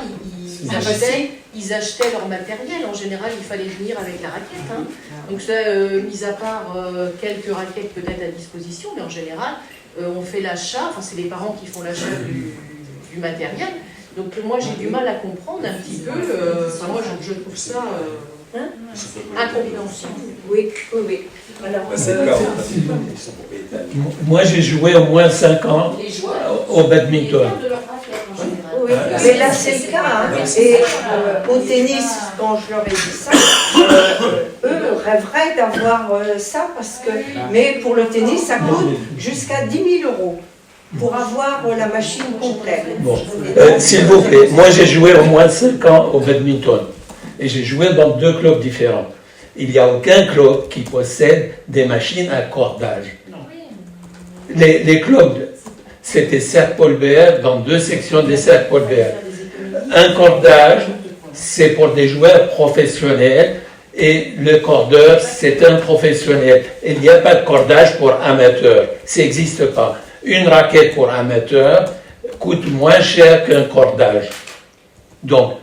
ils achetaient leur matériel. En général, il fallait venir avec la raquette. Hein. Donc ça, mis à part quelques raquettes peut-être à disposition, mais en général, on fait l'achat. Enfin, c'est les parents qui font l'achat du matériel. Donc moi, j'ai du mal à comprendre un petit peu. Moi, je trouve ça incompréhensible. Oui. Alors, moi, j'ai joué au moins 5 ans au badminton. Oui, mais là c'est le cas. Hein. Et au tennis, quand je leur ai dit ça, eux rêveraient d'avoir ça parce que. Mais pour le tennis, ça coûte jusqu'à 10 000 € pour avoir la machine complète. Bon. S'il vous plaît, moi j'ai joué au moins 5 ans au badminton et j'ai joué dans 2 clubs différents. Il n'y a aucun club qui possède des machines à cordage. Les clubs, c'était Serre-Paul-Béer dans 2 sections des Serre-Paul-Béer. Un cordage, c'est pour des joueurs professionnels et le cordeur, c'est un professionnel. Il n'y a pas de cordage pour amateurs. Ça n'existe pas. Une raquette pour amateur coûte moins cher qu'un cordage. Donc,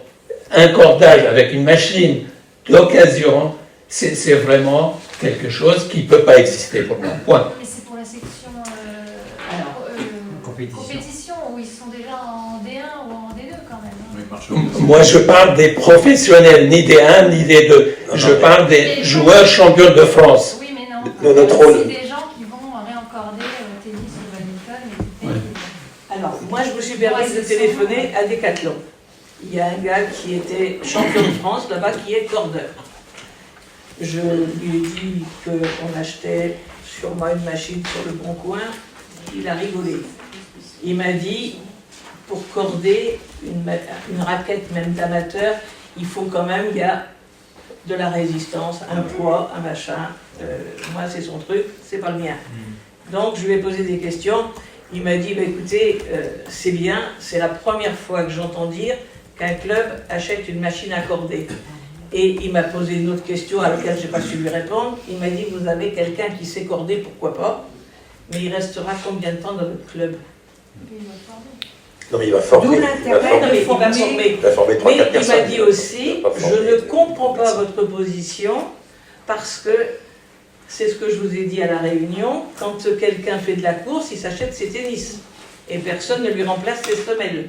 un cordage avec une machine d'occasion, c'est vraiment quelque chose qui ne peut pas exister pour moi. Point. Mais c'est pour la section compétition où ils sont déjà en D1 ou en D2 quand même. Moi, je parle des professionnels, ni des 1 ni des 2. Je parle des joueurs champions de France. Oui, mais non. Notre Il y a rôle. aussi des gens qui vont réencorder au tennis ou au badminton. Alors, moi, je me suis permise de téléphoner à Decathlon. il y a un gars qui était champion de France là-bas qui est cordeur. Je lui ai dit qu'on achetait sûrement une machine sur le Bon Coin. Il a rigolé. Il m'a dit, pour corder une raquette même d'amateur, il faut quand même, il y a de la résistance, un poids, un machin. Moi, c'est son truc, c'est pas le mien. Donc, je lui ai posé des questions. Il m'a dit, bah, écoutez, c'est bien, c'est la première fois que j'entends dire qu'un club achète une machine à corder. Et il m'a posé une autre question à laquelle je n'ai pas su lui répondre. Il m'a dit, vous avez quelqu'un qui sait corder, pourquoi pas, mais il restera combien de temps dans votre club? Non, mais il va former. Il va former. Mais il m'a dit aussi, je ne comprends pas votre position parce que c'est ce que je vous ai dit à la réunion, quand quelqu'un fait de la course, il s'achète ses tennis et personne ne lui remplace ses semelles.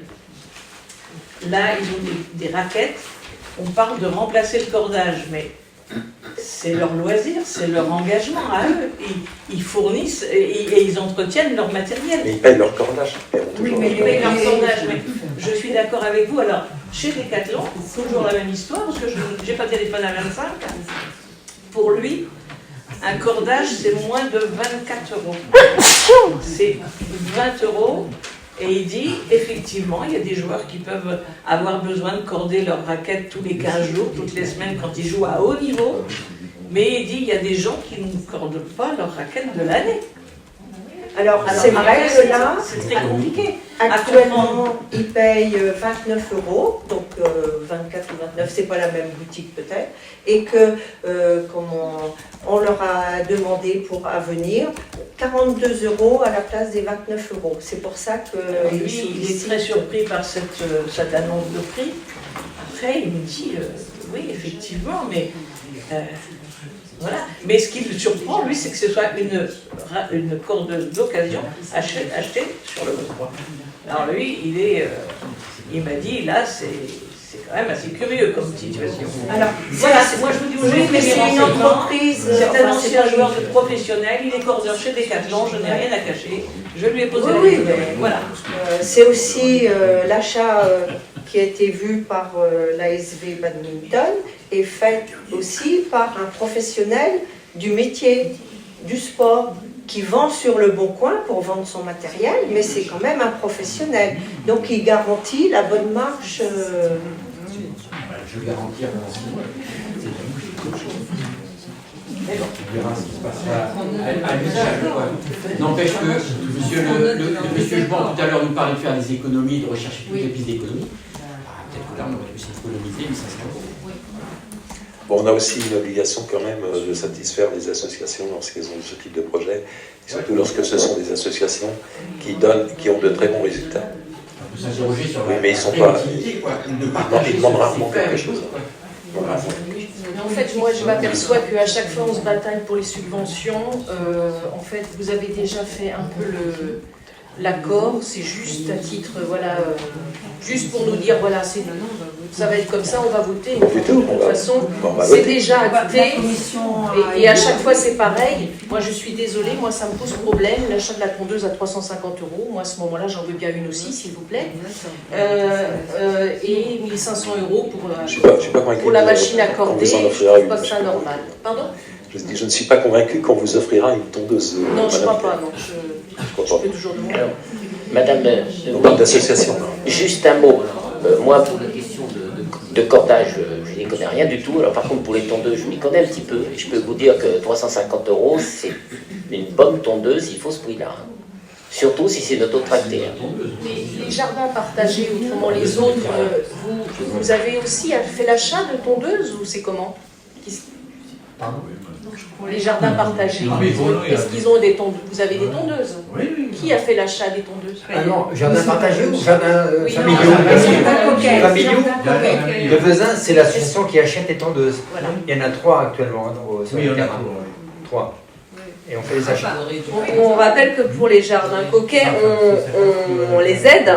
Là, ils ont des raquettes, on parle de remplacer le cordage, mais c'est leur loisir, c'est leur engagement à eux. Ils fournissent et ils entretiennent leur matériel. Mais ils payent leur cordage. Oui, mais ils payent leur cordage. Mais je suis d'accord avec vous. Alors, chez Decathlon, toujours la même histoire, parce que je n'ai pas de téléphone à 25. Pour lui, un cordage, c'est moins de 24 €. C'est 20 €. Et il dit, effectivement, il y a des joueurs qui peuvent avoir besoin de corder leur raquette tous les 15 jours, toutes les semaines quand ils jouent à haut niveau. Mais il dit, il y a des gens qui ne cordent pas leur raquette de l'année. Alors c'est vrai que là, c'est très compliqué. Actuellement, ils payent 29 €, donc 24 ou 29, c'est pas la même boutique peut-être, et que on leur a demandé pour Avenir 42 € à la place des 29 €. C'est pour ça que lui, il est très surpris par cette annonce de prix. Après, il me dit, oui, effectivement, mais voilà. Mais ce qui le surprend, lui, c'est que ce soit une cordeuse d'occasion achetée sur le bon coin. Alors lui, il m'a dit, là, c'est quand même assez curieux comme situation. Alors, voilà, moi je vous dis aujourd'hui, mais c'est une entreprise. C'est un ancien joueur de professionnel, il est cordeur chez Decathlon, je n'ai rien à cacher. Je lui ai posé la question. Voilà. C'est aussi l'achat qui a été vu par l'ASV Badminton est fait aussi par un professionnel du métier, du sport, qui vend sur le Bon Coin pour vendre son matériel, mais c'est quand même un professionnel. Donc il garantit la bonne marche. Je garantis on verra ce qui se passera à l'usage. N'empêche que monsieur Jban tout à l'heure nous parlait de faire des économies, de rechercher toutes les pistes d'économie. Peut-être que là on aurait pu s'économiser 1500 €. Bon, on a aussi une obligation quand même de satisfaire les associations lorsqu'elles ont ce type de projet, surtout lorsque ce sont des associations qui ont de très bons résultats. On peut s'interroger sur oui, mais ils sont pas. Ils demandent rarement quelque chose. Mais en fait, moi, je m'aperçois qu'à chaque fois, on se bataille pour les subventions. En fait, vous avez déjà fait un peu l'accord. C'est juste à titre, voilà, juste pour nous dire, voilà, ça va être comme ça, on va voter. De toute façon, c'est déjà acté. Et à chaque fois, c'est pareil. Moi, je suis désolée, moi, ça me pose problème. L'achat de la tondeuse à 350 €. Moi, à ce moment-là, j'en veux bien une aussi, s'il vous plaît. Et 1500 € pour la machine à corder. Je ne trouve pas ça normal. Pardon ? Je ne suis pas convaincu qu'on vous offrira une tondeuse. Non, je ne crois pas. Non. Je peux toujours demander. Madame, d'association. Juste un mot. Moi, pour la question de cordage, je n'y connais rien du tout. Alors, par contre, pour les tondeuses, je m'y connais un petit peu. Et je peux vous dire que 350 €, c'est une bonne tondeuse, il faut ce prix-là. Hein. Surtout si c'est l'autotracté. Les jardins partagés, autrement les autres, vous avez aussi fait l'achat de tondeuses ou c'est comment? Les jardins partagés, est-ce qu'ils ont des tondeuses? Vous avez des tondeuses? Qui a fait l'achat des tondeuses? Ah non, jardin partagé ou jardin familiaux? Le Vezin, c'est l'association qui achète les tondeuses. Il y en a 3 actuellement sur le terrain. 3. Et on fait les achats. On rappelle que pour les jardins coquets, on les aide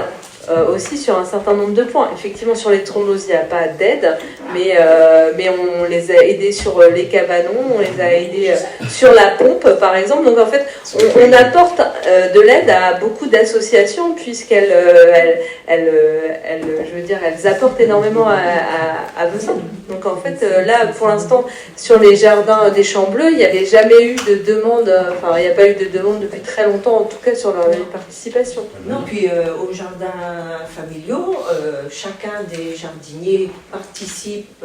aussi sur un certain nombre de points. Effectivement, sur les thromboses, il n'y a pas d'aide, mais on les a aidés sur les cabanons, on les a aidés sur la pompe, par exemple. Donc en fait, on apporte de l'aide à beaucoup d'associations, puisqu'elles elles apportent énormément à Vesoul. Donc en fait, là, pour l'instant, sur les jardins des Champs Bleus, il n'y avait jamais eu de demande, enfin, il n'y a pas eu de demande depuis très longtemps, en tout cas sur leur participation. Non, puis aux jardins familiaux, chacun des jardiniers participe,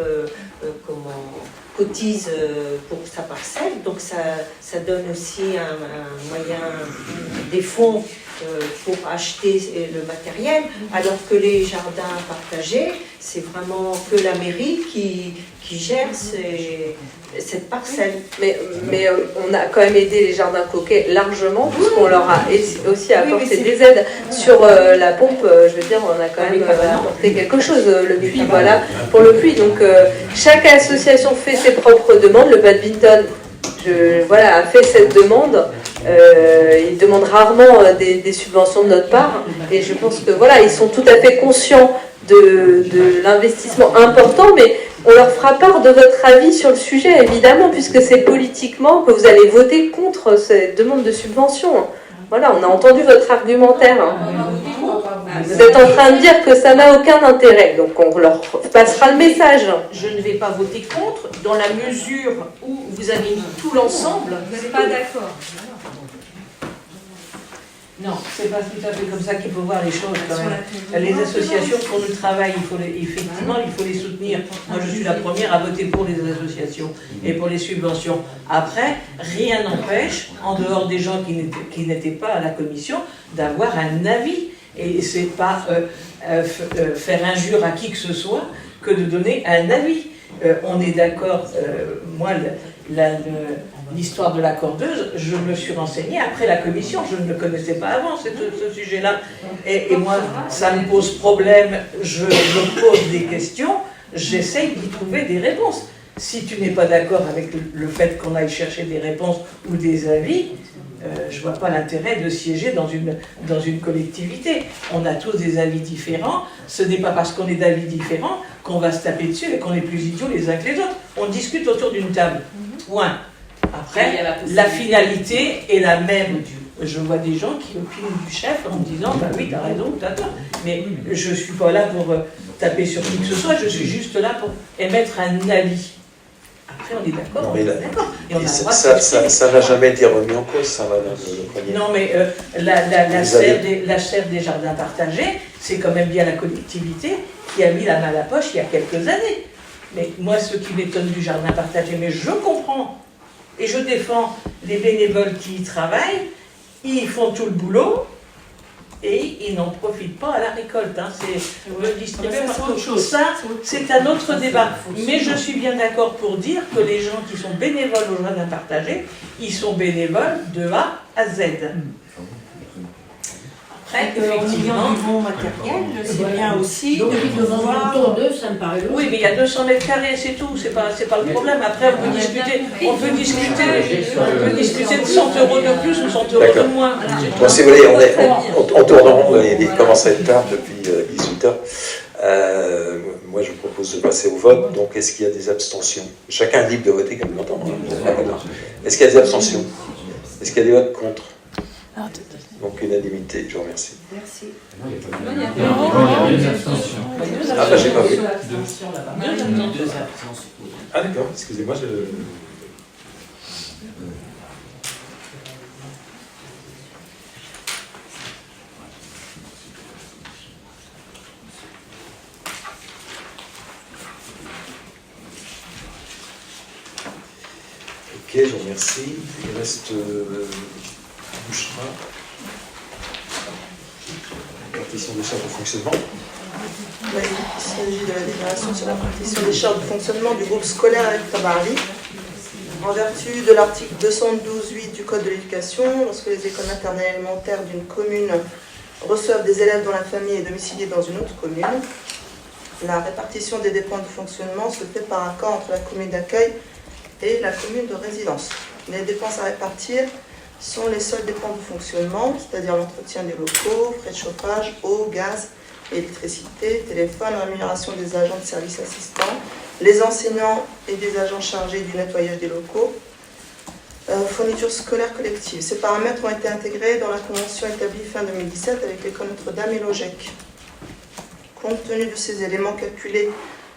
cotise pour sa parcelle, donc ça donne aussi un moyen, des fonds pour acheter le matériel, alors que les jardins partagés, c'est vraiment que la mairie qui gère cette parcelle. Mais on a quand même aidé les jardins coquets largement, puisqu'on leur a aussi apporté des aides sur la pompe. Je veux dire, on a quand même apporté quelque chose. Le puits, voilà, pour le puits. Donc chaque association fait ses propres demandes. Le badminton, a fait cette demande. Ils demandent rarement des subventions de notre part. Et je pense que voilà, ils sont tout à fait conscients de l'investissement important, mais on leur fera part de votre avis sur le sujet, évidemment, puisque c'est politiquement que vous allez voter contre cette demande de subvention. Voilà, on a entendu votre argumentaire. Vous êtes en train de dire que ça n'a aucun intérêt, donc on leur passera le message. Je ne vais pas voter contre, dans la mesure où vous avez mis tout l'ensemble. Vous n'êtes pas d'accord. Non, c'est pas tout à fait comme ça qu'il faut voir les choses quand même. Les associations font le travail, effectivement, il faut les soutenir. Moi, je suis la première à voter pour les associations et pour les subventions. Après, rien n'empêche, en dehors des gens qui n'étaient pas à la commission, d'avoir un avis. Et c'est pas faire injure à qui que ce soit que de donner un avis. On est d'accord, moi, l'histoire de la cordeuse, je me suis renseignée après la commission, je ne le connaissais pas avant, ce sujet-là. Et moi, ça me pose problème, je me pose des questions, j'essaye d'y trouver des réponses. Si tu n'es pas d'accord avec le fait qu'on aille chercher des réponses ou des avis, je ne vois pas l'intérêt de siéger dans une collectivité. On a tous des avis différents, ce n'est pas parce qu'on est d'avis différents qu'on va se taper dessus et qu'on est plus idiots les uns que les autres. On discute autour d'une table, point. Après, la finalité est la même. Je vois des gens qui opinent du chef en me disant bah oui, t'as raison, t'as tort. Mais je ne suis pas là pour taper sur qui que ce soit, je suis juste là pour émettre un avis. Après, on est d'accord. Ça n'a jamais été remis en cause, ça, madame le premier. Non, mais la serre des jardins partagés, c'est quand même bien la collectivité qui a mis la main à la poche il y a quelques années. Mais moi, ce qui m'étonne du jardin partagé, mais je comprends. Et je défends les bénévoles qui y travaillent, ils font tout le boulot et ils n'en profitent pas à la récolte. Hein. C'est le distribuer partout. Ça, c'est un autre débat. Mais je suis bien d'accord pour dire que les gens qui sont bénévoles au jardin partagé, ils sont bénévoles de A à Z. Après, effectivement, du bon matériel, c'est bien aussi donc, de pouvoir... ça me paraît lourd. Oui, mais il y a 200 mètres carrés, c'est tout, c'est pas le problème. Après, on peut discuter de 100 € de plus ou 100 € de moins. Bon, si vous voulez, on tourne en rond, il commence à être tard depuis 18h. Moi, je vous propose de passer au vote. Donc, est-ce qu'il y a des abstentions? Chacun est libre de voter comme il l'entend. Est-ce qu'il y a des abstentions? Est-ce qu'il y a des votes contre? Donc, unanimité, je vous remercie. Merci. Ah, bah, j'ai pas vu. Deux abstentions. Ah, d'accord, excusez-moi, Ok, je vous remercie. Il reste Bouchera. Partition des charges de fonctionnement. Oui, il s'agit de la déclaration sur la partition des charges de fonctionnement du groupe scolaire avec Tabarly. En vertu de l'article 212.8 du Code de l'éducation, lorsque les écoles maternelles élémentaires d'une commune reçoivent des élèves dont la famille est domiciliée dans une autre commune, la répartition des dépenses de fonctionnement se fait par accord entre la commune d'accueil et la commune de résidence. Les dépenses à répartir sont les seules dépenses de fonctionnement, c'est-à-dire l'entretien des locaux, frais de chauffage, eau, gaz, électricité, téléphone, rémunération des agents de service assistants, les enseignants et des agents chargés du nettoyage des locaux, fourniture scolaire collective. Ces paramètres ont été intégrés dans la convention établie fin 2017 avec l'école Notre-Dame et l'OGEC. Compte tenu de ces éléments calculés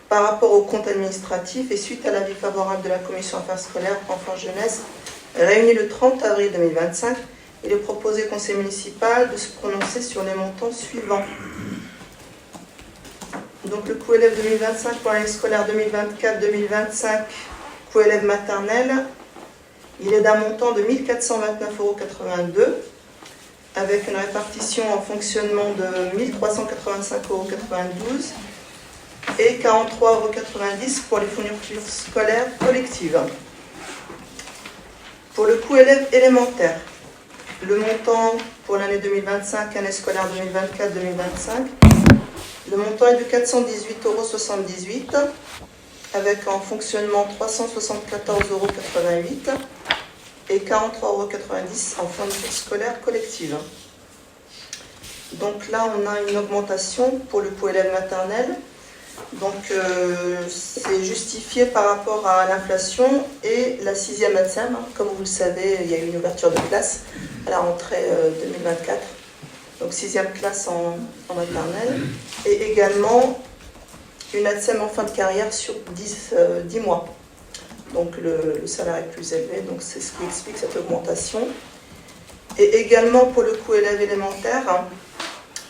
par rapport au compte administratif et suite à l'avis favorable de la commission affaires scolaires, enfants, jeunesse, réunie le 30 avril 2025, il est proposé au conseil municipal de se prononcer sur les montants suivants. Donc le coût élève 2025 pour l'année scolaire 2024-2025, coût élève maternel, il est d'un montant de 1 429,82 € avec une répartition en fonctionnement de 1 385,92 € et 43,90 € pour les fournitures scolaires collectives. Pour le coût élève élémentaire, le montant pour l'année 2025, année scolaire 2024-2025, le montant est de 418,78 € avec en fonctionnement 374,88 € et 43,90 € en fourniture scolaire collective. Donc là, on a une augmentation pour le coût élève maternel. Donc c'est justifié par rapport à l'inflation et la 6e ATSEM. Comme vous le savez, il y a eu une ouverture de classe à la rentrée 2024. Donc 6e classe en maternelle. Et également une ATSEM en fin de carrière sur 10 mois. Donc le salaire est plus élevé, donc c'est ce qui explique cette augmentation. Et également pour le coût élève élémentaire,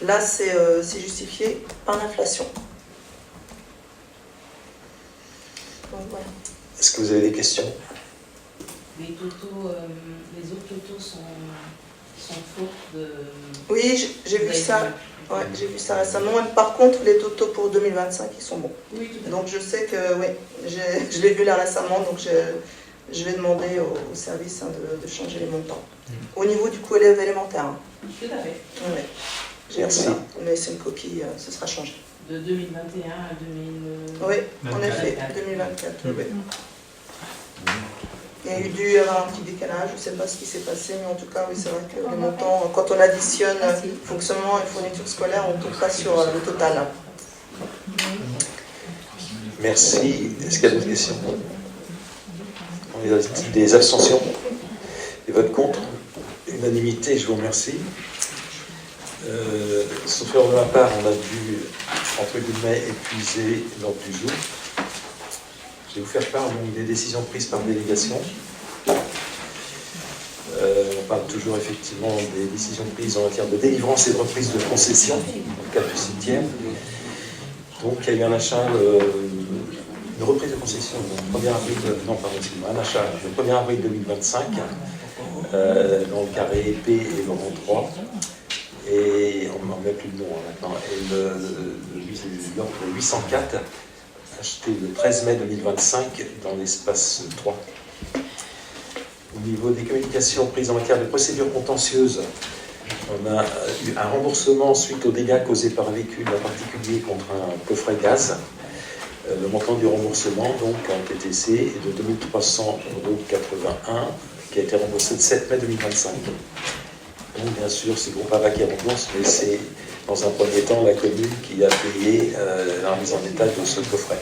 là c'est justifié par l'inflation. Voilà. Est-ce que vous avez des questions? Les autres totaux sont fautes de... Oui, j'ai vu ça. Ouais, j'ai vu ça récemment. Par contre, les totaux pour 2025, ils sont bons. Oui, tout à fait. Donc je sais que, oui, je l'ai vu là récemment, donc je vais demander au service de changer les montants. Au niveau du coût élève élémentaire. Tout à fait. Oui, j'ai vu ça. Mais c'est une copie, ce sera changé. De 2021 à 2024. Oui, en effet, 2024. Oui. Il y a eu dû y avoir un petit décalage, je ne sais pas ce qui s'est passé, mais en tout cas, oui, c'est vrai que les montants, quand on additionne fonctionnement et fourniture scolaire, on ne tombe pas sur le total. Merci. Est-ce qu'il y a d'autres questions? On a des abstentions? Des votes contre? Unanimité, je vous remercie. Sauf erreur de ma part, on a dû, entre guillemets, épuiser l'ordre du jour. Je vais vous faire part donc, des décisions prises par délégation. On parle toujours effectivement des décisions prises en matière de délivrance et de reprise de concession, dans le cadre du cimetière. Donc il y a eu un achat, une reprise de concession le 1er avril, un achat le 1er avril 2025, dans le carré P et Laurent 3. Et on n'en met plus de nom maintenant. Et l'ordre 804, acheté le 13 mai 2025 dans l'espace 3. Au niveau des communications prises en matière de procédures contentieuses, on a eu un remboursement suite aux dégâts causés par un véhicule en particulier contre un coffret gaz. Le montant du remboursement, donc, en TTC, est de 2 300,81 € qui a été remboursé le 7 mai 2025. Donc, bien sûr, c'est le groupe AVA qui rembourse, mais c'est dans un premier temps la commune qui a payé la remise en état de ce coffret.